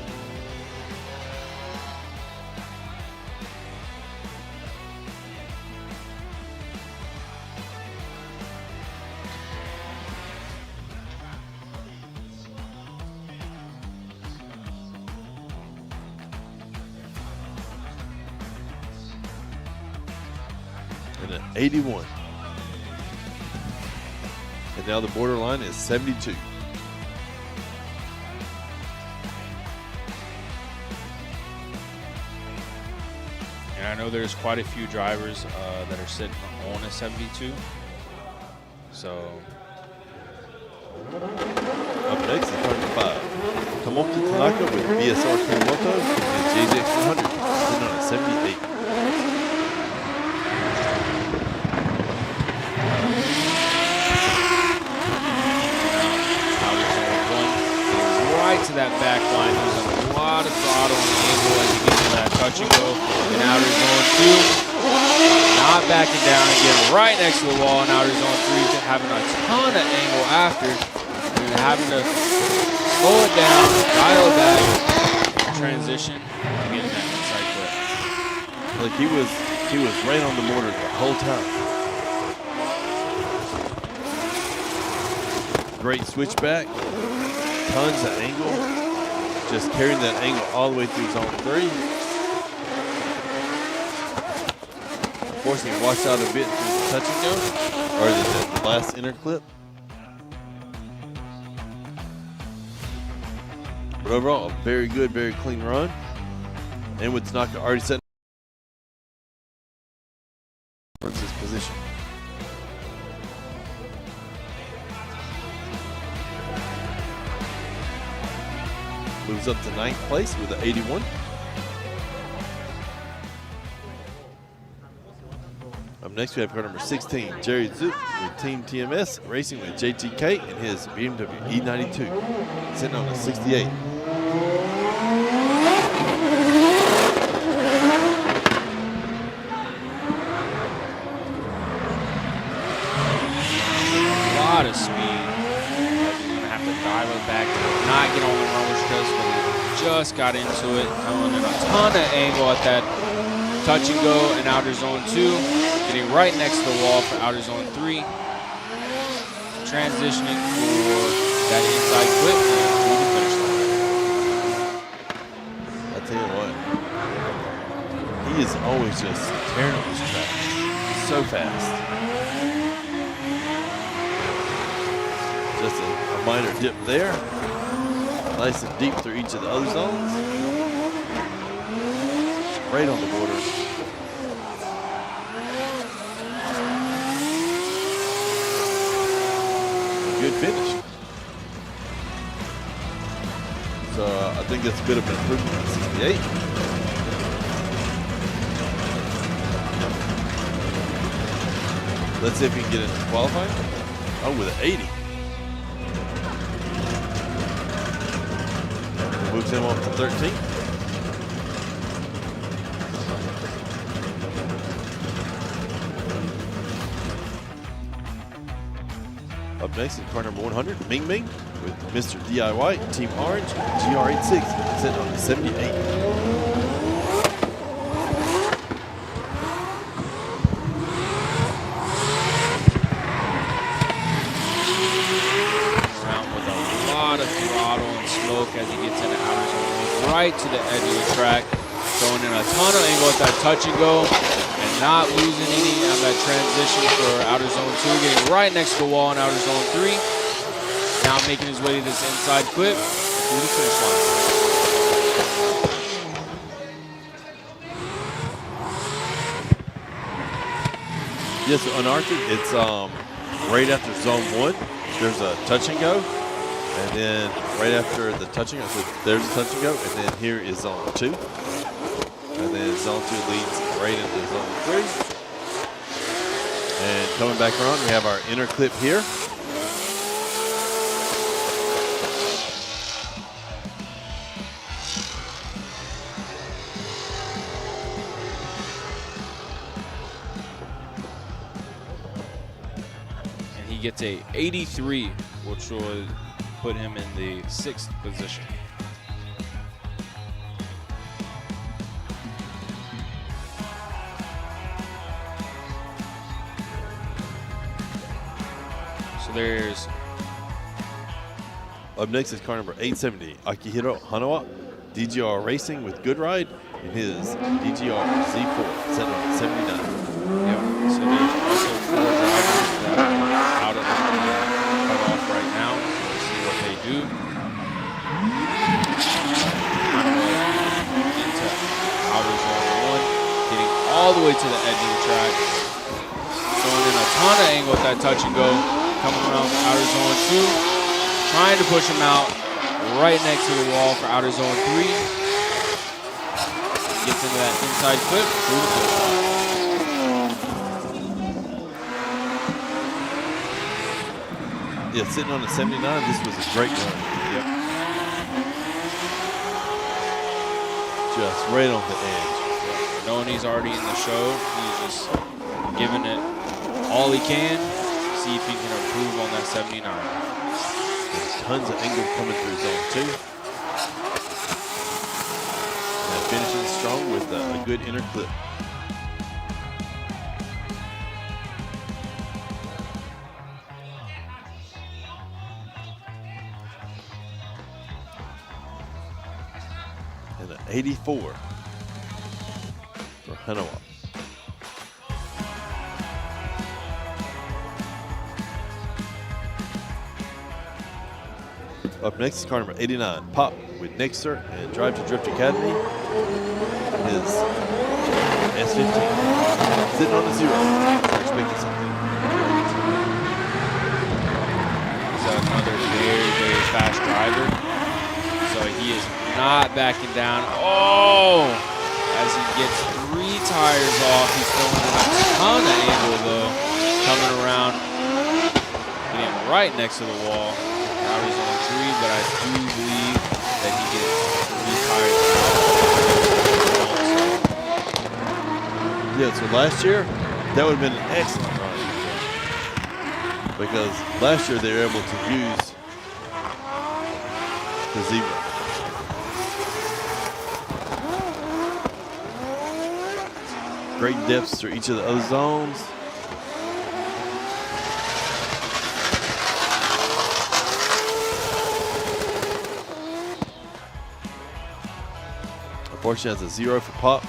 And an 81. And now the borderline is 72. And I know there's quite a few drivers that are sitting on a 72. So up next is turn 5. Tomoki Tanaka with BSR Kumoto and JJ100 sitting on a 78. Right to that back line. There's a lot of throttle and angle as he gets to that touch and go. And outer zone 2. Not backing down again, right next to the wall in outer zone 3, having a ton of angle after. And having to slow it down, dial it back, transition, and get that inside clip. Like he was right on the mortar the whole time. Great switchback. Tons of angle, just carrying that angle all the way through zone 3. Of course, he washed out a bit through the touch and go, or the last inner clip. But overall, a very good, very clean run. And with Tanaka already set towards his position. Moves up to 9th place with an 81. Up next, we have car number 16, Jerry Zook with Team TMS, racing with JTK and his BMW E92, sitting on a 68. A lot of speed. You're gonna have to dial it back, not get on the roller stress, but he just got into it, coming in a ton of angle at that touch and go in outer zone 2, getting right next to the wall for outer zone 3, transitioning for that inside clip through the finish line. I tell you what, he is always just tearing up this track, so fast. Just a minor dip there. Nice and deep through each of the other zones. Right on the border. Good finish. So I think that's a bit of an improvement on 68. Let's see if we can get into qualifying. Oh, with an 80. Moves him up to 13. Up next is car number 100, Ming Ming, with Mr. DIY, Team Orange, GR86, sitting on the 78. As he gets into outer zone, right to the edge of the track, throwing in a ton of angle at that touch and go, and not losing any of that transition for outer zone 2, getting right next to the wall in outer zone 3. Now making his way to this inside clip through the finish line. Yes, on Arctic, it's right after zone 1. There's a touch and go. And then right after the touching, so there's a touch and go, and then here is zone 2. And then zone 2 leads right into zone 3. And coming back around, we have our inner clip here. gets a 83, which would put him in the 6th position. So there's Up next is car number 870, Akihiro Hanawa, DGR Racing with Good Ride in his DGR Z4, set on 79. Yep. So there's also 4 drivers that are out of the cutoff right now. We'll see what they do. Into outer zone 1, getting all the way to the edge of the track. Throwing in a ton of angle with that touch and go. Coming around for outer zone 2. Trying to push him out right next to the wall for outer zone 3. Gets into that inside clip through the pit stop. Yeah, sitting on the 79, this was a great run. Yep. Just right on the edge. Yep. Knowing he's already in the show, he's just giving it all he can. See if he can improve on that 79. There's tons of angle coming through zone 2. And finishing strong with a good inner clip. And an 84 for Hanawa. Up next is car number 89, Pop with Nixer and Drive to Drift Academy. His S15 sitting on the 0. Expecting something. He's another very, very fast driver. So he is not backing down. Oh! As he gets 3 tires off, he's throwing in a ton of angle though. Coming around, getting right next to the wall. Outer zone 3, but I do believe that he gets 3 tires out. Yeah, so last year, that would have been an excellent run. Because last year they were able to use the zebra. Great depths through each of the other zones. Unfortunately, that's a 0 for Pop.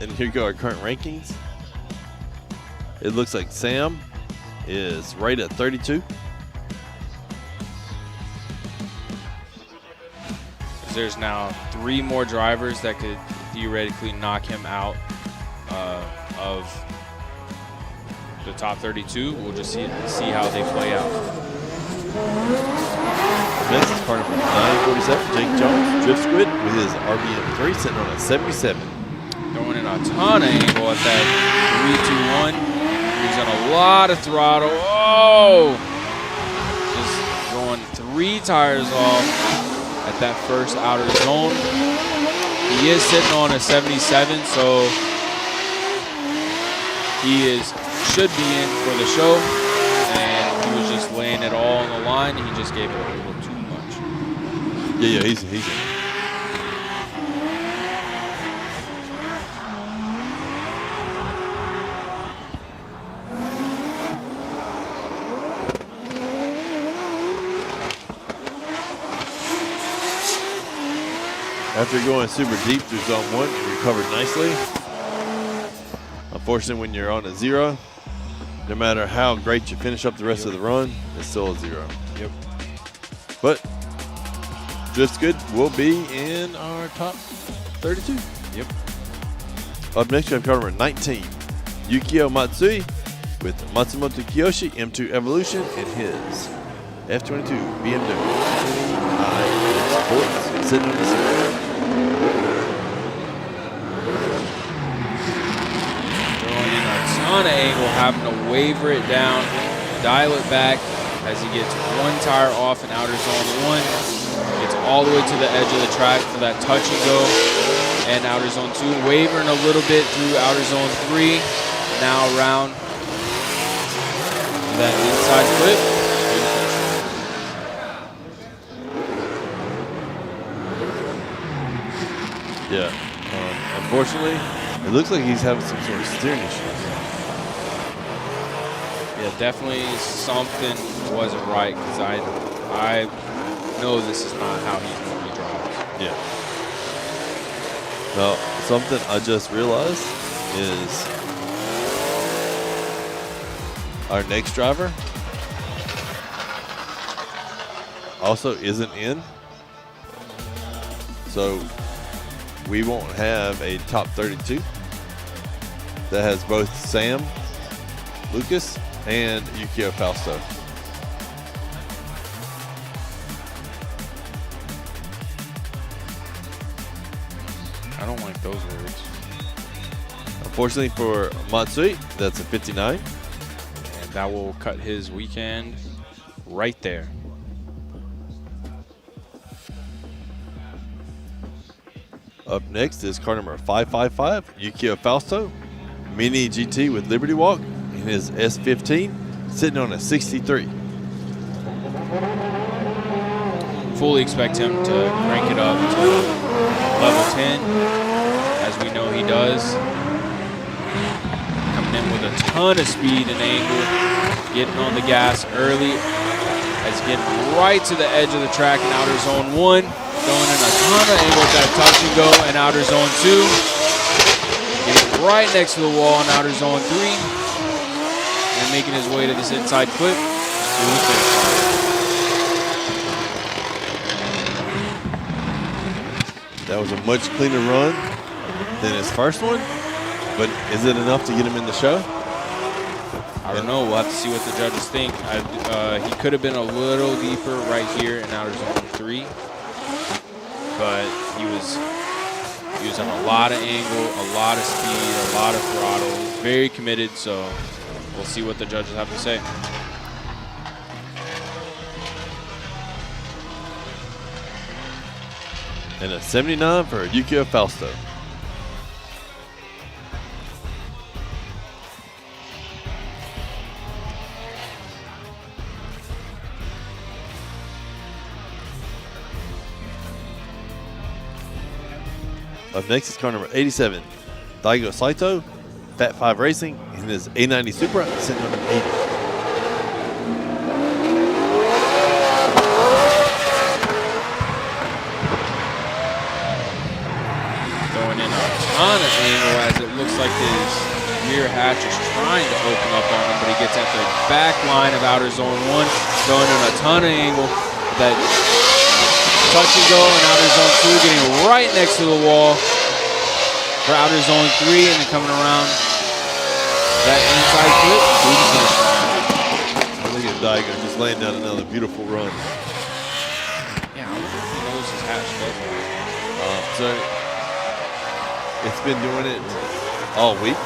And here go our current rankings. It looks like Sam is right at 32. There's now 3 more drivers that could theoretically knock him out of the top 32. We'll just see how they play out. Next is car number 947, Jake Jones, Drift Squid with his RBM3 sitting on a 77. Throwing in a ton of angle at that 3-2-1. Using a lot of throttle. Oh! Just throwing 3 tires off at that first outer zone. He is sitting on a 77, so he should be in for the show. And he was just laying it all on the line. He just gave it a little too much. Yeah, he's in. After going super deep through zone 1, you recovered nicely. Unfortunately, when you're on a 0, no matter how great you finish up the rest of the run, it's still a 0. Yep. But Just Good will be in our top 32. Yep. Up next, we have car number 19, Yukio Matsui with Matsumoto Kiyoshi M2 Evolution in his F22 BMW i Sports. Sitting on the side. Throwing in a ton of angle, having to waver it down, dial it back, as he gets one tire off in outer zone 1. Gets all the way to the edge of the track for that touch and go. And outer zone 2, wavering a little bit through outer zone 3. Now around that inside flip. Yeah. Unfortunately, it looks like he's having some sort of steering issues. Yeah, definitely something wasn't right because I know this is not how he normally drives. Yeah. Well, something I just realized is our next driver also isn't in. So we won't have a top 32 that has both Sam Lucas and Yukio Fausto. I don't like those words. Unfortunately for Matsui, that's a 59. And that will cut his weekend right there. Up next is car number 555, Yukio Fausto, Mini GT with Liberty Walk in his S15, sitting on a 63. Fully expect him to crank it up to level 10, as we know he does. Coming in with a ton of speed and angle, getting on the gas early, as getting right to the edge of the track in outer zone 1. Going in a ton of angle with that touch and go in outer zone 2. Getting right next to the wall in outer zone 3. And making his way to this inside clip. That was a much cleaner run than his first one, but is it enough to get him in the show? I don't know. We'll have to see what the judges think. He could have been a little deeper right here in outer zone 3. But he was on a lot of angle, a lot of speed, a lot of throttle. Very committed, so we'll see what the judges have to say. And a 79 for Yukio Fausto. Up next is car number 87, Daigo Saito, Fat 5 Racing, in his A90 Supra, sitting on an 80. Going in a ton of angle as it looks like his rear hatch is trying to open up on him, but he gets at the back line of outer zone 1, going in a ton of angle. That touch and go in outer zone 2, getting right next to the wall for outer zone 3, and then coming around that inside flip. Look at Daigo just laying down another beautiful run. Yeah, I wonder if he knows his hatch does that. So it's been doing it all week.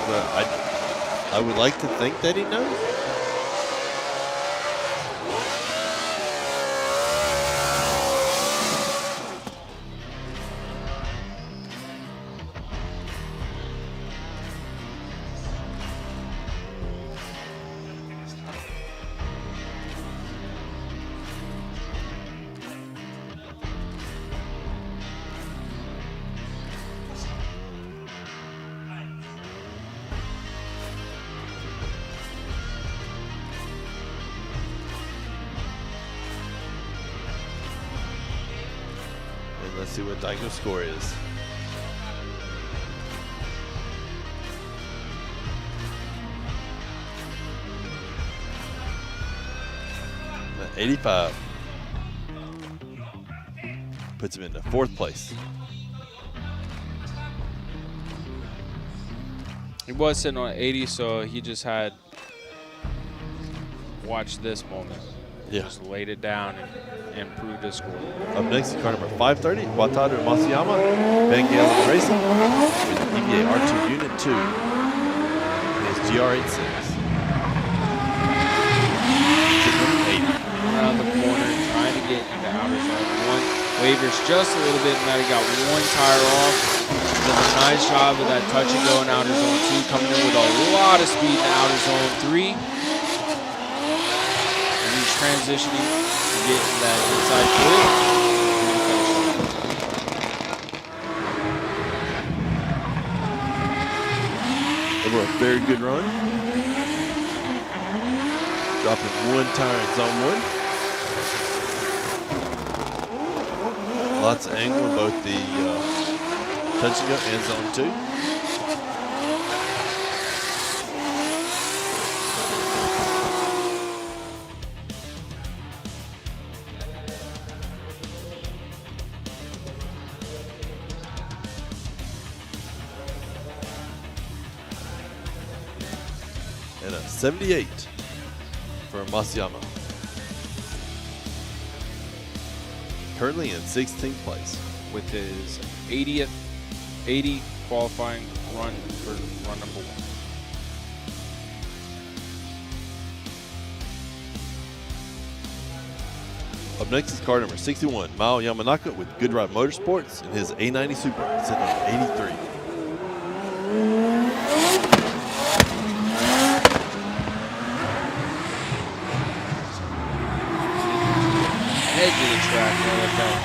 But I would like to think that he knows. Let's see what Daigo's score is. At 85. Puts him into 4th place. He was sitting on 80, so he just had watched this moment. Yeah. Just laid it down and improved his score. Up next is car number 530, Wataru Masuyama, Bengals Racing, with EVA R2 Unit 2. His GR86. wavers just a little bit, and that he got one tire off. Does a nice job of that touch and go in outer zone 2, coming in with a lot of speed in outer zone 3. And he's transitioning to get in that inside flip. A very good run. Dropping one tire in zone 1. Lots of angle in both the touch and go and zone 2. And a 78 for Masayama. Currently in 16th place. With his 80 qualifying run for run number 1. Up next is car number 61, Mao Yamanaka with Good Ride Motorsports in his A90 Super, sitting on 83. Edge of the track, like that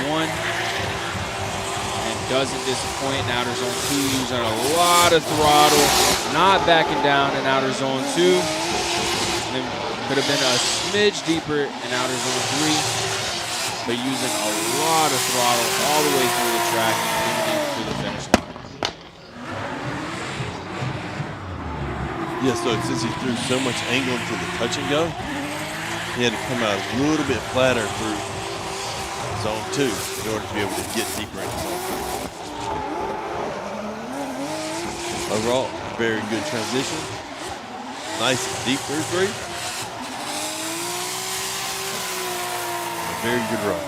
3-2-1, and doesn't disappoint in outer zone 2, using a lot of throttle, not backing down in outer zone 2, and then could have been a smidge deeper in outer zone 3, but using a lot of throttle all the way through the track and to the finish line. Yeah, so since he threw so much angle into the touch and go, he had to come out a little bit flatter through zone 2 in order to be able to get deeper into zone 3. Overall, very good transition. Nice and deep through 3. A very good run.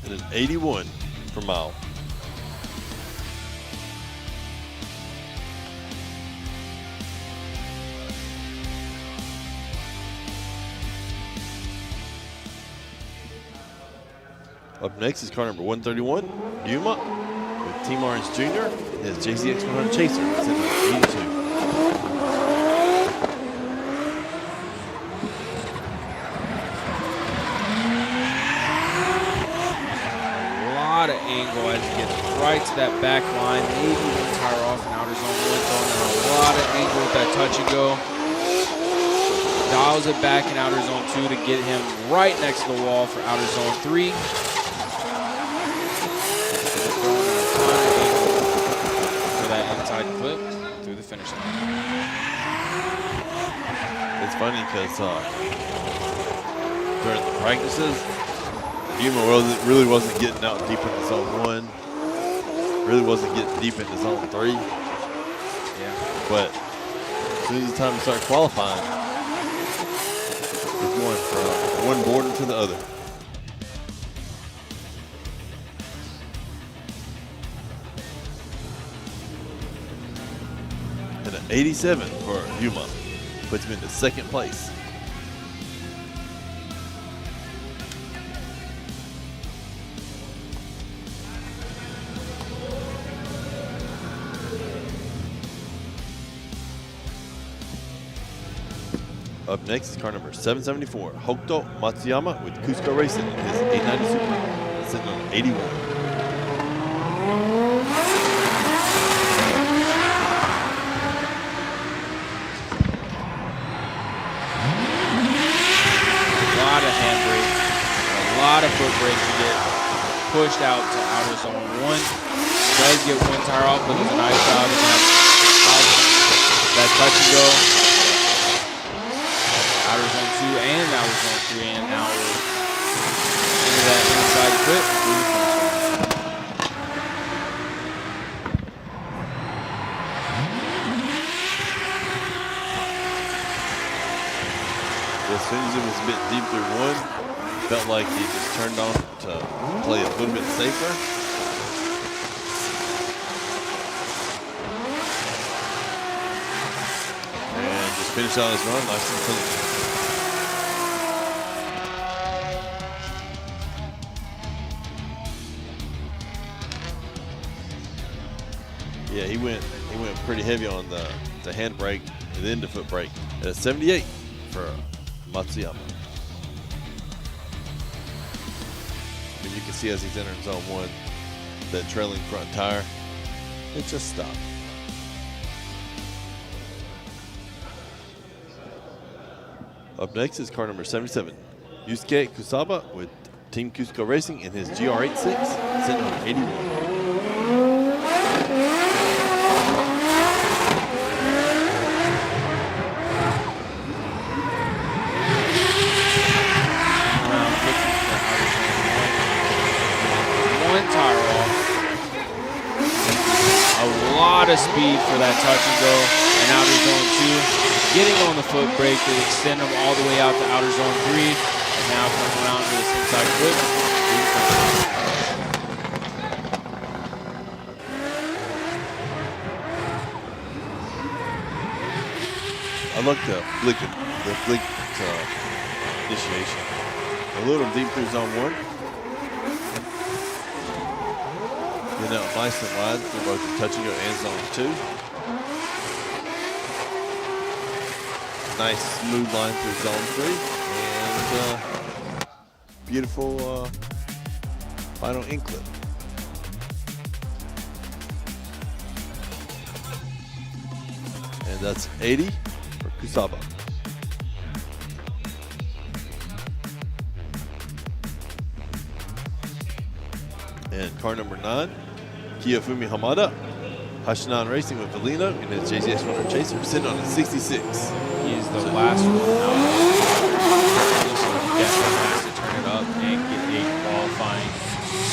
And an 81 for Mao. Up next is car number 131, Yuma, with Team Orange Jr. and his JZX 100 Chaser, sitting at 82. Lot of angle as he gets right to that back line, maybe one tire off in outer zone 1, throwing in a lot of angle with that touch and go. Dials it back in outer zone 2 to get him right next to the wall for outer zone 3. Throwing in a ton of angle for that inside flip through the finish line. It's funny because during the practices, Yuma really wasn't getting out deep into zone 1. Really wasn't getting deep into zone 3. Yeah. But as soon as it's time to start qualifying, it's going from one border to the other. And an 87 for Yuma puts him into second place. Up next is car number 774, Hokuto Matsuyama with Cusco Racing in his 890 Super, sitting on 81. A lot of handbrake, a lot of foot brake to get pushed out to outer zone 1. Does get one tire off, but does a nice job of that touch and go. Outer zone 2 and outer zone 3, and now we're into that inside flip. As soon as it was a bit deep through 1, felt like he just turned on to play a little bit safer. And just finished out his run nice and clean. Yeah, he went pretty heavy on the handbrake and then the foot brake at a 78 for Matsuyama. And you can see as he's entering zone 1, that trailing front tire, it just stopped. Up next is car number 77, Yusuke Kusaba with Team Cusco Racing in his GR86, sitting on 81. A lot of speed for that touch and go, and outer zone 2. Getting on the foot brake to extend them all the way out to outer zone 3, and now coming around to this inside foot. I like the flick initiation. A little deep through zone 1. Then out nice and wide through both the touch and go and zone 2. Nice smooth line through zone 3. And beautiful final in-clip. And that's 80 for Kusaba. And car number 9, Kiyofumi Hamada, Hashinan Racing with Valino in his JZS Runner Chaser, sitting on a 66. He is the last one out. So he definitely has to turn it up and get a qualifying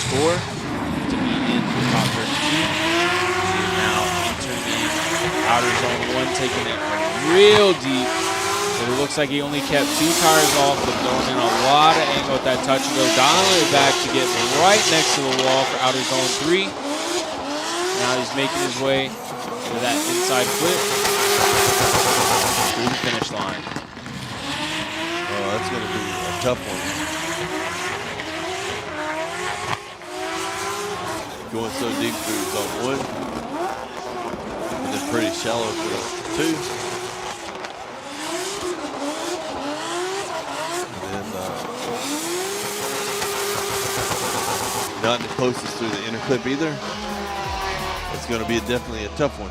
score to be in the top 32. He is now entering the outer zone 1, taking it real deep. But it looks like he only kept 2 tires off, but throwing in a lot of angle at that touch and go, dialing it back to get right next to the wall for outer zone 3. Now he's making his way to that inside flip through the finish line. Oh, that's going to be a tough one. Going so deep through zone 1, and then pretty shallow for 2. Not the closest through the inner clip either. It's going to be definitely a tough one.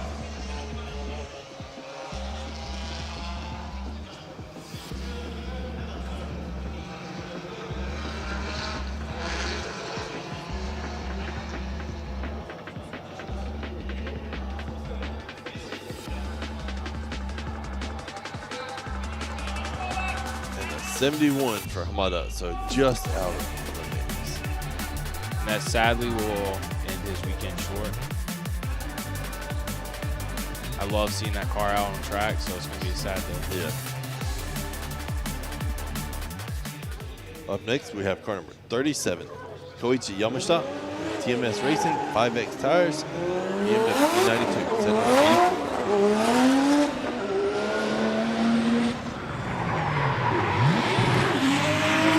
And a 71 for Hamada, so just out of the mix. And that sadly will end his weekend short. I love seeing that car out on track, so it's going to be a sad day. Yeah. Up next, we have car number 37, Koichi Yamashita, TMS Racing, 5X tires, BMW 92, set up 84.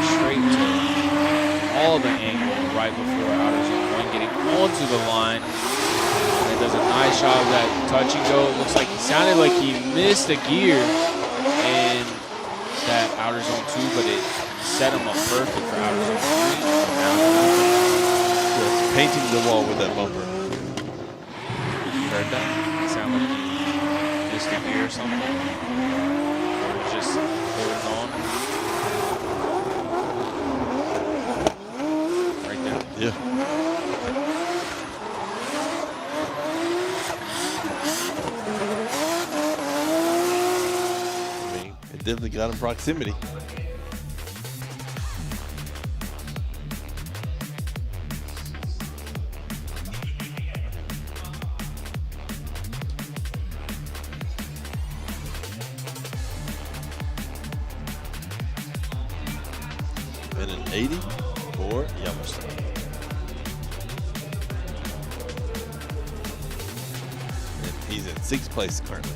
Straight to all the angle right before outer zone 1, getting onto the line. And does a nice job of that touch and go. It looks like he sounded like he missed a gear in that outer zone 2, but it set him up perfect for outer zone 3. Yes, painting the wall with that bumper. You heard that? It sounded like he missed a gear or something. Or it was just holding on. Right there. Yeah. Definitely got in proximity. And an 80 for Yamashita. And he's in 6th place currently.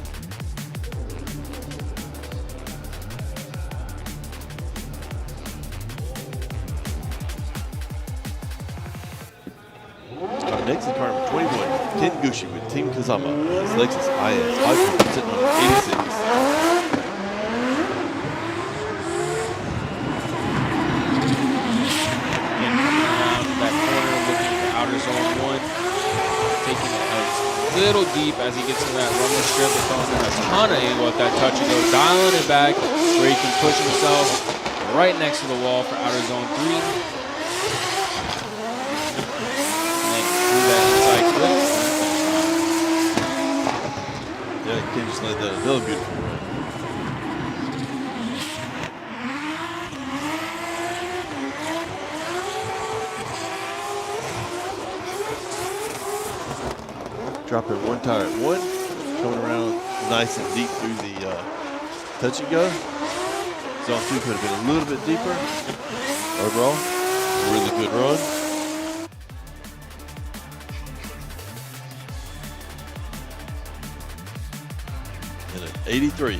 Next in car number 21, Ken Gushi with Team Kazama. His Lexus IS 500 sitting on 86. Again, coming around that corner, looking for outer zone 1. Taking it a little deep as he gets in that rumble strip. They're throwing in a ton of angle at that touch and go, dialing it back where he can push himself right next to the wall for outer zone 3. Yeah, Ken just laid that another beautiful run. Dropping one tire at 1, coming around nice and deep through the touch and go. Zone 2 could have been a little bit deeper. Overall, a really good run. And an 83.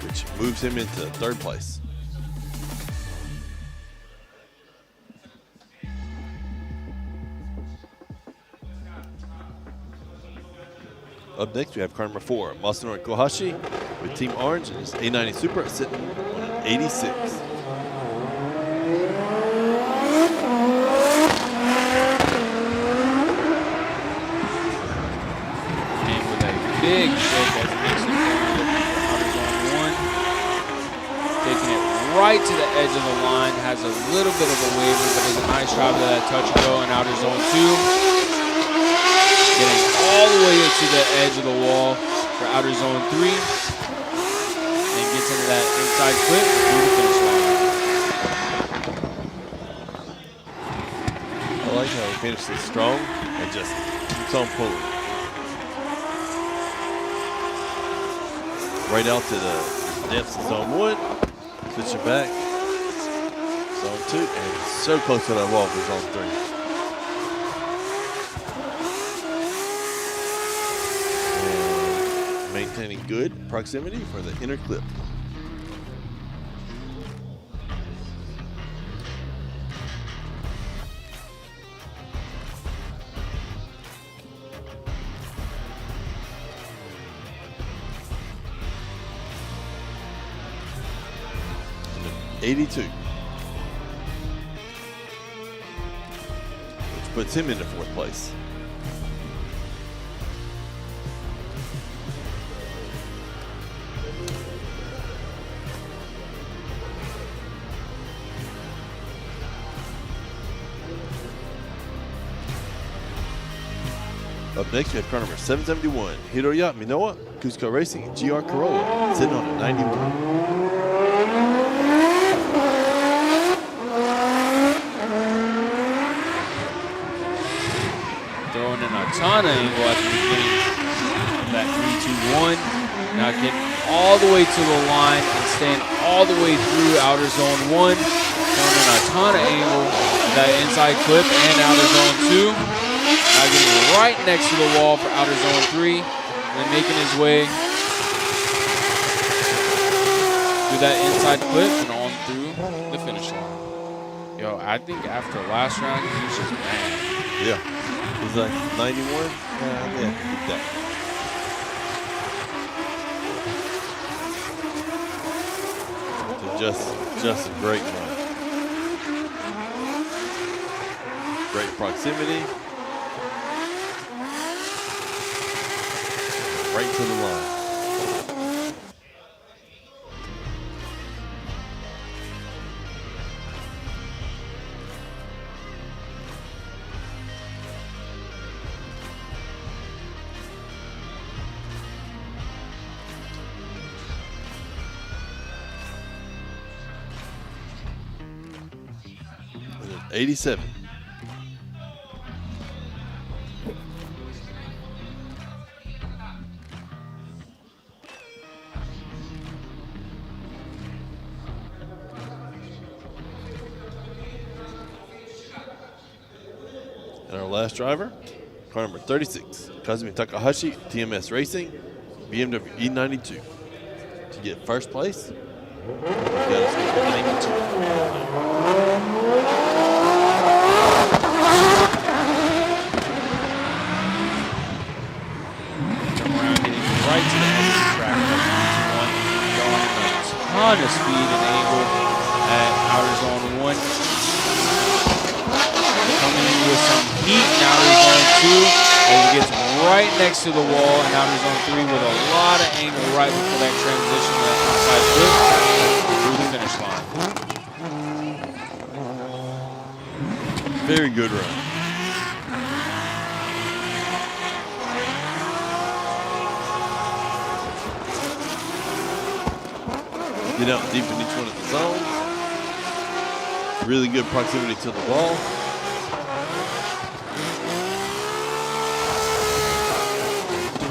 Which moves him into 3rd place. Up next, we have car number 4, Masanori Kohashi with Team Orange and his A90 Supra sitting on an 86. And with a big shake as he makes the corner, looking for outer zone 1. Taking it right to the edge of the line, has a little bit of a waiver, but does a nice job of that touch and go in outer zone 2. Getting all the way to the edge of the wall for outer zone 3. And gets into that inside clip through the finish line. I like how he finishes strong and just keeps on pulling. Right out to the depths of zone 1. Switching back. Zone 2. And so close to that wall for zone 3. Maintaining good proximity for the inner clip. And an 82. Which puts him into 4th place. Up next, we have car number 771, Hiroya Minowa, Cusco Racing, GR Corolla, sitting on a 91. Throwing in a ton of angle at the beginning of that 3-2-1. Now getting all the way to the line and staying all the way through outer zone 1. Throwing in a ton of angle at that inside clip and outer zone 2. Now getting right next to the wall for outer zone 3, and then making his way through that inside clip and on through the finish line. Yo, I think after last round, he was just mad. Yeah. He's like 91? Yeah, get that. Just a great run. Great proximity. Right to the line. And an 87. And our last driver, car number 36, Kazumi Takahashi, TMS Racing, BMW E92. To get first place, you gotta score 92. Right to the edge of the track, going a ton of speed and angle at outer zone 1. Coming in with some heat in outer zone 2 as he gets right next to the wall in outer zone 3 with a lot of angle right before that transition to that outside flip through the finish line. Very good run. Get out deep in each one of the zones. Really good proximity to the wall.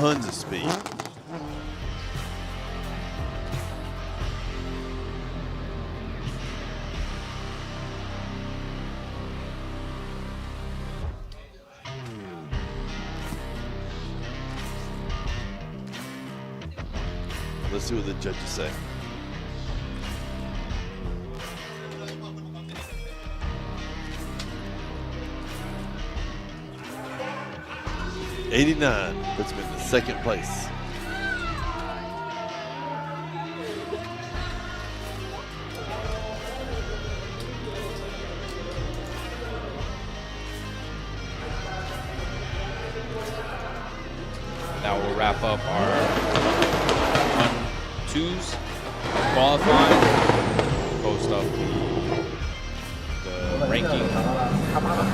Tons of speed. Let's see what the judges say. '89 puts him in the second place. That will wrap up our 1-2s qualifying. Post up the ranking of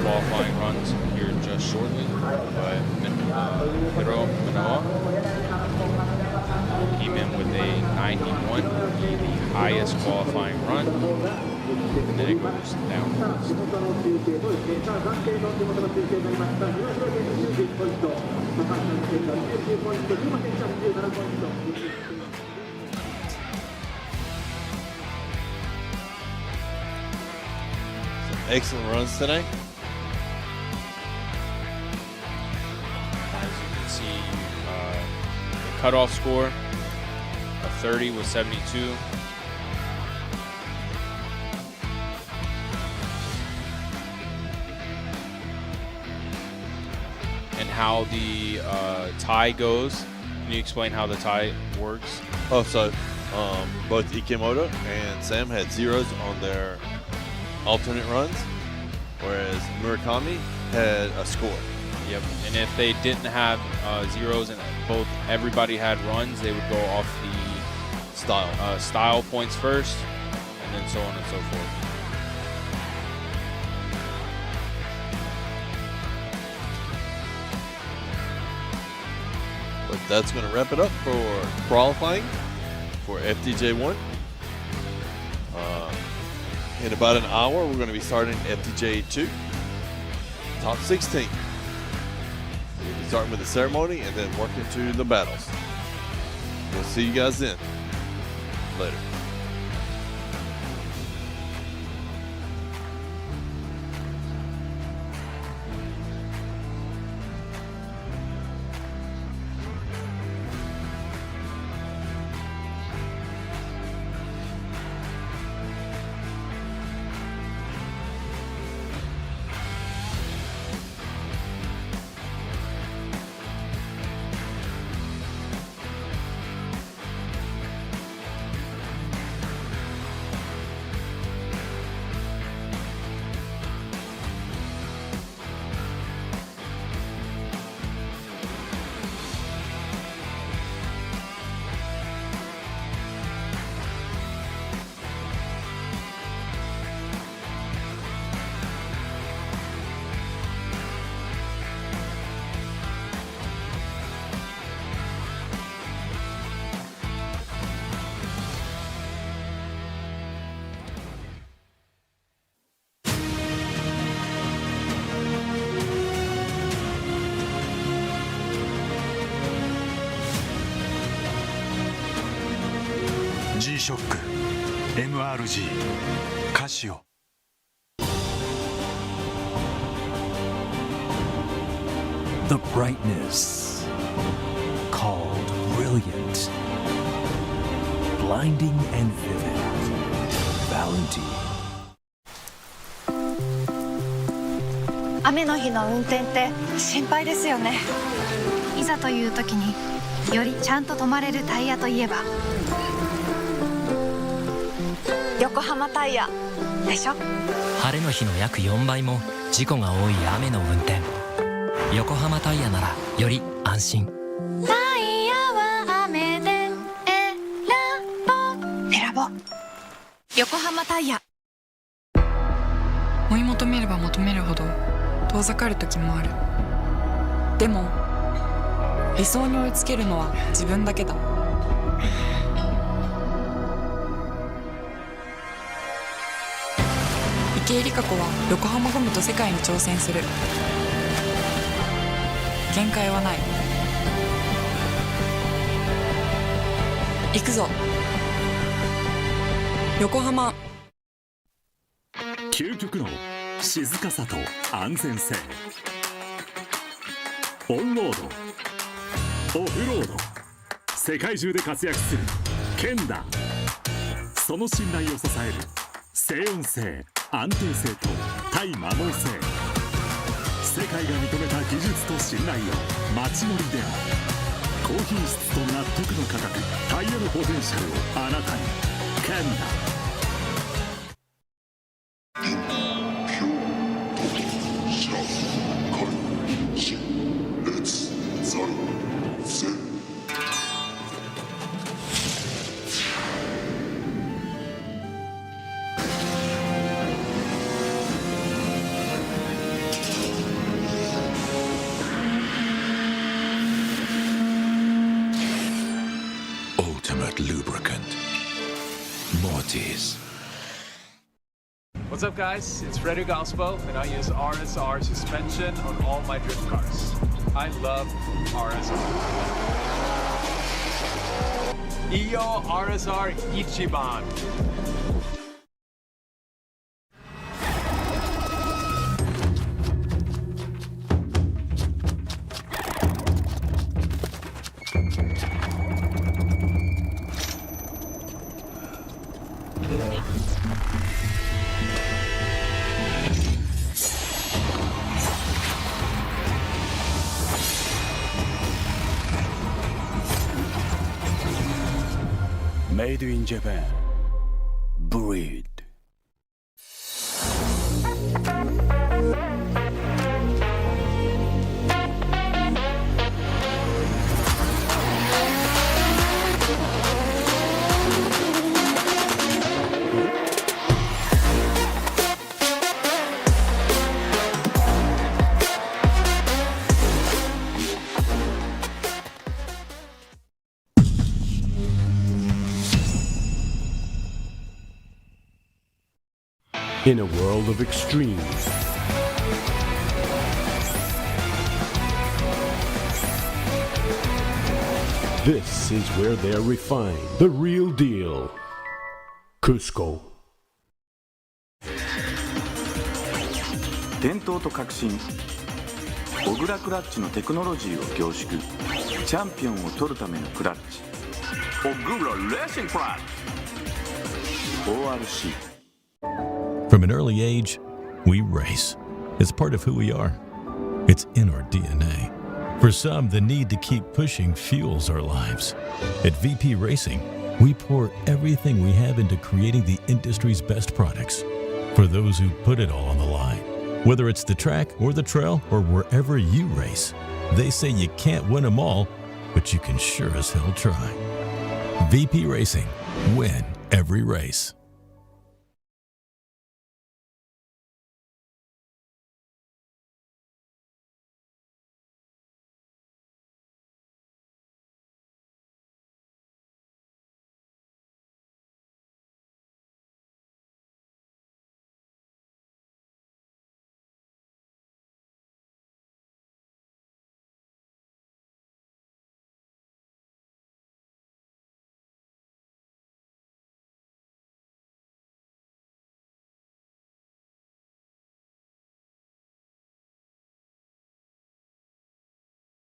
qualifying runs here just shortly. But Hiro Manoa came in with a 91, the highest qualifying run, and then it goes down the list. Some excellent runs today. Cutoff score of 30 was 72. And how the tie goes. Can you explain how the tie works? Oh, so both Ikemoto and Sam had zeros on their alternate runs, whereas Murakami had a score. Yep, and if they didn't have zeros and everybody had runs, they would go off the style points first, and then so on and so forth. But that's going to wrap it up for qualifying for FDJ1. In about an hour, we're going to be starting FDJ2, top 16. We'll be starting with the ceremony and then working to the battles. We'll see you guys then. Later. G-SHOCK MRG カシオ The brightness called brilliant, blinding and vivid. Valentine. 雨の日の運転って心配ですよね。いざという時によりちゃんと止まれるタイヤといえば横浜タイヤでしょ。晴れの日の約4倍も事故が多い雨の運転。横浜タイヤならより安心。タイヤは雨で選ぼう。横浜タイヤ。追い求めれば求めるほど遠ざかる時もある。でも理想に追いつけるのは自分だけだ。池江璃花子は横浜ゴムと世界に挑戦する。限界はない。行くぞ横浜。究極の静かさと安全性。オンロード、オフロード、世界中で活躍するケンダ。その信頼を支える静音性、安定性と対摩耗性。世界が認めた技術と信頼を街乗りでも。高品質と納得の価格、タイヤのポテンシャルをあなたに。ケンダ。Ultimate lubricant. Mortis. What's up, guys? It's Freddie Galspo, and I use RSR suspension on all my drift cars. I love RSR. Iyo RSR Ichiban. Made in Japan. Breed. In a world of extremes, this is where they're refined. The real deal. Cusco. 伝統と革新、小倉クラッチのテクノロジーを凝縮。チャンピオンを取るためのクラッチ、小倉レーシングクラッチ ORC。 From an early age, we race. It's part of who we are. It's in our DNA. For some, the need to keep pushing fuels our lives. At VP Racing, we pour everything we have into creating the industry's best products. For those who put it all on the line, whether it's the track or the trail or wherever you race, they say you can't win them all, but you can sure as hell try. VP Racing. Win every race.